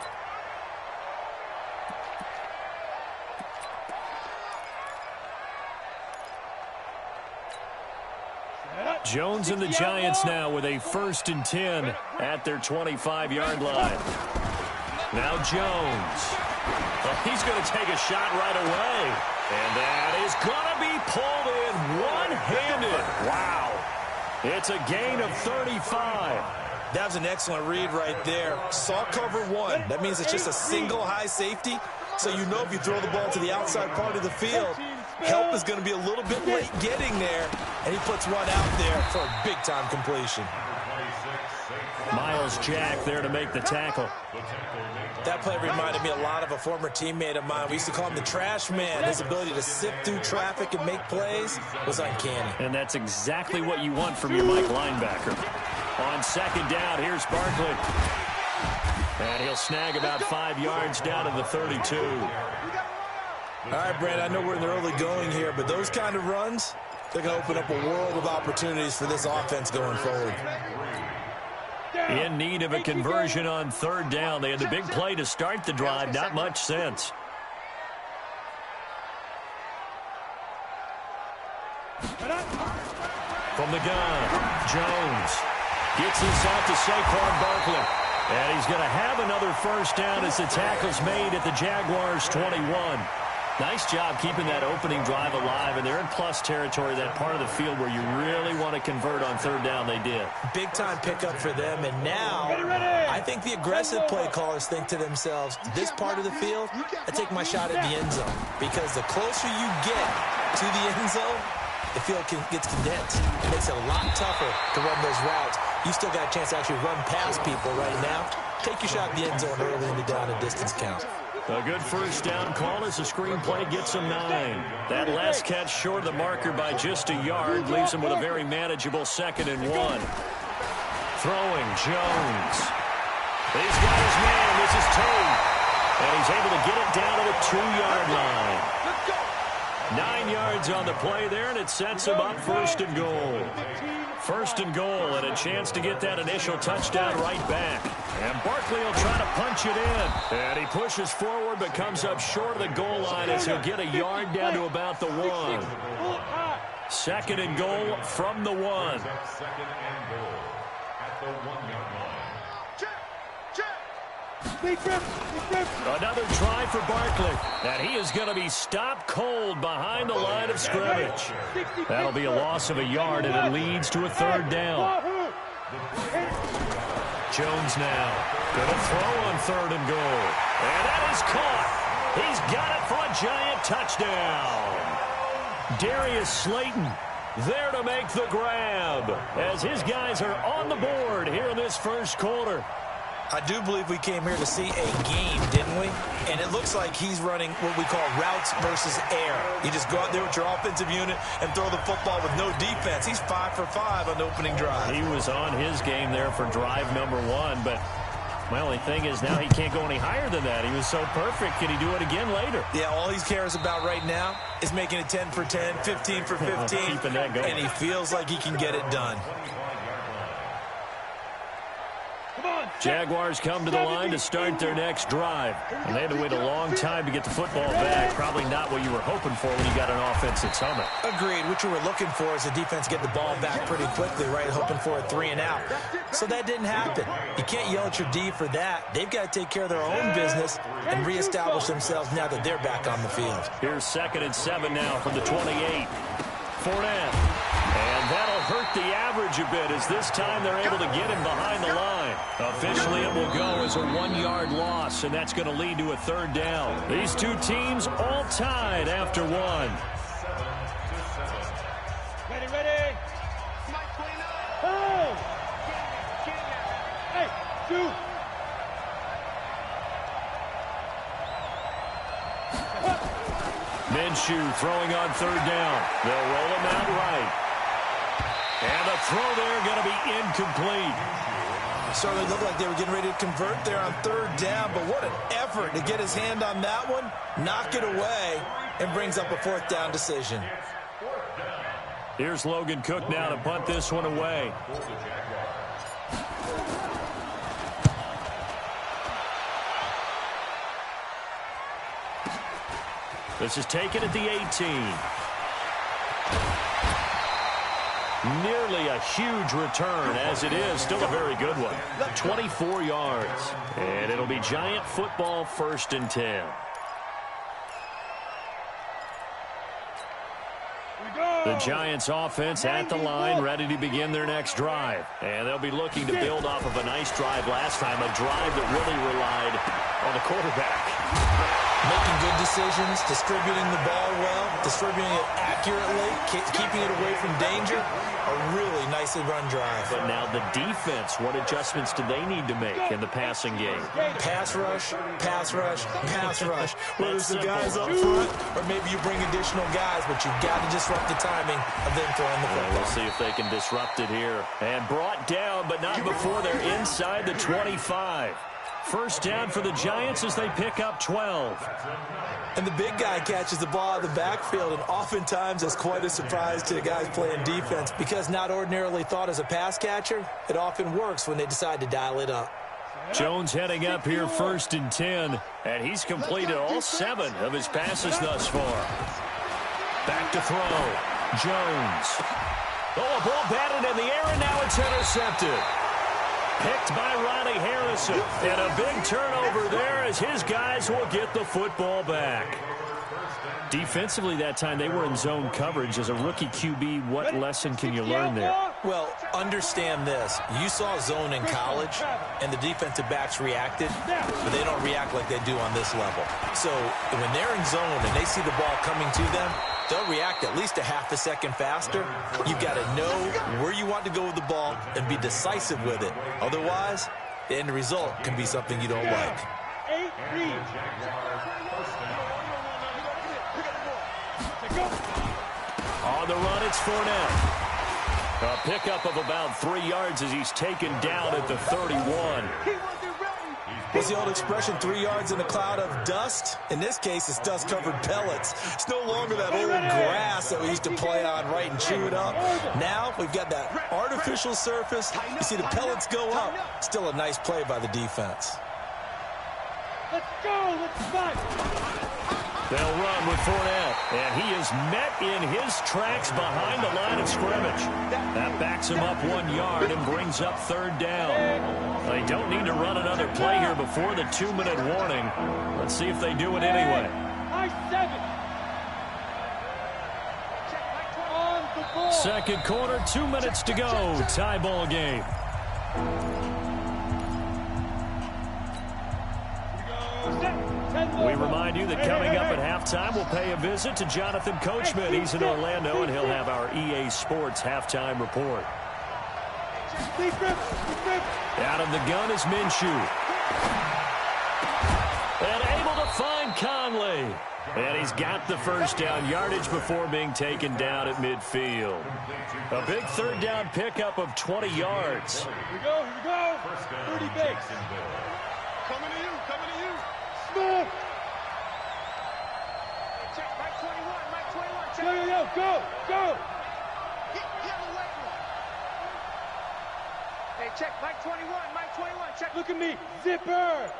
Jones and the Giants now with a 1st and 10 at their 25-yard line. Now Jones. Well, he's going to take a shot right away. And that is going to be pulled in one-handed. Wow. It's a gain of 35. That was an excellent read right there. Saw cover 1. That means it's just a single high safety. So you know if you throw the ball to the outside part of the field, help is going to be a little bit late getting there. And he puts one out there for a big-time completion. Miles Jack there to make the tackle. That play reminded me a lot of a former teammate of mine. We used to call him the trash man. His ability to sift through traffic and make plays was uncanny. And that's exactly what you want from your Mike linebacker. On 2nd down, here's Barkley. And he'll snag about 5 yards down to the 32. All right, Brad, I know we're in the early going here, but those kind of runs, they're going to open up a world of opportunities for this offense going forward. In need of a conversion on 3rd down. They had the big play to start the drive. Not much sense. From the gun, Jones gets this out to Saquon Barkley. And he's going to have another 1st down as the tackle's made at the Jaguars' 21. Nice job keeping that opening drive alive, and they're in plus territory, that part of the field where you really want to convert on 3rd down. They did. Big-time pickup for them, and now I think the aggressive play callers think to themselves, this part of the field, I take my shot at the end zone, because the closer you get to the end zone, the field gets condensed. It makes it a lot tougher to run those routes. You still got a chance to actually run past people right now. Take your shot at the end zone early in the down and distance count. A good 1st down call as the screenplay gets him 9. That last catch short of the marker by just a yard leaves him with a very manageable 2nd and 1. Throwing, Jones. He's got his man. This is Tate. And he's able to get it down to the 2-yard line. 9 yards on the play there, and it sets him up 1st and goal. 1st and goal, and a chance to get that initial touchdown right back. And Barkley will try to punch it in. And he pushes forward, but comes up short of the goal line as he'll get a yard down to about the 1. 2nd and goal from the 1. 2nd and goal at the 1-yard line. Another try for Barkley. And he is going to be stopped cold behind the line of scrimmage. That'll be a loss of a yard, and it leads to a 3rd down. Jones now. Gonna throw on 3rd and goal. And that is caught. He's got it for a Giant touchdown. Darius Slayton there to make the grab as his guys are on the board here in this first quarter. I do believe we came here to see a game, didn't we? And it looks like he's running what we call routes versus air. You just go out there with your offensive unit and throw the football with no defense. He's 5 for 5 on the opening drive. He was on his game there for drive number 1, but my only thing is now he can't go any higher than that. He was so perfect. Can he do it again later? Yeah, all he cares about right now is making it 10 for 10, 15 for 15. Keeping that going. And he feels like he can get it done. Jaguars come to the line to start their next drive. And they had to wait a long time to get the football back. Probably not what you were hoping for when you got an offense at Summit. Agreed. What you were looking for is the defense get the ball back pretty quickly, right? Hoping for a 3 and out. So that didn't happen. You can't yell at your D for that. They've got to take care of their own business and reestablish themselves now that they're back on the field. Here's 2nd and 7 now from the 28. Fournette. And that'll hurt the average a bit as this time they're able to get him behind the line. Officially, it will go as a 1-yard loss, and that's going to lead to a 3rd down. These two teams all tied after 1. Ready. Oh! Hey, 2. Minshew throwing on 3rd down. They'll roll him out right. And the throw there going to be incomplete. Certainly looked like they were getting ready to convert there on 3rd down, but what an effort to get his hand on that one, knock it away, and brings up a 4th down decision. Here's Logan Cook now to punt this one away. This is taken at the 18. Nearly a huge return, as it is. Still a very good one. 24 yards. And it'll be Giant football 1st and 10. The Giants offense at the line, ready to begin their next drive. And they'll be looking to build off of a nice drive last time, a drive that really relied on the quarterback. Making good decisions, distributing the ball well, distributing it accurately, keeping it away from danger. A really nicely run drive. But now the defense, what adjustments do they need to make in the passing game? Pass rush, pass rush, pass rush. Whether it's the guys up front or maybe you bring additional guys, but you've got to disrupt the timing of them throwing the football. We'll see if they can disrupt it here. And brought down, but not before they're inside the 25. 1st down for the Giants as they pick up 12. And the big guy catches the ball out of the backfield, and oftentimes that's quite a surprise to the guys playing defense because not ordinarily thought as a pass catcher, it often works when they decide to dial it up. Jones heading up here 1st and 10, and he's completed all 7 of his passes thus far. Back to throw. Jones. Oh, a ball batted in the air, and now it's intercepted. Picked by Ronnie Harrison. And a big turnover there as his guys will get the football back. Defensively that time, they were in zone coverage. As a rookie QB, what lesson can you learn there? Well, understand this. You saw zone in college, and the defensive backs reacted, but they don't react like they do on this level. So when they're in zone and they see the ball coming to them, they'll react at least a half a second faster. You've got to know where you want to go with the ball and be decisive with it. Otherwise, the end result can be something you don't like. On the run, it's Fournette. A pickup of about 3 yards as he's taken down at the 31. What's the old expression, 3 yards in a cloud of dust? In this case, it's dust-covered pellets. It's no longer that old grass that we used to play on, right, and chew it up. Now we've got that artificial surface. You see the pellets go up. Still a nice play by the defense. Let's go. Let's fight. They'll run with Fournette, and he is met in his tracks behind the line of scrimmage. That backs him up 1 yard and brings up 3rd down. They don't need to run another play here before the 2-minute warning. Let's see if they do it anyway. I 2nd quarter, 2 minutes to go. Tie ball game. We remind you that coming up at halftime, we'll pay a visit to Jonathan Coachman. He's in Orlando, and he'll have our EA Sports halftime report. Out of the gun is Minshew. And able to find Conley. And he's got the first down yardage before being taken down at midfield. A big third down pickup of 20 yards. Here we go, here we go. 30 base. Coming to you, coming to you. Smith. Check, Mike 21, Mike 21. Check. Yo, go, go. Get the white one. Hey, check, Mike 21, Mike 21. Check. Look at me, zipper.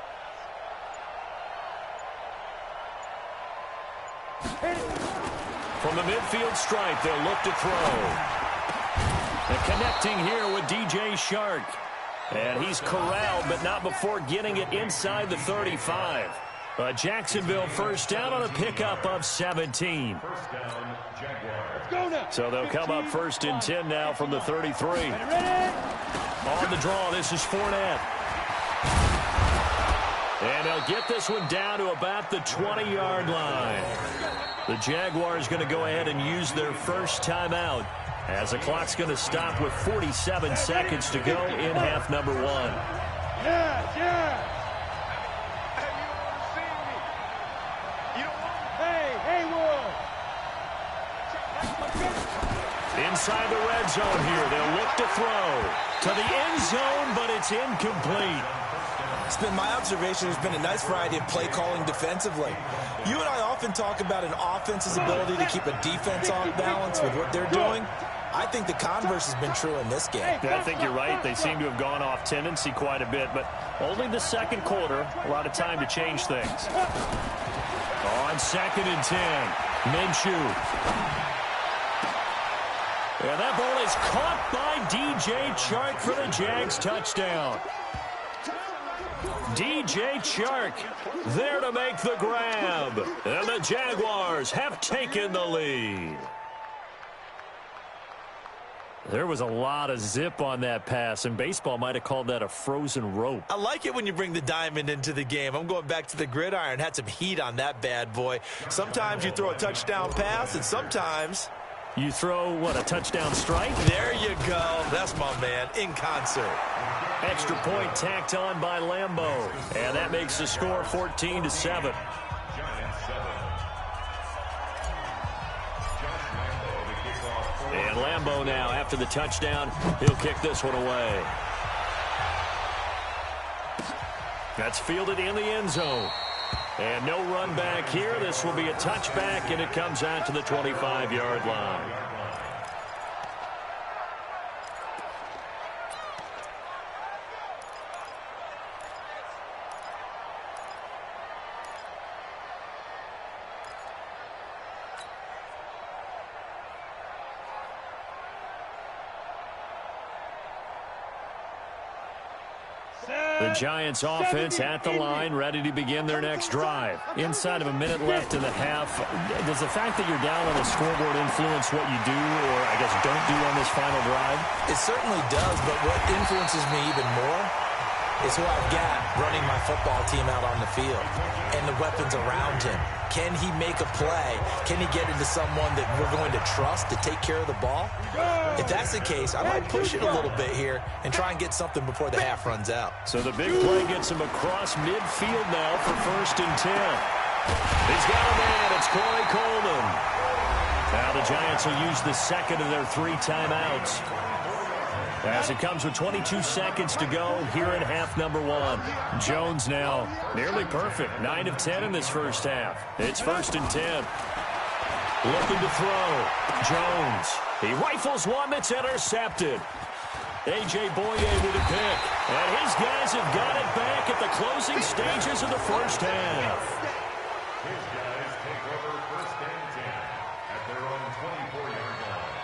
From the midfield stripe, they'll look to throw. And connecting here with DJ Shark. And he's corralled, but not before getting it inside the 35. Jacksonville first down on a pickup of 17. First down, Jaguars. Go now. So they'll come up first and 10 now from the 33. Ready? On the draw, this is Fournette. And they'll get this one down to about the 20-yard line. The Jaguars going to go ahead and use their first timeout as the clock's going to stop with 47 seconds to go in half number one. Yeah, yeah. Hey, you don't understand me. You don't want me. Hey, Haywood. Inside the red zone here, they'll look to throw to the end zone, but it's incomplete. It's been my observation there's been a nice variety of play calling defensively. You and I often talk about an offense's ability to keep a defense off balance with what they're doing. I think the converse has been true in this game. Yeah, I think you're right. They seem to have gone off tendency quite a bit, but only the second quarter, a lot of time to change things. On 2nd and 10, Minshew. And that ball is caught by DJ Chark for the Jags touchdown. DJ Chark there to make the grab. And the Jaguars have taken the lead. There was a lot of zip on that pass, and baseball might have called that a frozen rope. I like it when you bring the diamond into the game. I'm going back to the gridiron. Had some heat on that bad boy. Sometimes you throw a touchdown pass, and sometimes you throw, what, a touchdown strike? There you go. That's my man, in concert. Extra point tacked on by Lambeau. And that makes the score 14-7. And Lambeau now, after the touchdown, he'll kick this one away. That's fielded in the end zone. And no run back here. This will be a touchback, and it comes out to the 25-yard line. The Giants offense at the line, ready to begin their next drive. Inside of a minute left in the half, does the fact that you're down on the scoreboard influence what you do, or I guess don't do on this final drive? It certainly does, but what influences me even more is who I've got running my football team out on the field and the weapons around him. Can he make a play? Can he get into someone that we're going to trust to take care of the ball? If that's the case, I might push it a little bit here and try and get something before the half runs out. So the big play gets him across midfield now for 1st and 10. He's got a man. It's Corey Coleman. Now the Giants will use the second of their 3 timeouts, as it comes with 22 seconds to go here in half number one. Jones now nearly perfect. 9 of 10 in this first half. It's 1st and 10. Looking to throw. Jones. He rifles one that's intercepted. A.J. Boye with a pick. And his guys have got it back at the closing stages of the first half. His guys take over 1st and 10 at their own 24-yard line.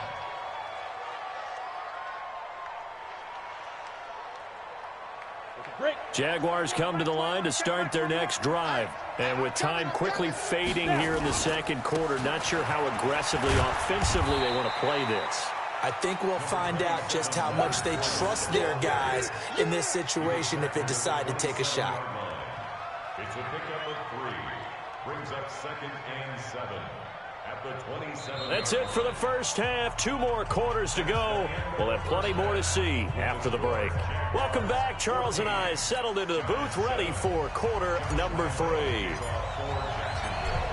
Jaguars come to the line to start their next drive. And with time quickly fading here in the second quarter, not sure how aggressively, offensively they want to play this. I think we'll find out just how much they trust their guys in this situation if they decide to take a shot. It's a pickup of 3. Brings up 2nd and 7 at the 27. That's it for the first half. 2 more quarters to go. We'll have plenty more to see after the break. Welcome back. Charles and I settled into the booth, ready for quarter number 3.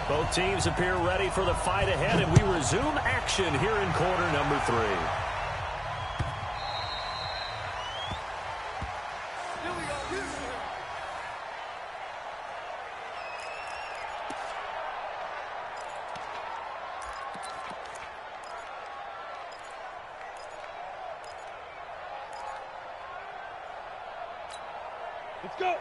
Both teams appear ready for the fight ahead, and we resume action here in quarter number 3.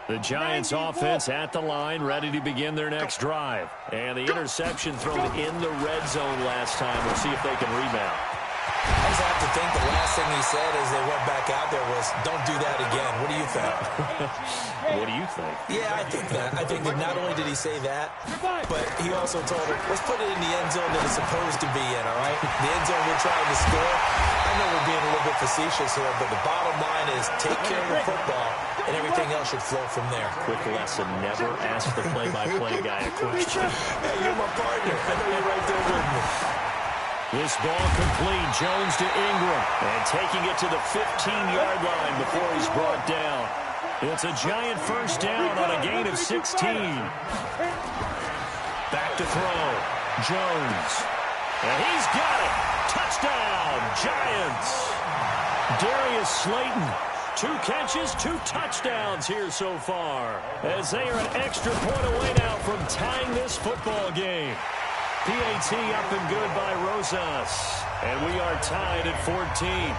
The Giants offense at the line, ready to begin their next drive. And the interception thrown in the red zone last time. We'll see if they can rebound. I just have to think the last thing he said as they went back out there was, don't do that again. What do you think? What do you think? Yeah, I think that. I think that not only did he say that, but he also told her, let's put it in the end zone that it's supposed to be in, all right? The end zone we're trying to score. I know we're being a little bit facetious here, but the bottom line is take care of the football, and everything else should flow from there. Quick lesson, never ask the play-by-play guy a question. Hey, you're my partner. I know you're right there with me. This ball complete, Jones to Ingram, and taking it to the 15-yard line before he's brought down. It's a Giant first down on a gain of 16. Back to throw, Jones, and he's got it. Touchdown, Giants. Darius Slayton, 2 catches, 2 touchdowns here so far, as they are an extra point away now from tying this football game. PAT up and good by Rosas. And we are tied at 14.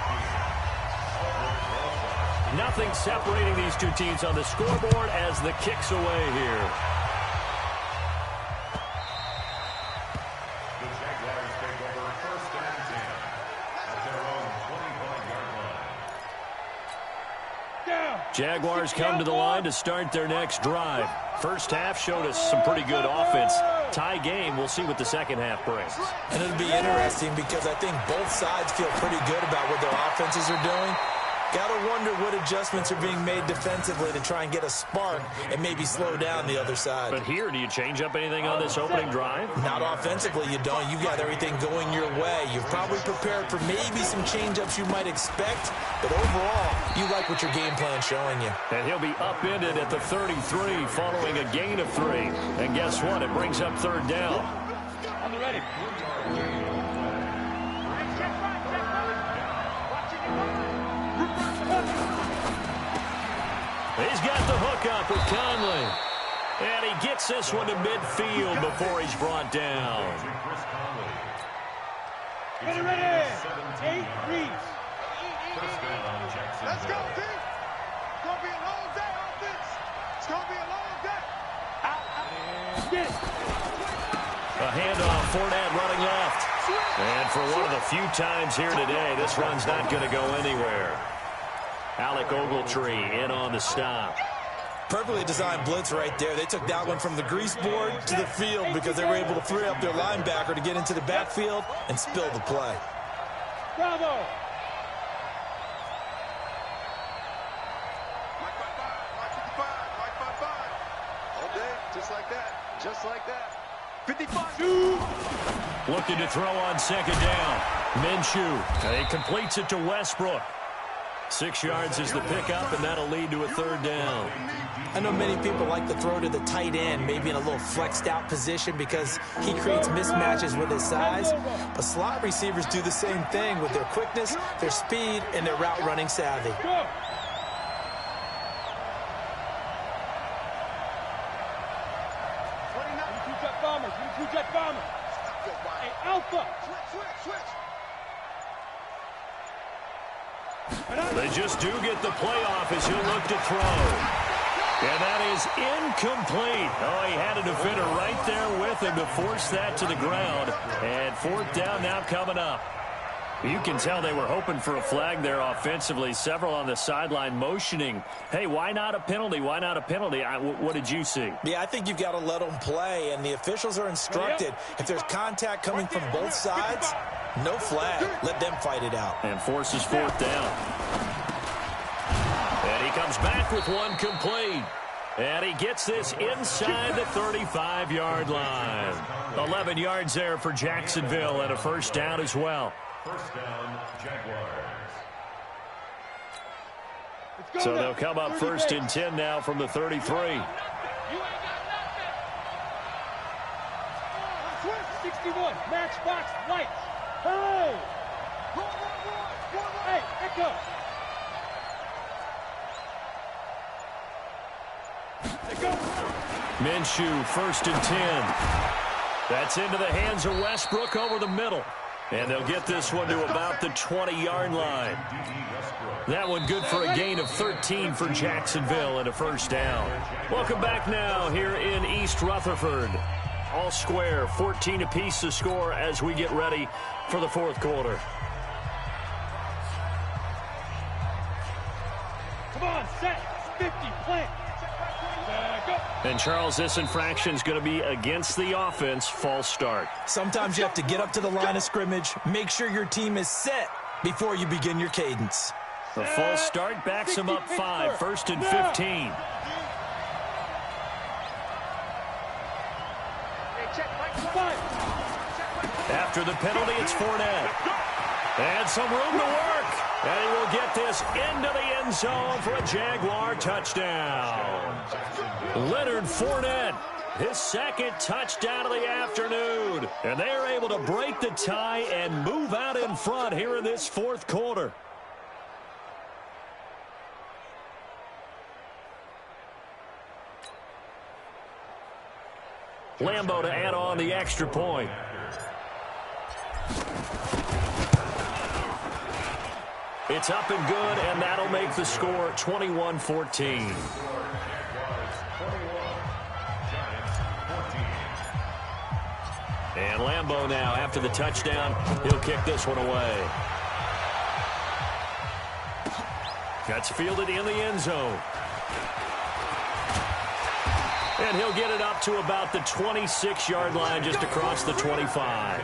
Nothing separating these 2 teams on the scoreboard as the kick's away here. The Jaguars take over 1st and 10 at their own 25-yard line. Jaguars come to the line to start their next drive. First half showed us some pretty good offense. Tie game, we'll see what the second half brings. And it'll be interesting because I think both sides feel pretty good about what their offenses are doing. Got to wonder what adjustments are being made defensively to try and get a spark and maybe slow down the other side. But here, do you change up anything on this opening drive? Not offensively, you don't. You've got everything going your way. You've probably prepared for maybe some change-ups you might expect, but overall, you like what your game plan's showing you. And he'll be upended at the 33 following a gain of 3. And guess what? It brings up 3rd down. I'm ready. He's got the hook up with Conley. And he gets this one to midfield before he's brought down. Ready, ready. 8 reads. Let's go, team. It's going to be a long day, offense. It's going to be a long day. Get it. A handoff, Fournette running left. And for one of the few times here today, this run's not going to go anywhere. Alec Ogletree in on the stop. Perfectly designed blitz right there. They took that one from the grease board to the field because they were able to free up their linebacker to get into the backfield and spill the play. Bravo. Mike 55. All day, just like that. Just like that. 55. Looking to throw on 2nd down. Minshew. And he completes it to Westbrook. 6 yards is the pickup, and that'll lead to a 3rd down. I know many people like to throw to the tight end, maybe in a little flexed out position because he creates mismatches with his size. But slot receivers do the same thing with their quickness, their speed, and their route running savvy. Go. Two-jet bombers. Hey, Alpha. Switch. They just do get the playoff as he'll look to throw. And that is incomplete. Oh, he had a defender right there with him to force that to the ground. And 4th down now coming up. You can tell they were hoping for a flag there offensively. Several on the sideline motioning. Hey, why not a penalty? Why not a penalty? What did you see? Yeah, I think you've got to let them play, and the officials are instructed. If there's contact coming from both sides, no flag. Let them fight it out. And forces 4th down. And he comes back with one complete. And he gets this inside the 35-yard line. 11 yards there for Jacksonville and a first down as well. First down, Jaguars. So they'll come up first and 10 now from the 33. 61, matchbox lights. Hey! Hey, echo. Minshew, first and 10. That's into the hands of Westbrook over the middle. And they'll get this one to about the 20-yard line. That one good for a gain of 13 for Jacksonville and a first down. Welcome back now here in East Rutherford. All square, 14 apiece to score as we get ready for the fourth quarter. Come on, set, 50, plant. Go. And, Charles, this infraction is going to be against the offense, false start. Sometimes you have to get up to the line of scrimmage, make sure your team is set before you begin your cadence. The false start backs him up 5, first and 15. After the penalty, it's Fournette. And some room to work. And he will get this into the end zone for a Jaguar touchdown. Leonard Fournette, his second touchdown of the afternoon. And they are able to break the tie and move out in front here in this fourth quarter. Lambeau to add on the extra point. It's up and good, and that'll make the score 21-14. And Lambeau now, after the touchdown, he'll kick this one away. That's fielded in the end zone. And he'll get it up to about the 26-yard line, just across the 25.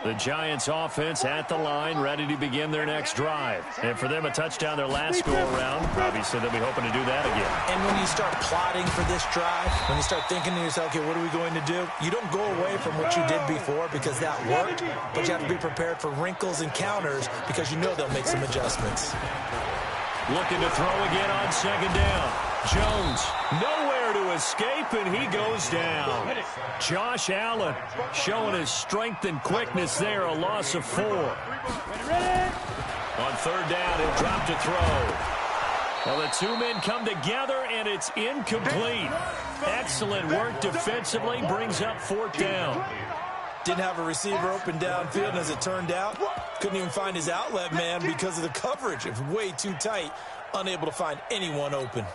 The Giants offense at the line, ready to begin their next drive. And for them, a touchdown their last go-around. Obviously, they'll be hoping to do that again. And when you start plotting for this drive, when you start thinking to yourself, okay, what are we going to do? You don't go away from what you did before because that worked, but you have to be prepared for wrinkles and counters because you know they'll make some adjustments. Looking to throw again on second down. Jones, nowhere to escape, and he goes down. Josh Allen showing his strength and quickness there, a loss of 4. On third down, he'll drop to throw. Well, the two men come together, and it's incomplete. Excellent work defensively, brings up fourth down. Didn't have a receiver open downfield, and as it turned out, couldn't even find his outlet man because of the coverage. It was way too tight, unable to find anyone open.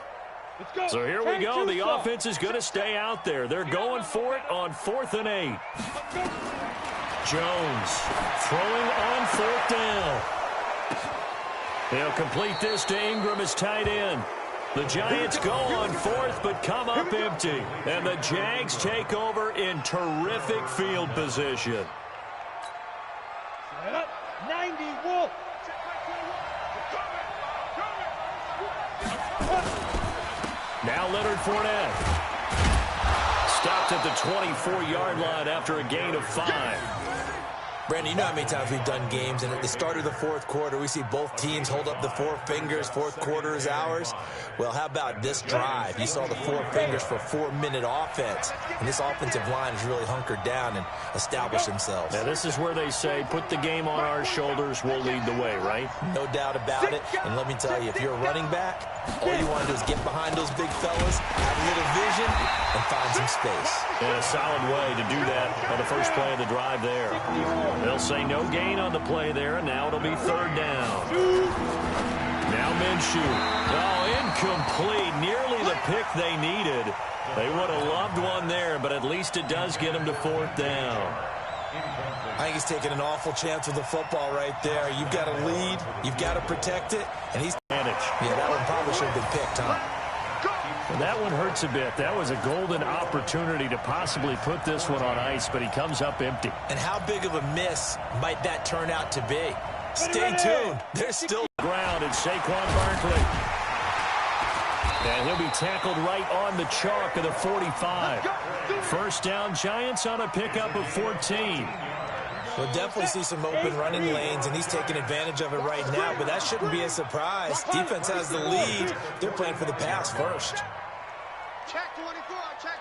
So here we go. The offense is going to stay out there. They're going for it on 4th and 8. Jones throwing on 4th down. They'll complete this to Ingram as tight end. The Giants go on 4th but come up empty. And the Jags take over in terrific field position. 90, Wolf. Now Leonard Fournette. Stopped at the 24-yard line after a gain of 5. Brandon, you know how many times we've done games, and at the start of the fourth quarter, we see both teams hold up the 4 fingers, fourth quarter is ours. Well, how about this drive? You saw the 4 fingers for 4-minute offense, and this offensive line has really hunkered down and established themselves. Now, this is where they say, put the game on our shoulders, we'll lead the way, right? No doubt about it, and let me tell you, if you're a running back, all you want to do is get behind those big fellas, have a little vision, and find some space. And a solid way to do that on the first play of the drive there. They'll say no gain on the play there, and now it'll be third down. Now Minshew. Oh, incomplete. Nearly the pick they needed. They would have loved one there, but at least it does get them to 4th down. I think he's taking an awful chance with the football right there. You've got to lead. You've got to protect it. And he's... Advantage. Yeah, that one probably should have been picked, huh? Well, that one hurts a bit. That was a golden opportunity to possibly put this one on ice, but he comes up empty. And how big of a miss might that turn out to be? Stay tuned. There's still ground and Saquon Barkley. And he'll be tackled right on the chalk of the 45. First down, Giants on a pickup of 14. We'll definitely see some open running lanes, and he's taking advantage of it right now, but that shouldn't be a surprise. Defense has the lead. They're playing for the pass first. Check 24, check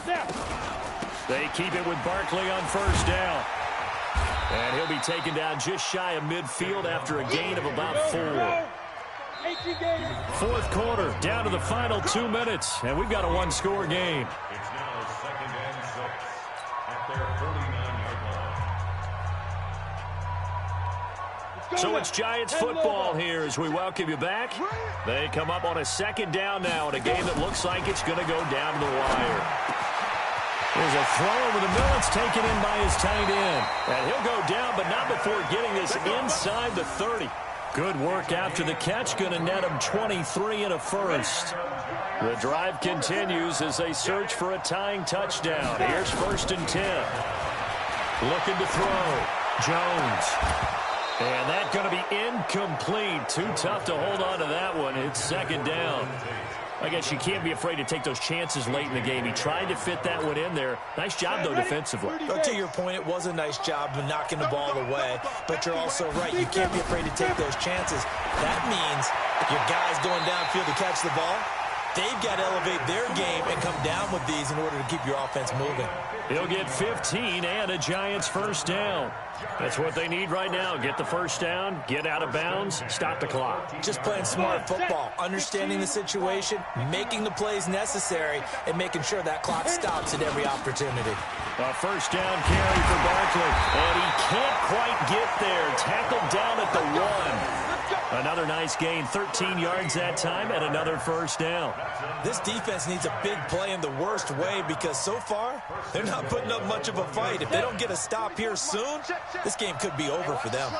24. They keep it with Barkley on first down. And he'll be taken down just shy of midfield after a gain of about 4. Fourth quarter, down to the final 2 minutes, and we've got a one-score game. It's now 2nd and 6 at their 49-yard line. So it's Giants football here as we welcome you back. They come up on a 2nd down now in a game that looks like it's going to go down to the wire. There's a throw over the middle. It's taken in by his tight end. And he'll go down, but not before getting this inside the 30. Good work after the catch. Going to net him 23 and a first. The drive continues as they search for a tying touchdown. Here's 1st and 10. Looking to throw. Jones. And that's going to be incomplete. Too tough to hold on to that one. It's 2nd down. I guess you can't be afraid to take those chances late in the game. He tried to fit that one in there. Nice job, though, defensively. But to your point, it was a nice job of knocking the ball away. But you're also right. You can't be afraid to take those chances. That means your guys going downfield to catch the ball, they've got to elevate their game and come down with these in order to keep your offense moving. He'll get 15 and a Giants first down. That's what they need right now. Get the first down, get out of bounds, stop the clock. Just playing smart football, understanding the situation, making the plays necessary, and making sure that clock stops at every opportunity. A first down carry for Barkley, and he can't quite get there. Tackled down at the 1. Another nice gain, 13 yards that time, and another first down. This defense needs a big play in the worst way because so far, they're not putting up much of a fight. If they don't get a stop here soon, this game could be over for them.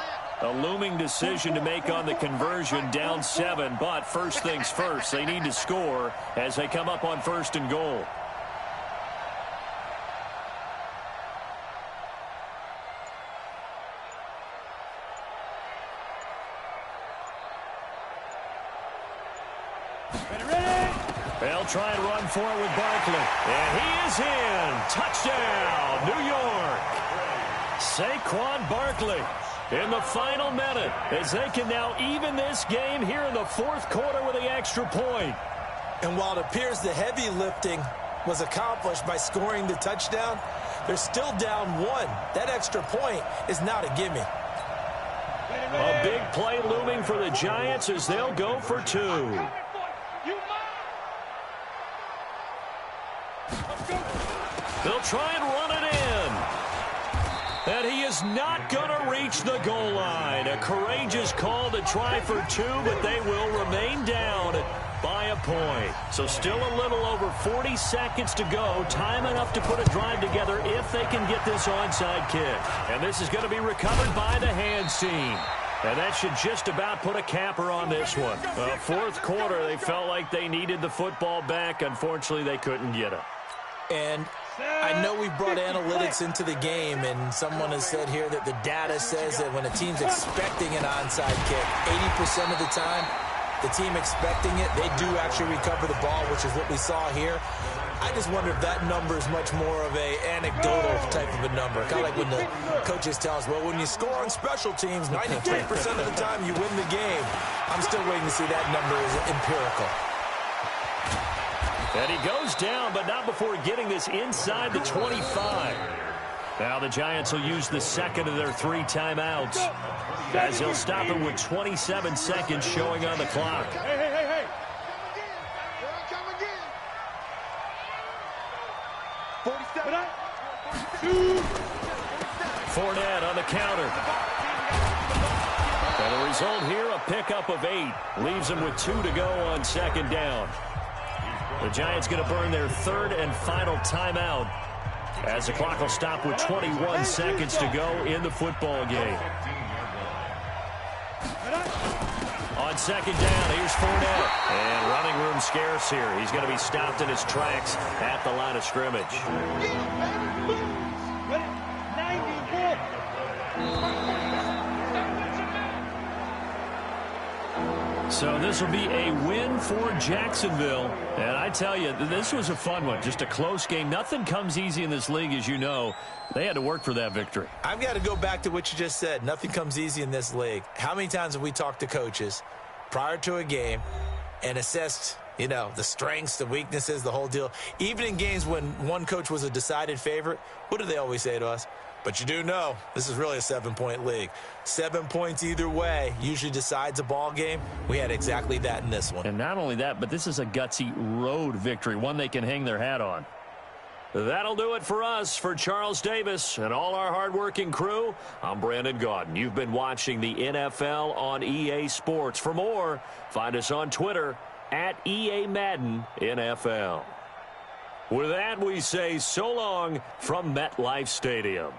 A looming decision to make on the conversion, down 7, but first things first, they need to score as they come up on 1st and goal. They'll try and run for it with Barkley. And he is in. Touchdown, New York. Saquon Barkley in the final minute as they can now even this game here in the 4th quarter with the extra point. And while it appears the heavy lifting was accomplished by scoring the touchdown, they're still down 1. That extra point is not a gimme. A big play looming for the Giants as they'll go for 2. They'll try and run it in. And he is not going to reach the goal line. A courageous call to try for 2, but they will remain down by a point. So still a little over 40 seconds to go. Time enough to put a drive together if they can get this onside kick. And this is going to be recovered by the hands team. And that should just about put a capper on this one. 4th quarter, they felt like they needed the football back. Unfortunately, they couldn't get it. And I know we brought analytics into the game, and someone has said here that the data says that when a team's expecting an onside kick, 80% of the time, the team expecting it, they do actually recover the ball, which is what we saw here. I just wonder if that number is much more of a anecdotal type of a number. Kind of like when the coaches tell us, well, when you score on special teams, 93% of the time you win the game. I'm still waiting to see that number is empirical. And he goes down, but not before getting this inside the 25. Now the Giants will use the 2nd of their 3 timeouts as he'll stop it with 27 seconds showing on the clock. Hey. Come again. 47. Fournette on the counter. And the result here, a pickup of 8. Leaves him with 2 to go on 2nd down. The Giants going to burn their 3rd and final timeout as the clock will stop with 21 seconds to go in the football game. On On second down, here's Fournette. And running room scarce here. He's going to be stopped in his tracks at the line of scrimmage. So this will be a win for Jacksonville. And I tell you, this was a fun one. Just a close game. Nothing comes easy in this league, as you know. They had to work for that victory. I've got to go back to what you just said. Nothing comes easy in this league. How many times have we talked to coaches prior to a game and assessed, you know, the strengths, the weaknesses, the whole deal? Even in games when one coach was a decided favorite, what do they always say to us? But you do know this is really a 7-point league. 7 points either way usually decides a ball game. We had exactly that in this one. And not only that, but this is a gutsy road victory, one they can hang their hat on. That'll do it for us. For Charles Davis and all our hardworking crew, I'm Brandon Gaudin. You've been watching the NFL on EA Sports. For more, find us on Twitter at EA Madden NFL. With that, we say so long from MetLife Stadium.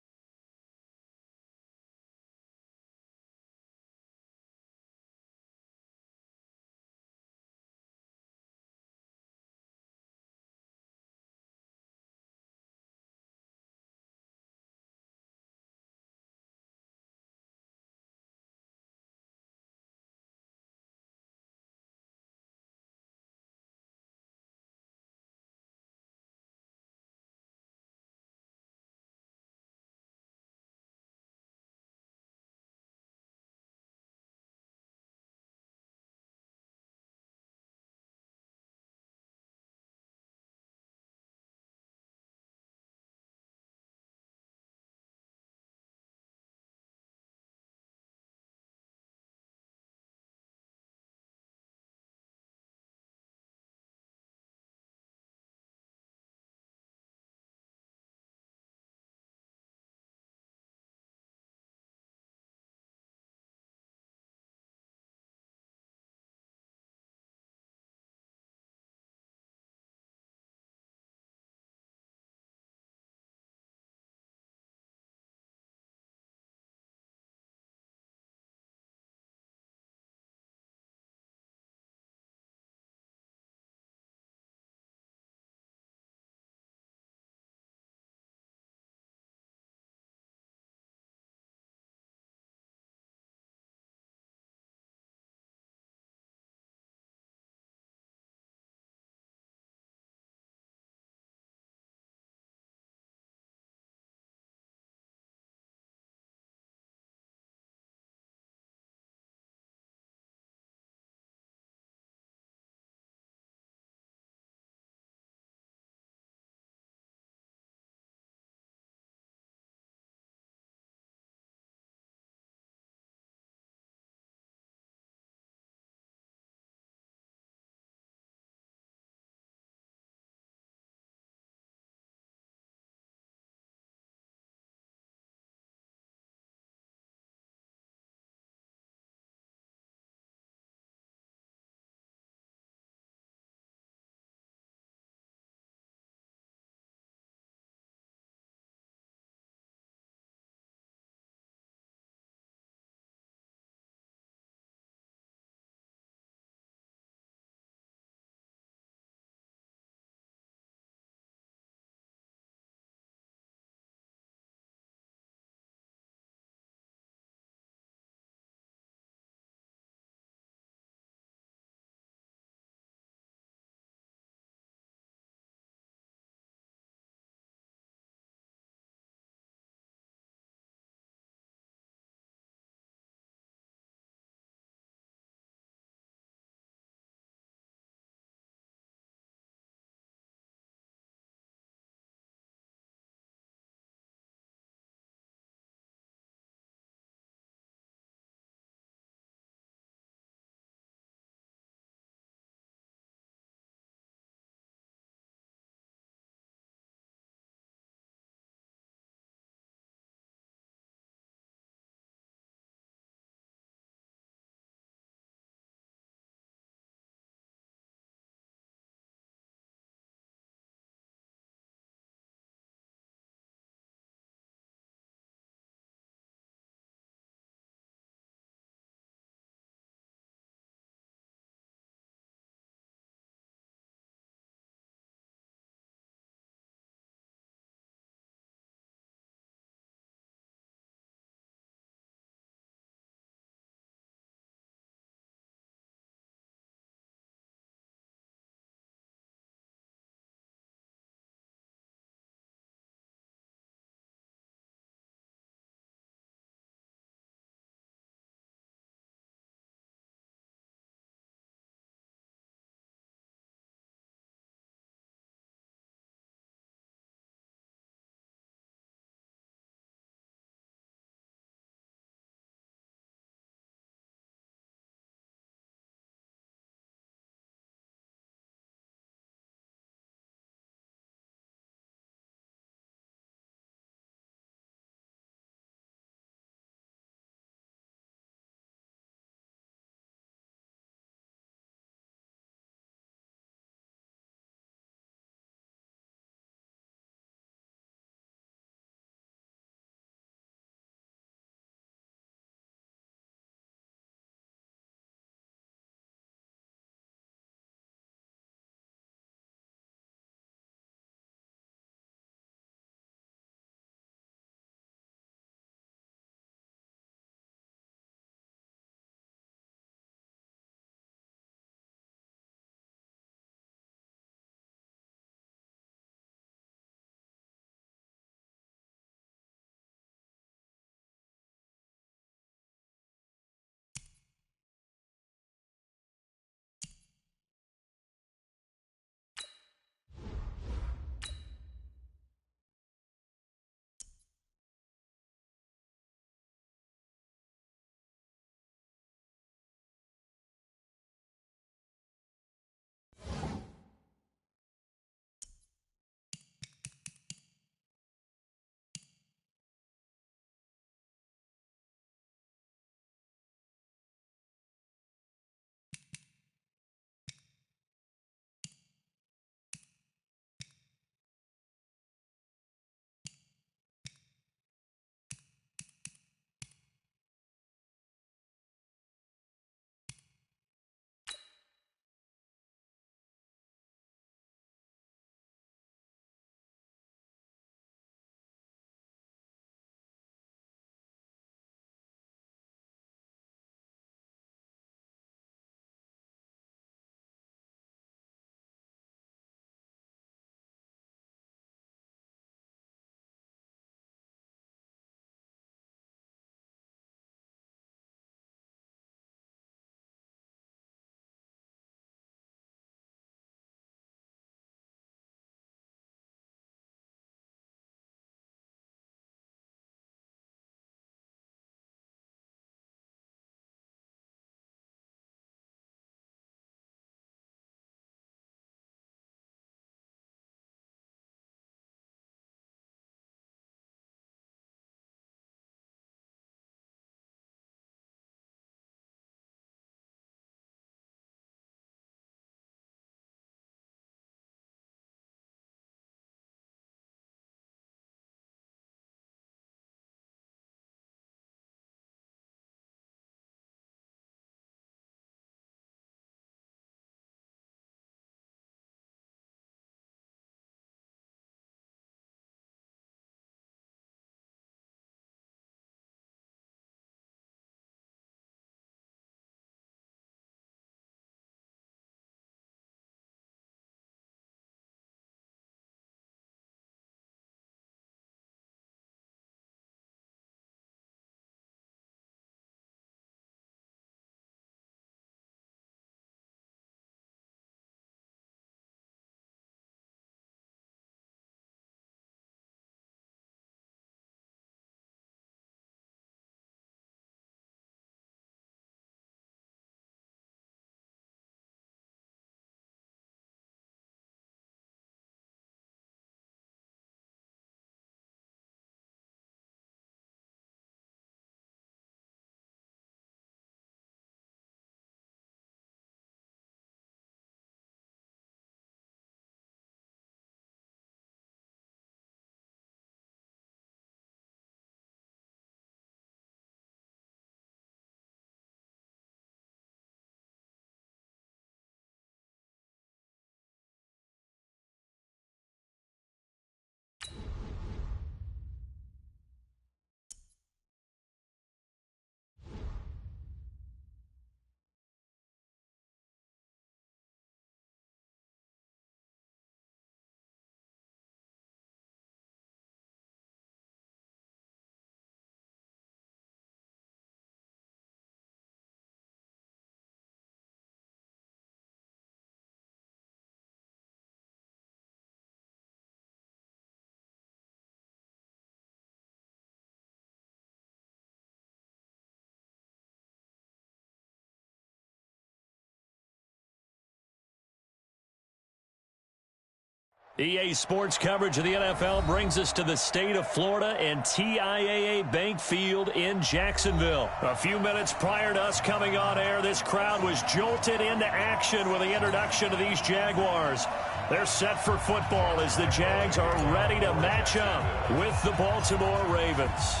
EA Sports coverage of the NFL brings us to the state of Florida and TIAA Bank Field in Jacksonville. A few minutes prior to us coming on air, this crowd was jolted into action with the introduction of these Jaguars. They're set for football as the Jags are ready to match up with the Baltimore Ravens.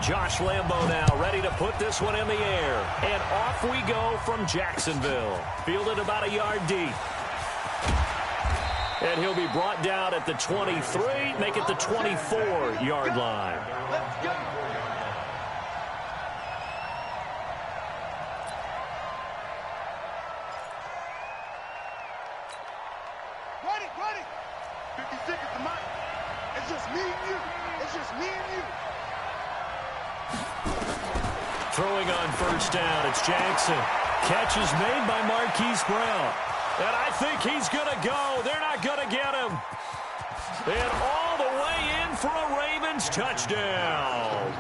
Josh Lambo now ready to put this one in the air. And off we go from Jacksonville. Fielded about a yard deep. And he'll be brought down at the 23, make it the 24-yard line. Let's go. Ready. 56 is the mic. It's just me and you. It's just me and you. Throwing on first down, it's Jackson. Catch is made by Marquise Brown. And I think he's going to go. They're not going to get him. And all the way in for a Ravens touchdown.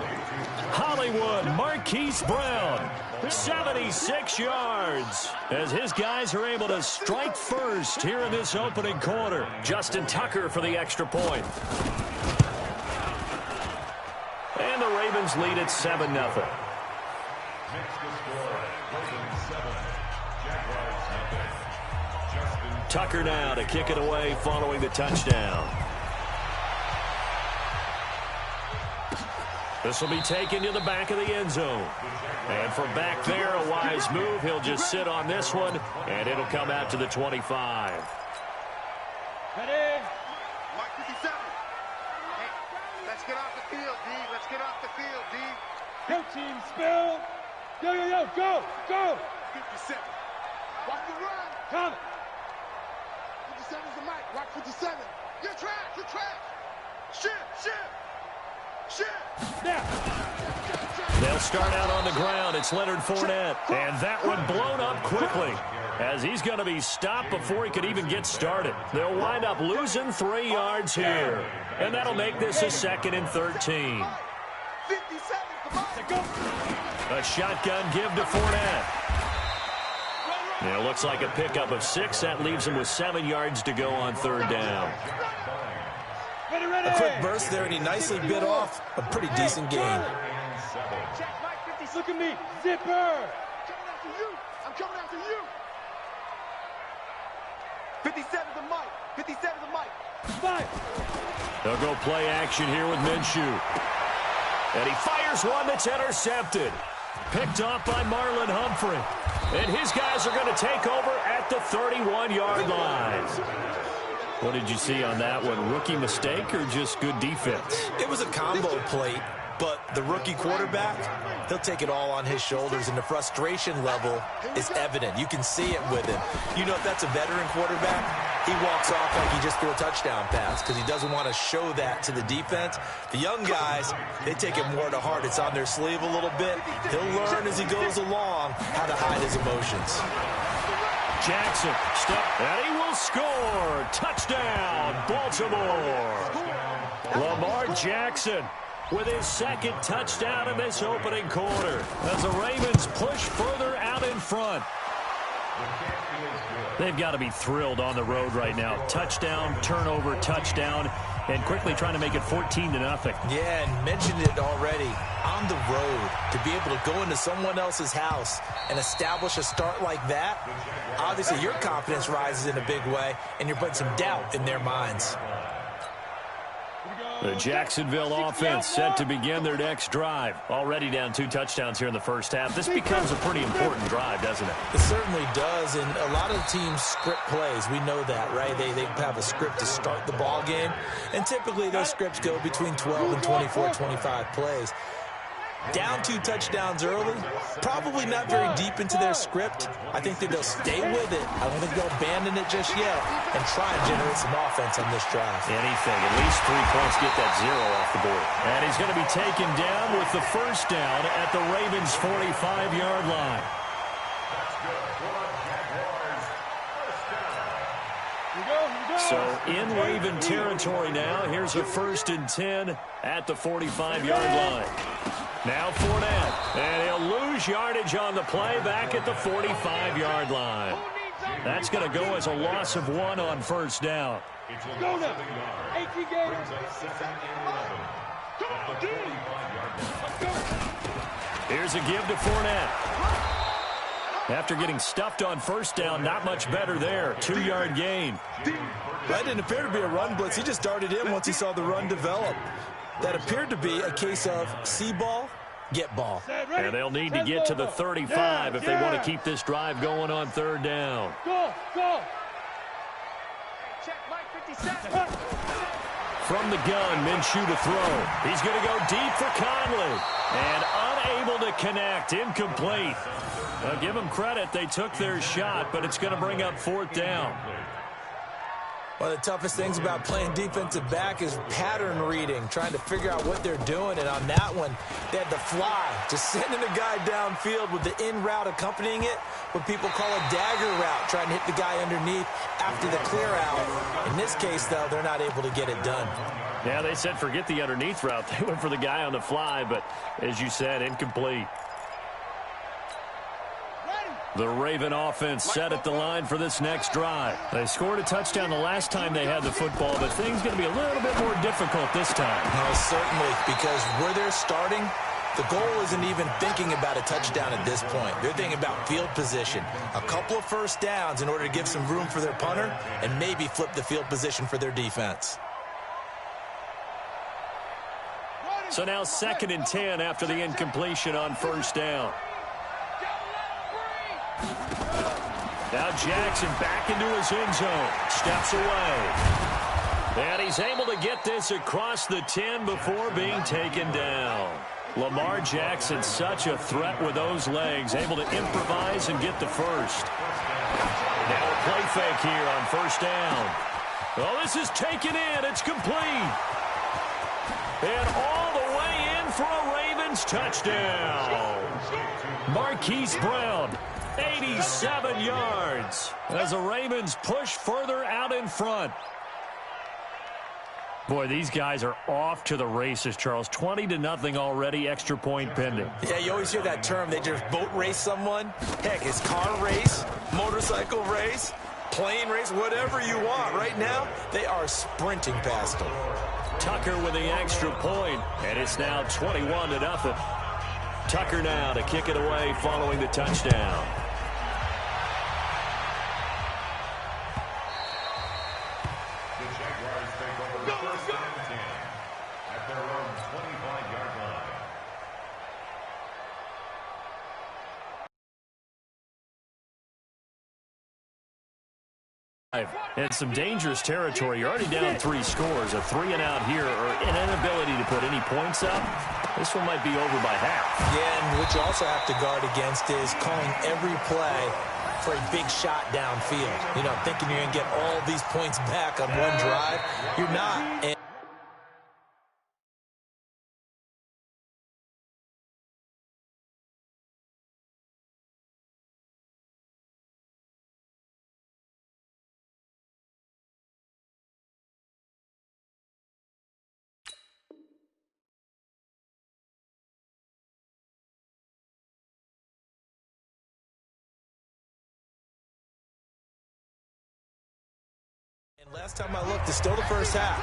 Hollywood, Marquise Brown, 76 yards. As his guys are able to strike first here in this opening quarter. Justin Tucker for the extra point. And the Ravens lead at 7-0. Next to score, Ravens 7, Jaguars nothing. Tucker now to kick it away following the touchdown. This will be taken to the back of the end zone. And from back there, a wise move. He'll just sit on this one, and it'll come out to the 25. Ready? Mark 57. Hey, let's get off the field, D. Let's get off the field, D. Go, team, spill. Yo, go. 57. Watch the run. Come. 57 is the mic. Watch 57. You're trash. Shit. Now. They'll start out on the ground. It's Leonard Fournette. And that one blown up quickly as he's going to be stopped before he could even get started. They'll wind up losing 3 yards here. And that'll make this a 2nd and 13. 57 is the mic. A shotgun give to Fournette. It looks like a pickup of 6. That leaves him with 7 yards to go on 3rd down. Ready. A quick burst there, and he nicely bit off a pretty decent gain. Look at me. Zipper. I'm coming after you. 57 is the mic. 57 is the mic. 5. They'll go play action here with Minshew. And he fires one that's intercepted. Picked off by Marlon Humphrey. And his guys are going to take over at the 31-yard line. What did you see on that one? Rookie mistake or just good defense? It was a combo plate, but the rookie quarterback, he'll take it all on his shoulders, and the frustration level is evident. You can see it with him. You know, if that's a veteran quarterback, he walks off like he just threw a touchdown pass because he doesn't want to show that to the defense. The young guys, they take it more to heart. It's on their sleeve a little bit. He'll learn as he goes along how to hide his emotions. Jackson, and he will score. Touchdown, Baltimore. Lamar Jackson with his 2nd touchdown in this opening quarter as the Ravens push further out in front. They've got to be thrilled on the road right now. Touchdown, turnover, touchdown, and quickly trying to make it 14-0. Yeah, and mentioned it already. On the road, to be able to go into someone else's house and establish a start like that, obviously your confidence rises in a big way, and you're putting some doubt in their minds. The Jacksonville offense set to begin their next drive. Already down 2 touchdowns here in the first half. This becomes a pretty important drive, doesn't it? It certainly does, and a lot of teams script plays. We know that, right? They have a script to start the ball game, and typically those scripts go between 12 and 24, 25 plays. Down 2 touchdowns early, probably not very deep into their script. I think that they'll stay with it. I don't think they'll abandon it just yet and try and generate some offense on this drive. Anything, at least 3 points, get that 0 off the board. And he's going to be taken down with the first down at the Ravens' 45-yard line. So in Raven territory now, here's a 1st and 10 at the 45-yard line. Now Fournette, and he'll lose yardage on the play back at the 45-yard line. That's going to go as a loss of 1 on first down. Go now. 18 Gators. Come on, dude. Let's go. Here's a give to Fournette. After getting stuffed on first down, not much better there. 2-yard gain. That didn't appear to be a run blitz. He just darted in once he saw the run develop. That appeared to be a case of see ball, get ball. And they'll need to get to the 35 if they want to keep this drive going on 3rd down. Go, go. Check Mike 57. From the gun, Minshew to throw. He's going to go deep for Conley. And unable to connect. Incomplete. Well, give them credit. They took their shot, but it's going to bring up 4th down. One of the toughest things about playing defensive back is pattern reading, trying to figure out what they're doing. And on that one, they had the fly, just sending a guy downfield with the in route accompanying it, what people call a dagger route, trying to hit the guy underneath after the clear out. In this case, though, they're not able to get it done. Yeah, they said forget the underneath route. They went for the guy on the fly, but as you said, incomplete. The Raven offense set at the line for this next drive. They scored a touchdown the last time they had the football, but things going to be a little bit more difficult this time. Oh, certainly, because where they're starting, the goal isn't even thinking about a touchdown at this point. They're thinking about field position, a couple of first downs in order to give some room for their punter and maybe flip the field position for their defense. So now 2nd and 10 after the incompletion on first down. Now Jackson back into his end zone. Steps away. And he's able to get this across the 10 before being taken down. Lamar Jackson, such a threat with those legs, able to improvise and get the first. Now a play fake here on first down. Oh, this is taken in. It's complete. And all the way in for a Ravens touchdown. Marquise Brown. 87 yards as the Ravens push further out in front. Boy, these guys are off to the races, Charles. 20-0 already, extra point pending. Yeah, you always hear that term. They just boat race someone. Heck, it's car race, motorcycle race, plane race, whatever you want. Right now, they are sprinting past them. Tucker with the extra point, and it's now 21-0. Tucker now to kick it away following the touchdown. And some dangerous territory. You're already down 3 scores. A 3-and-out here or an inability to put any points up. This one might be over by half. Yeah, and what you also have to guard against is calling every play for a big shot downfield. You know, thinking you're going to get all these points back on one drive. You're not. And last time I looked, it's still the first half.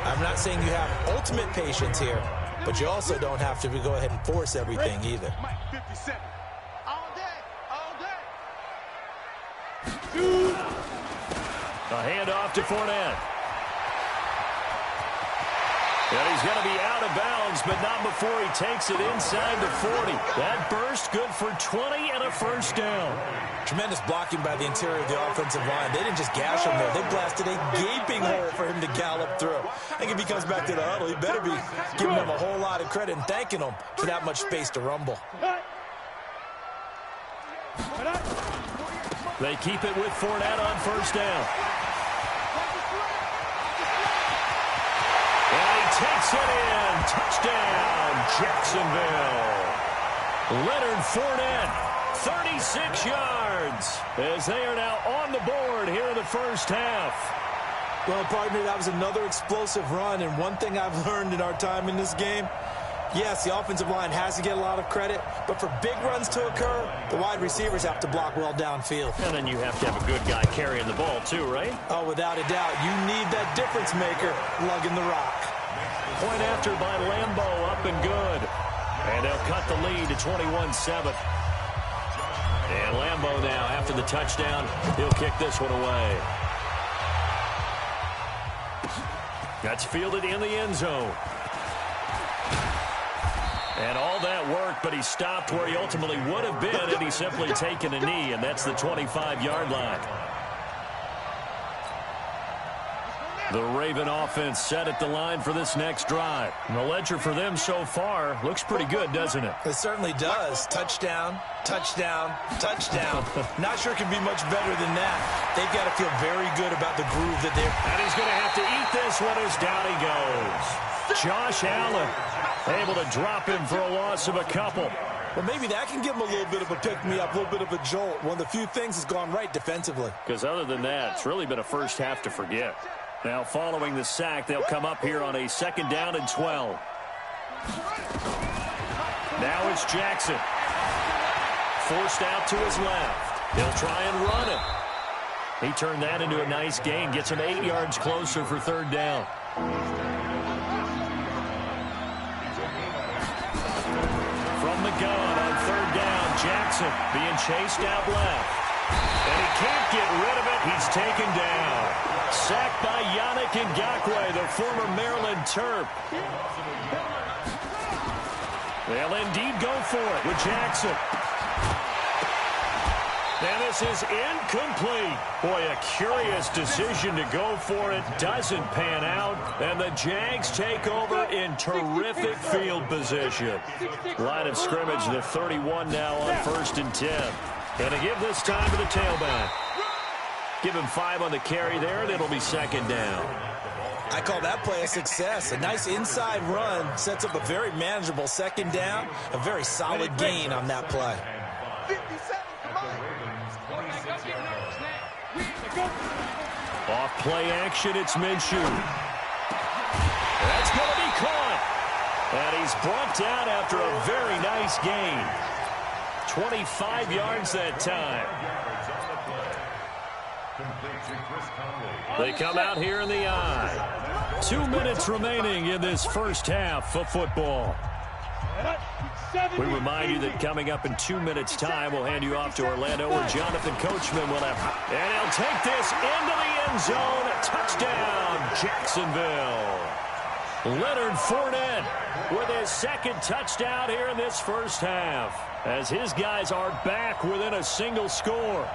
I'm not saying you have ultimate patience here, but you also don't have to go ahead and force everything either. Mike 57. All day, all day. A handoff to Fournette. And he's going to be out of bounds, but not before he takes it inside the 40. That burst good for 20 and a first down. Tremendous blocking by the interior of the offensive line. They didn't just gash him there. They blasted a gaping hole for him to gallop through. I think if he comes back to the huddle, he better be giving them a whole lot of credit and thanking them for that much space to rumble. They keep it with Fournette on first down. And he takes it in. Touchdown, Jacksonville. Leonard Fournette. 36 yards as they are now on the board here in the first half. Well, partner, that was another explosive run, and one thing I've learned in our time in this game, Yes, the offensive line has to get a lot of credit, but for big runs to occur, the wide receivers have to block well downfield. And then you have to have a good guy carrying the ball too, right? Oh, without a doubt. You need that difference maker lugging the rock. Point after by Lambo, up and good. And they'll cut the lead to 21-7. And Lambo now, after the touchdown, he'll kick this one away. That's fielded in the end zone. And all that work, but he stopped where he ultimately would have been had he simply taken a knee, and that's the 25-yard line. The Raven offense set at the line for this next drive. And the ledger for them so far looks pretty good, doesn't it? It certainly does. Touchdown, touchdown, touchdown. Not sure it can be much better than that. They've got to feel very good about the groove that they're... And he's going to have to eat this one as down he goes. Josh Allen able to drop him for a loss of a couple. Well, maybe that can give him a little bit of a pick-me-up, a little bit of a jolt. One of the few things has gone right defensively. Because other than that, it's really been a first half to forget. Now, following the sack, they'll come up here on a 2nd down and 12. Now it's Jackson. Forced out to his left. He'll try and run it. He turned that into a nice gain. Gets him 8 yards closer for 3rd down. From the gun on 3rd down, Jackson being chased out left. And he can't get rid of it. He's taken down. Sacked by Yannick Ngakoue, the former Maryland Terp. They'll indeed go for it with Jackson. And this is incomplete. Boy, a curious decision to go for it. Doesn't pan out. And the Jags take over in terrific field position. Line of scrimmage, the 31 now on 1st and 10. And to give this time to the tailback. Give him 5 on the carry there, and it'll be 2nd down. I call that play a success. A nice inside run sets up a very manageable 2nd down. A very solid gain on that play. 57, come on. Off play action, it's Minshew. That's going to be caught. And he's brought down after a very nice gain. 25 yards that time. They come out here in the I. 2 minutes remaining in this first half of football. We remind you that coming up in 2 minutes' time, we'll hand you off to Orlando, where Jonathan Coachman will have. And he'll take this into the end zone. Touchdown, Jacksonville. Leonard Fournette with his 2nd touchdown here in this first half, as his guys are back within a single score.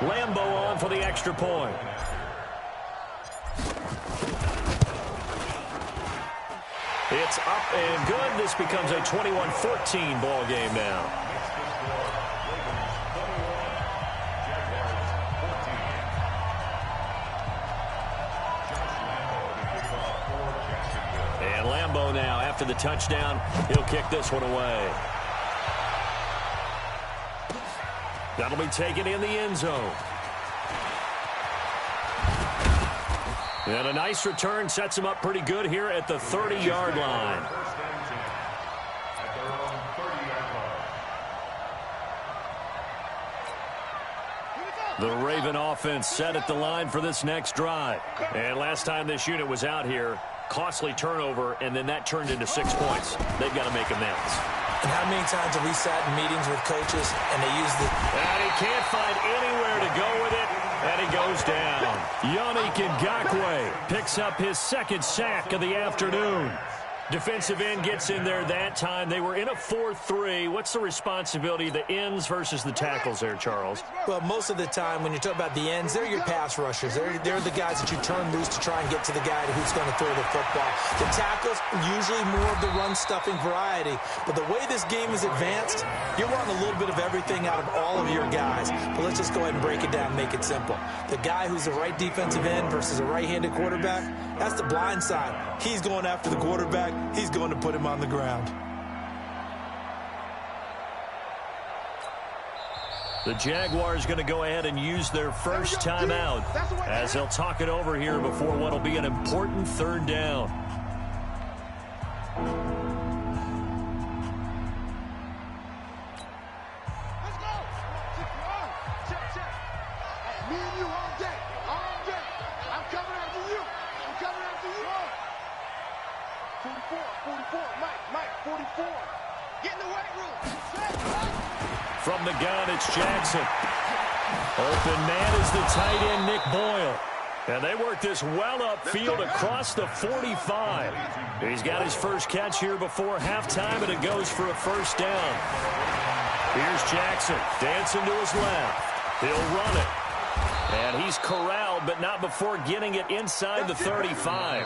Lambo on for the extra point. It's up and good. This becomes a 21-14 ball game now. And Lambo now, after the touchdown, he'll kick this one away. That'll be taken in the end zone. And a nice return sets him up pretty good here at the 30-yard line. The Raven offense set at the line for this next drive. And last time this unit was out here, costly turnover, and then that turned into 6 points. They've got to make amends. And how many times have we sat in meetings with coaches and they use the... And he can't find anywhere to go with it, and he goes down. Yannick Ngakoue picks up his 2nd sack of the afternoon. Defensive end gets in there that time. They were in a 4-3. What's the responsibility of the ends versus the tackles there, Charles? Well, most of the time when you talk about the ends, they're your pass rushers. They're the guys that you turn loose to try and get to the guy who's going to throw the football. The tackles, usually more of the run-stuffing variety. But the way this game is advanced, you're wanting a little bit of everything out of all of your guys. But let's just go ahead and break it down and make it simple. The guy who's the right defensive end versus a right-handed quarterback, that's the blind side. He's going after the quarterback. He's going to put him on the ground. The Jaguars going to go ahead and use their first timeout as they'll talk it over here before what will be an important third down. Let's go. Check, check. Me and you all day. All day. I'm coming after you. I'm coming after you. 44. Mike, 44. Get in the weight room. From the gun, it's Jackson. Open man is the tight end, Nick Boyle. And they work this well upfield across the 45. He's got his first catch here before halftime, and it goes for a first down. Here's Jackson, dancing to his left. He'll run it. And he's corralled, but not before getting it inside the 35.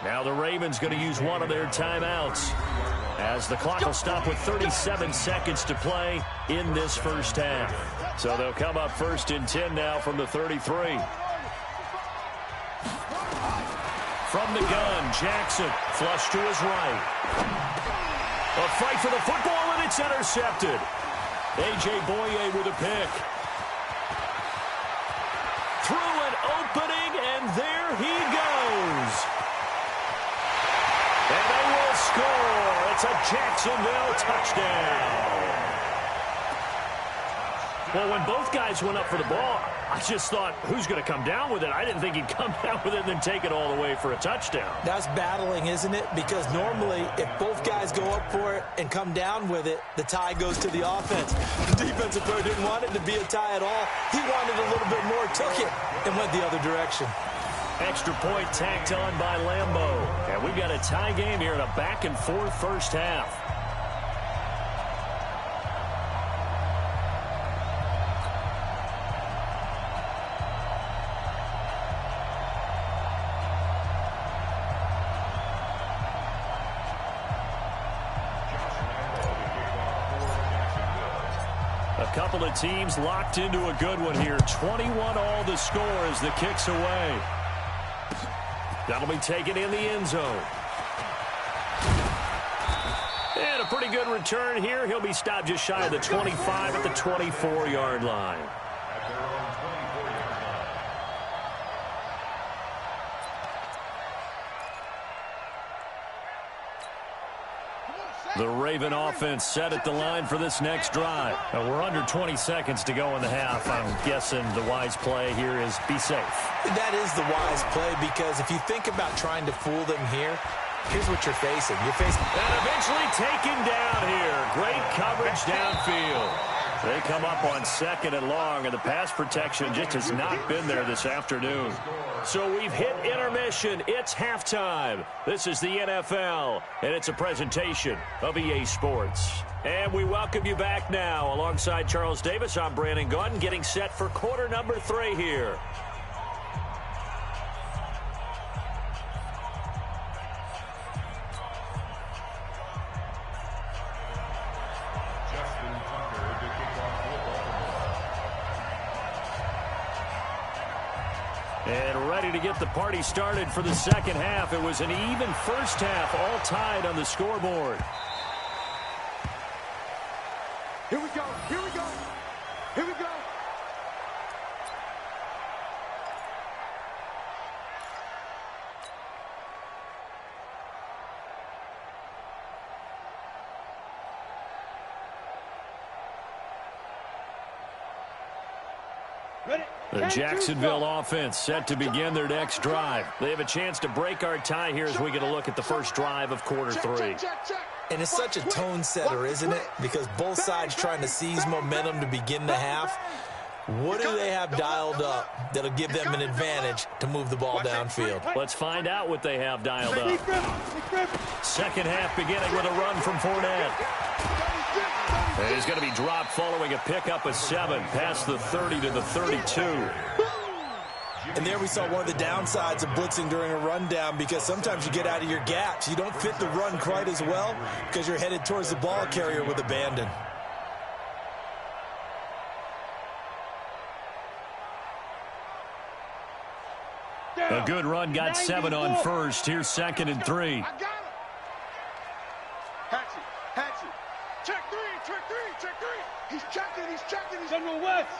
Now the Ravens going to use one of their timeouts, as the clock will stop with 37 seconds to play in this first half. So they'll come up first and 10 now from the 33. From the gun, Jackson, flush to his right. A fight for the football, and it's intercepted. A.J. Boye with a pick. Through an opening, and there he goes. And they will score. It's a Jacksonville touchdown. Well, when both guys went up for the ball, I just thought, who's going to come down with it? I didn't think he'd come down with it and then take it all the way for a touchdown. That's battling, isn't it? Because normally, if both guys go up for it and come down with it, the tie goes to the offense. The defensive player didn't want it to be a tie at all. He wanted a little bit more, took it, and went the other direction. Extra point tacked on by Lambeau. And we've got a tie game here in a back-and-forth first half. A couple of teams locked into a good one here. 21 all the score as the kick's away. That'll be taken in the end zone. And a pretty good return here. He'll be stopped just shy of the 25 at the 24-yard line. The Raven offense set at the line for this next drive. Now we're under 20 seconds to go in the half. I'm guessing the wise play here is be safe. That is the wise play, because if you think about trying to fool them here, here's what you're facing. You're facing... And eventually taken down here. Great coverage downfield. They come up on second and long, and the pass protection just has not been there this afternoon. So we've hit intermission. It's halftime. This is the NFL, and it's a presentation of EA Sports. And we welcome you back now. Alongside Charles Davis, I'm Brandon Gaudin, getting set for quarter number 3 here. And ready to get the party started for the second half. It was an even first half, all tied on the scoreboard. Here we go. Here we go. Here we go. The Jacksonville offense set to begin their next drive. They have a chance to break our tie here as we get a look at the first drive of quarter 3. And it's such a tone setter, isn't it? Because both sides trying to seize momentum to begin the half. What do they have dialed up that'll give them an advantage to move the ball downfield? Let's find out what they have dialed up. Second half beginning with a run from Fournette. And he's going to be dropped following a pickup of 7 past the 30 to the 32. And there we saw one of the downsides of blitzing during a rundown, because sometimes you get out of your gaps. You don't fit the run quite as well because you're headed towards the ball carrier with abandon. A good run, got 7 on first. Here's second and 3. Hatchet. Check 3. He's checking. he's checking. General West.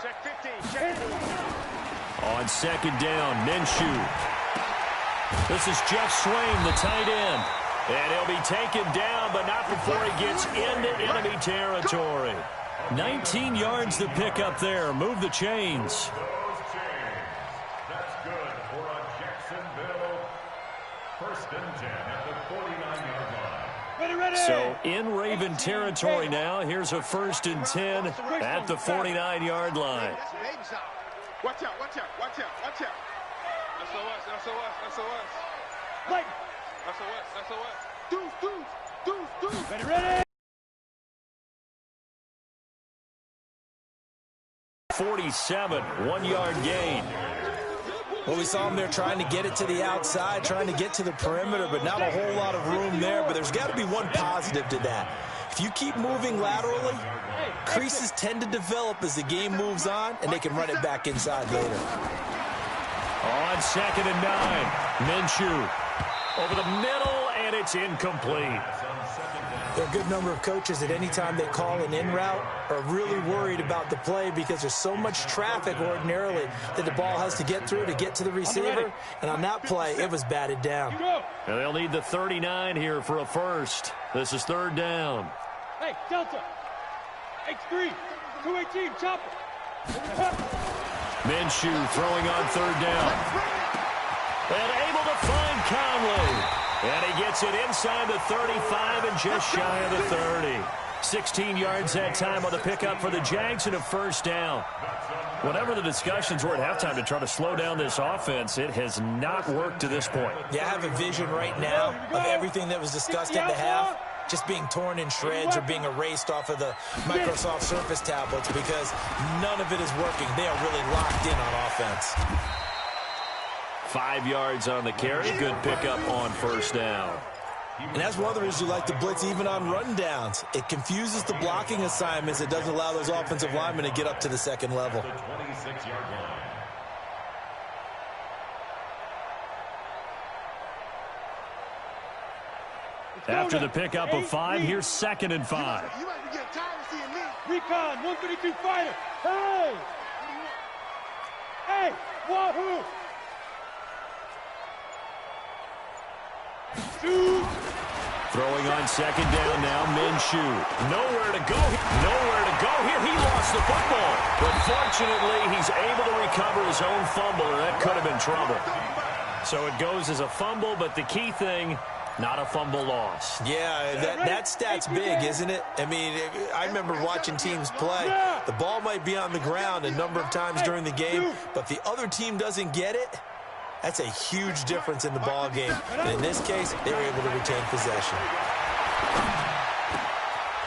Check 15, check 15. On second down, Minshew. This is Jeff Swain, the tight end. And he'll be taken down, but not before he gets into enemy territory. 19 yards to pick up there. Move the chains. That's good for a Jacksonville 1st and 10 at the 49-yard line. Ready. So in Raven territory now. Here's a 1st and 10 at the 49-yard line. Watch out, watch out, watch out, watch out. SOS. Like. SOS. Deuce. Ready. 47, 1-yard gain. Well, we saw him there trying to get it to the outside, trying to get to the perimeter, but not a whole lot of room there. But there's got to be one positive to that. If you keep moving laterally, creases tend to develop as the game moves on, and they can run it back inside later. On 2nd and 9, Minshew over the middle, and it's incomplete. There are a good number of coaches at any time they call an in route are really worried about the play because there's so much traffic ordinarily that the ball has to get through to get to the receiver. And on that play, it was batted down. And they'll need the 39 here for a first. This is 3rd down. Hey, Delta. X3. 218, chopper. Minshew throwing on 3rd down. And able to find Conley. And he gets it inside the 35 and just shy of the 30. 16 yards that time on the pickup for the Jags and a 1st down. Whatever the discussions were at halftime to try to slow down this offense, it has not worked to this point. Yeah, I have a vision right now of everything that was discussed at the half just being torn in shreds or being erased off of the Microsoft Surface tablets because none of it is working. They are really locked in on offense. 5 yards on the carry. Good pickup on 1st down. And that's one of the reasons you like to blitz even on rundowns. It confuses the blocking assignments. It doesn't allow those offensive linemen to get up to the 2nd level. The 26-yard line. After the pickup of 5, here's 2nd and 5. You might be getting tired of seeing me. Recon, 132 fighter. Hey, wahoo. Shoot. Throwing on 2nd down now, Minshew. Nowhere to go here. He lost the football. But fortunately, he's able to recover his own fumble, or that could have been trouble. So it goes as a fumble, but the key thing, not a fumble loss. Yeah, that stat's big, isn't it? I mean, I remember watching teams play. The ball might be on the ground a number of times during the game, but the other team doesn't get it. That's a huge difference in the ball game. And in this case, they were able to retain possession.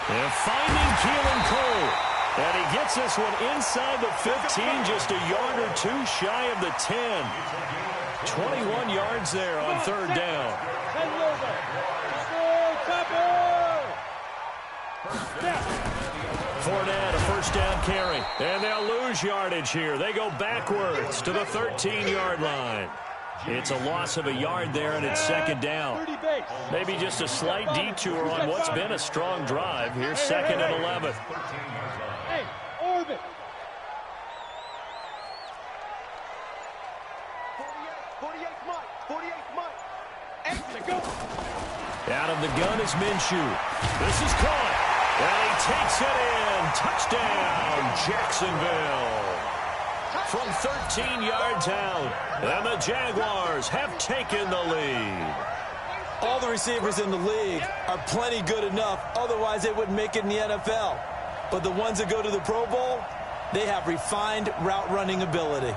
They're finding Keelan Cole. And he gets this one inside the 15, just a yard or two shy of the 10. 21 yards there on 3rd down. Fournette, a 1st down carry. And they'll lose yardage here. They go backwards to the 13-yard line. It's a loss of a yard there, and it's 2nd down. Maybe just a slight detour on what's been a strong drive. Here's 2nd and 11. Hey, orbit. 48 Mike. Out of the gun is Minshew. This is caught. And he takes it in. Touchdown, Jacksonville. From 13 yards out, and the Jaguars have taken the lead. All the receivers in the league are plenty good enough, otherwise they wouldn't make it in the NFL. But the ones that go to the Pro Bowl, they have refined route running ability.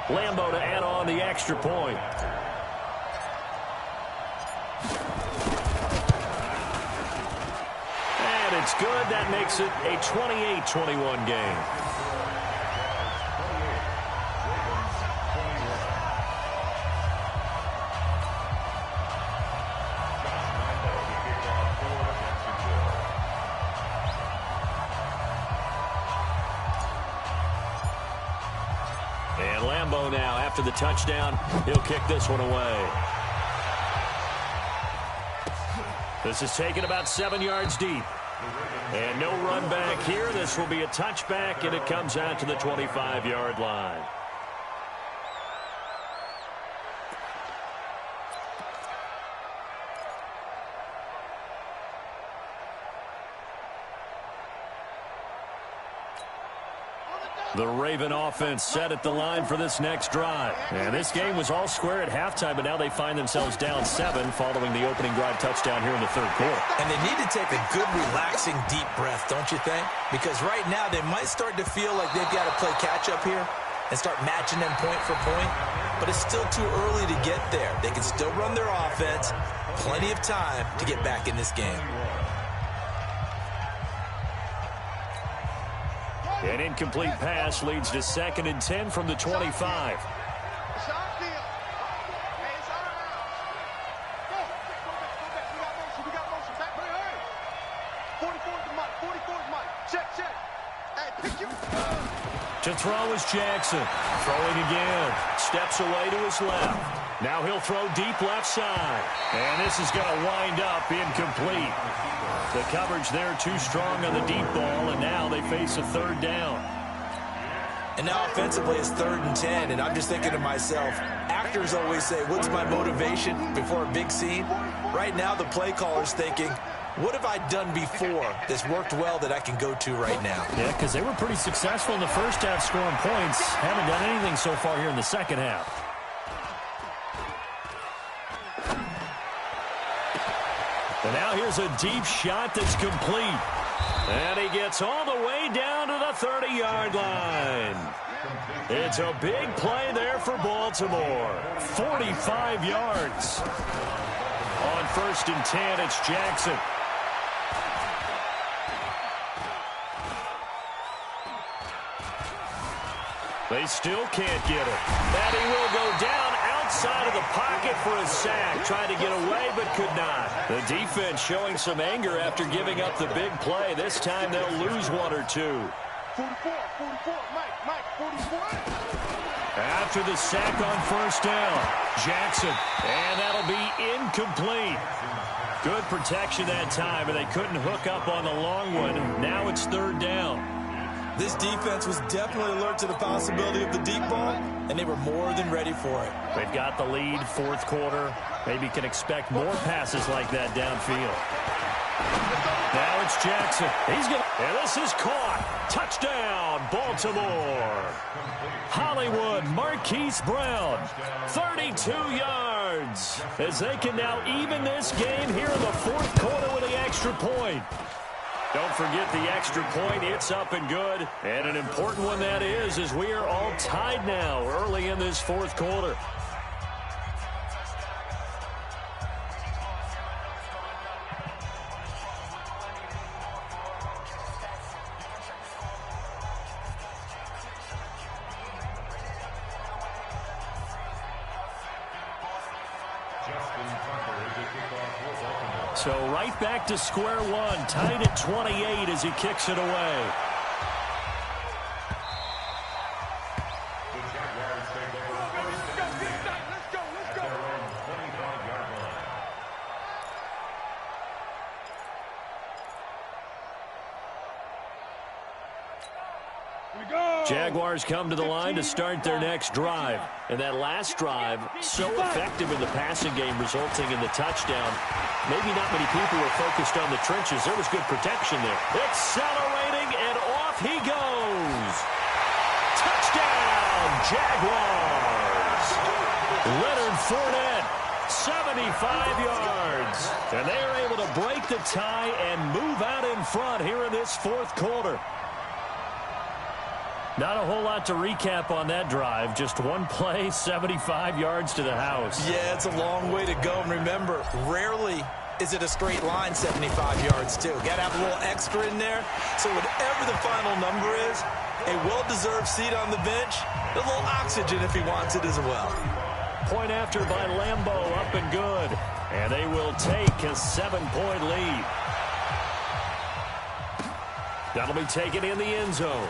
Lambo to add on the extra point. And it's good. That makes it a 28-21 game. Lambeau now. After the touchdown, he'll kick this one away. This is taken about 7 yards deep. And no run back here. This will be a touchback, and it comes out to the 25-yard line. The Raven offense set at the line for this next drive. And this game was all square at halftime, but now they find themselves down 7 following the opening drive touchdown here in the third quarter. And they need to take a good, relaxing, deep breath, don't you think? Because right now they might start to feel like they've got to play catch-up here and start matching them point for point. But it's still too early to get there. They can still run their offense. Plenty of time to get back in this game. An incomplete pass leads to 2nd and 10 from the 25. It's our deal. Hey, it's our house. Go back. We got motion. Back, hey. 44 is Mike. 44 is Mike. Check. Hey, pick you. To throw is Jackson. Throwing again. Steps away to his left. Now he'll throw deep left side. And this is going to wind up incomplete. The coverage there too strong on the deep ball, and now they face a 3rd down. And now offensively it's 3rd and 10, and I'm just thinking to myself, actors always say, what's my motivation before a big scene? Right now the play caller's thinking, what have I done before that's worked well that I can go to right now? Yeah, because they were pretty successful in the first half scoring points. Haven't done anything so far here in the second half. And now here's a deep shot that's complete. And he gets all the way down to the 30-yard line. It's a big play there for Baltimore. 45 yards. On 1st and 10, it's Jackson. They still can't get it. And he will go down outside of the pocket for a sack. Tried to get away, but could not. The defense showing some anger after giving up the big play. This time they'll lose 1 or 2. 44, Mike, 44. After the sack on 1st down, Jackson. And that'll be incomplete. Good protection that time, and they couldn't hook up on the long one. Now it's 3rd down. This defense was definitely alert to the possibility of the deep ball, and they were more than ready for it. They've got the lead, 4th quarter. Maybe can expect more passes like that downfield. Now it's Jackson. And this is caught. Touchdown, Baltimore. Hollywood, Marquise Brown, 32 yards. As they can now even this game here in the 4th quarter with the extra point. Don't forget the extra point. It's up and good. And an important one that is, as we are all tied now early in this 4th quarter. So right back to square one, tied at 28 as he kicks it away. Jaguars come to the line to start their next drive. And that last drive, so effective in the passing game, resulting in the touchdown. Maybe not many people were focused on the trenches. There was good protection there. Accelerating, and off he goes. Touchdown, Jaguars. Leonard Fournette, 75 yards. And they are able to break the tie and move out in front here in this 4th quarter. Not a whole lot to recap on that drive. Just one play, 75 yards to the house. Yeah, it's a long way to go. And remember, rarely is it a straight line 75 yards, too. Got to have a little extra in there. So whatever the final number is, a well-deserved seat on the bench, a little oxygen if he wants it as well. Point after by Lambeau, up and good. And they will take a 7-point lead. That'll be taken in the end zone.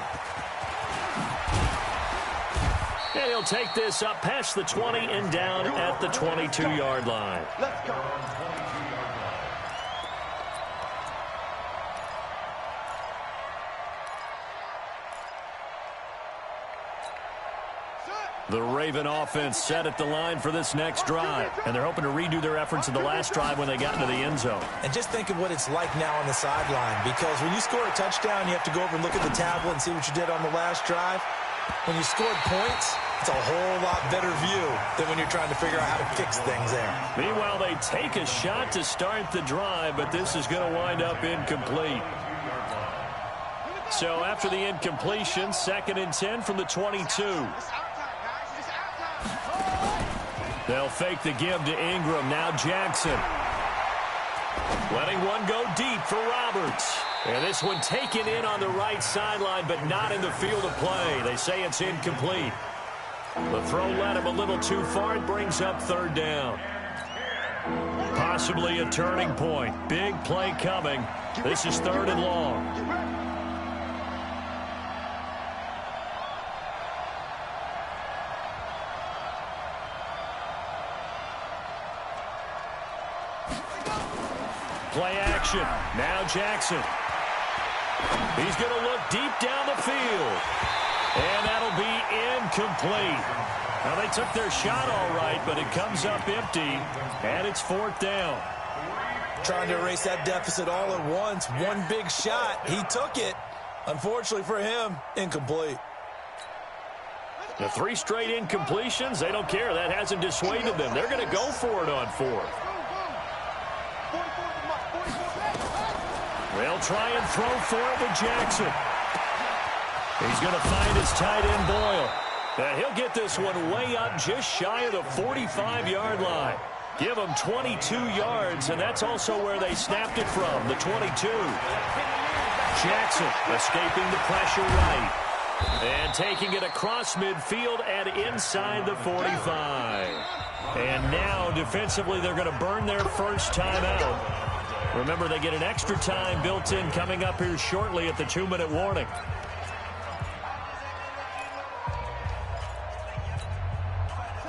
And he'll take this up past the 20 and down at the 22-yard line. Let's go. The Raven offense set at the line for this next drive, and they're hoping to redo their efforts in the last drive when they got into the end zone. And just think of what it's like now on the sideline, because when you score a touchdown, you have to go over and look at the tablet and see what you did on the last drive. When you scored points, it's a whole lot better view than when you're trying to figure out how to fix things there. Meanwhile, they take a shot to start the drive, but this is going to wind up incomplete. So after the incompletion, 2nd and 10 from the 22. They'll fake the give to Ingram. Now Jackson. Letting one go deep for Roberts. And this one taken in on the right sideline, but not in the field of play. They say it's incomplete. The throw led him a little too far. It brings up 3rd down. Possibly a turning point. Big play coming. This is 3rd and long. Play action. Now Jackson. He's going to look deep down the field. And that'll be incomplete. Now, they took their shot all right, but it comes up empty, and it's 4th down. Trying to erase that deficit all at once. One big shot. He took it. Unfortunately for him, incomplete. The 3 straight incompletions, they don't care. That hasn't dissuaded them. They're going to go for it on 4th. They'll try and throw for it with Jackson. He's going to find his tight end, Boyle. He'll get this one way up just shy of the 45-yard line. Give him 22 yards, and that's also where they snapped it from, the 22. Jackson escaping the pressure right. And taking it across midfield and inside the 45. And now, defensively, they're going to burn their first timeout. Remember, they get an extra time built in coming up here shortly at the 2-minute warning.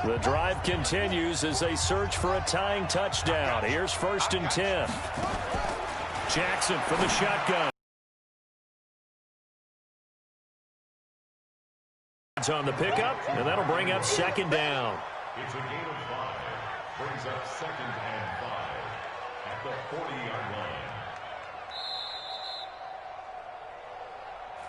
The drive continues as they search for a tying touchdown. Here's 1st and 10. Jackson from the shotgun. On the pickup, and that'll bring up 2nd down. It's a gain of 5. Brings up 2nd and 5 at the 40-yard line.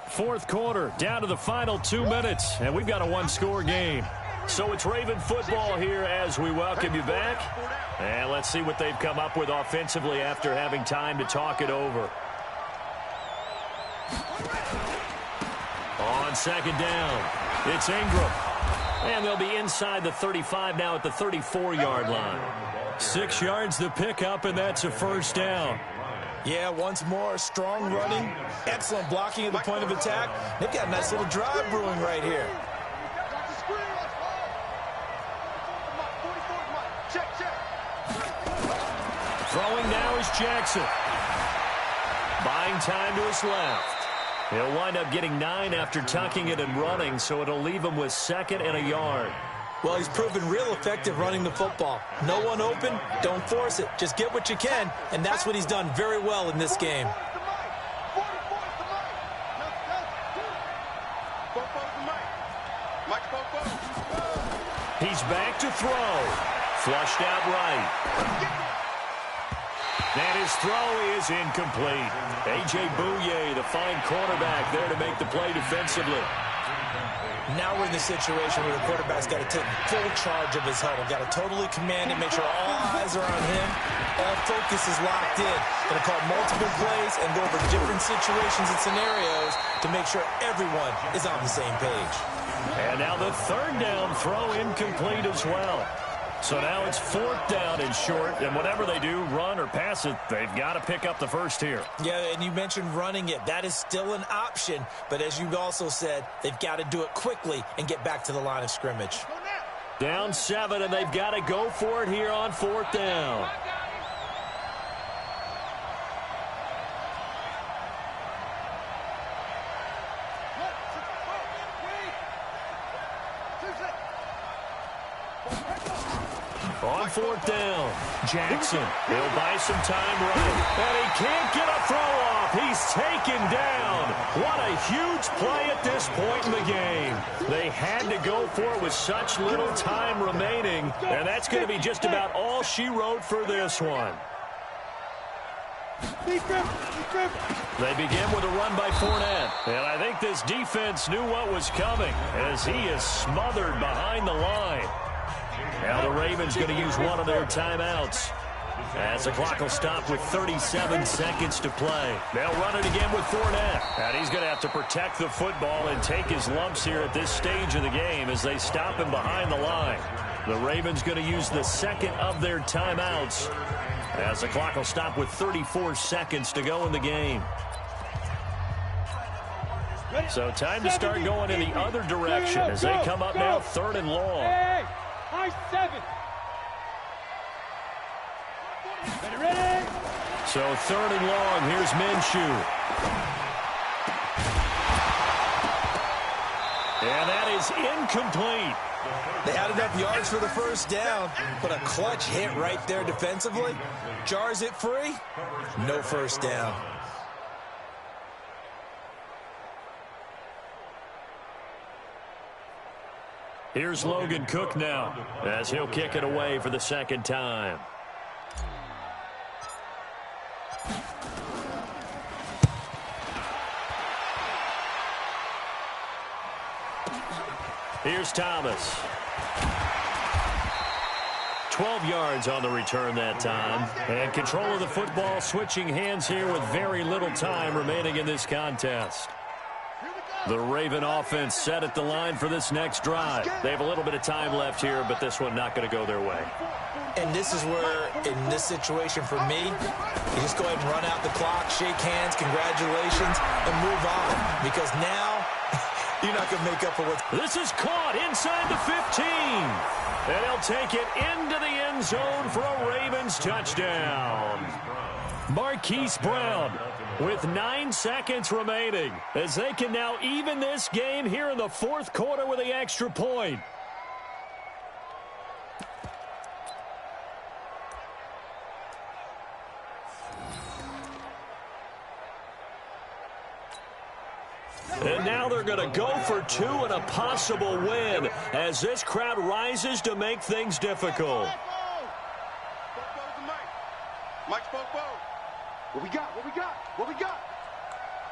4th quarter, down to the final 2 minutes, and we've got a 1-score game. So it's Raven football here as we welcome you back. And let's see what they've come up with offensively after having time to talk it over. On 2nd down, it's Ingram. And they'll be inside the 35 now at the 34-yard line. 6 yards to pick up, and that's a 1st down. Yeah, once more, strong running, excellent blocking at the point of attack. They've got a nice little drive brewing right here. Throwing now is Jackson. Buying time to his left. He'll wind up getting 9 after tucking it and running, so it'll leave him with 2nd and a yard. Well, he's proven real effective running the football. No one open, don't force it. Just get what you can, and that's what he's done very well in this game. He's back to throw. Flushed out right. And his throw is incomplete. A.J. Bouye, the fine cornerback, there to make the play defensively. Now we're in the situation where the quarterback's got to take full charge of his huddle. Got to totally command it, make sure all eyes are on him. All focus is locked in. Going to call multiple plays and go over different situations and scenarios to make sure everyone is on the same page. And now the 3rd down throw incomplete as well. So now it's 4th down and short, and whatever they do, run or pass it, they've got to pick up the first here. Yeah, and you mentioned running it. That is still an option, but as you also said, they've got to do it quickly and get back to the line of scrimmage. Down 7, and they've got to go for it here on 4th down. 4th down. Jackson, he'll buy some time right. And he can't get a throw off. He's taken down. What a huge play at this point in the game. They had to go for it with such little time remaining. And that's going to be just about all she wrote for this one. They begin with a run by Fournette. And I think this defense knew what was coming as he is smothered behind the line. Now the Ravens going to use one of their timeouts as the clock will stop with 37 seconds to play. They'll run it again with Fournette. And he's going to have to protect the football and take his lumps here at this stage of the game as they stop him behind the line. The Ravens going to use the second of their timeouts as the clock will stop with 34 seconds to go in the game. So time to start going in the other direction as they come up now 3rd and long. High 7. Ready? So 3rd and long, here's Minshew. And that is incomplete. They had enough yards for the first down, but a clutch hit right there defensively. Jars it free. No first down. Here's Logan Cook now as he'll kick it away for the second time. Here's Thomas. 12 yards on the return that time. And control of the football switching hands here with very little time remaining in this contest. The Raven offense set at the line for this next drive. They have a little bit of time left here, but this one not going to go their way. And this is where, in this situation for me, you just go ahead and run out the clock, shake hands, congratulations, and move on. Because now, you're not going to make up for what... This is caught inside the 15. And he'll take it into the end zone for a Ravens touchdown. Marquise Brown with 9 seconds remaining as they can now even this game here in the 4th quarter with the extra point. And now they're going to go for 2 and a possible win as this crowd rises to make things difficult. Mike Spoke. What we got? What we got? What we got?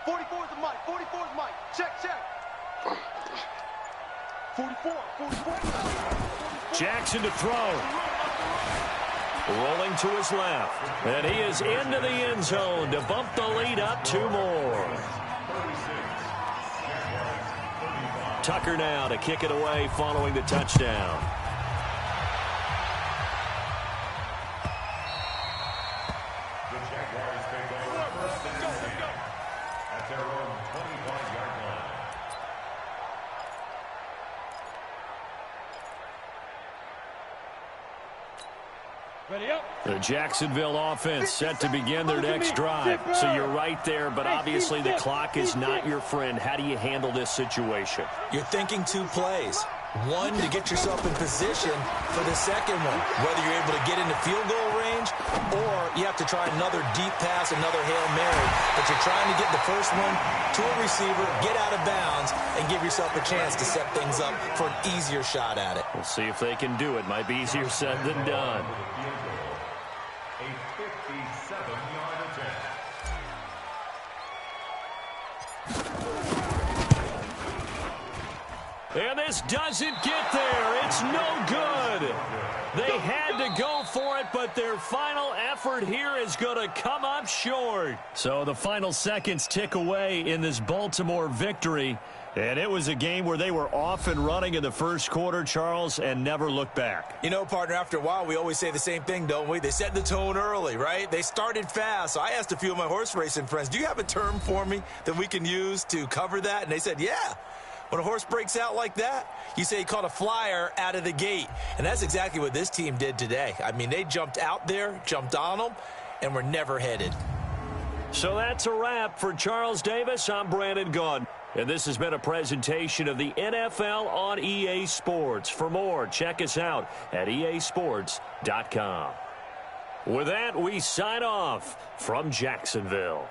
44 is the Mike. 44 is Mike. Check. 44. Jackson to throw. Rolling to his left. And he is into the end zone to bump the lead up 2 more. Tucker now to kick it away following the touchdown. The Jaguars take over 1st and 10 at their own 25-yard line. Ready up. The Jacksonville offense set to begin their next drive. So you're right there, but obviously the clock is not your friend. How do you handle this situation? You're thinking 2 plays. One, to get yourself in position for the second one, whether you're able to get into field goal range or you have to try another deep pass, another Hail Mary. But you're trying to get the first one to a receiver, get out of bounds, and give yourself a chance to set things up for an easier shot at it. We'll see if they can do it. Might be easier said than done. A 57-yard attempt. And this doesn't get there. It's no good. They had to go for it, but their final effort here is going to come up short. So the final seconds tick away in this Baltimore victory. And it was a game where they were off and running in the first quarter, Charles, and never looked back. You know, partner, after a while, we always say the same thing, don't we? They set the tone early, right? They started fast. So I asked a few of my horse racing friends, do you have a term for me that we can use to cover that? And they said, yeah. When a horse breaks out like that, you say he caught a flyer out of the gate. And that's exactly what this team did today. I mean, they jumped out there, jumped on them, and were never headed. So that's a wrap for Charles Davis. I'm Brandon Gaudin. And this has been a presentation of the NFL on EA Sports. For more, check us out at easports.com. With that, we sign off from Jacksonville.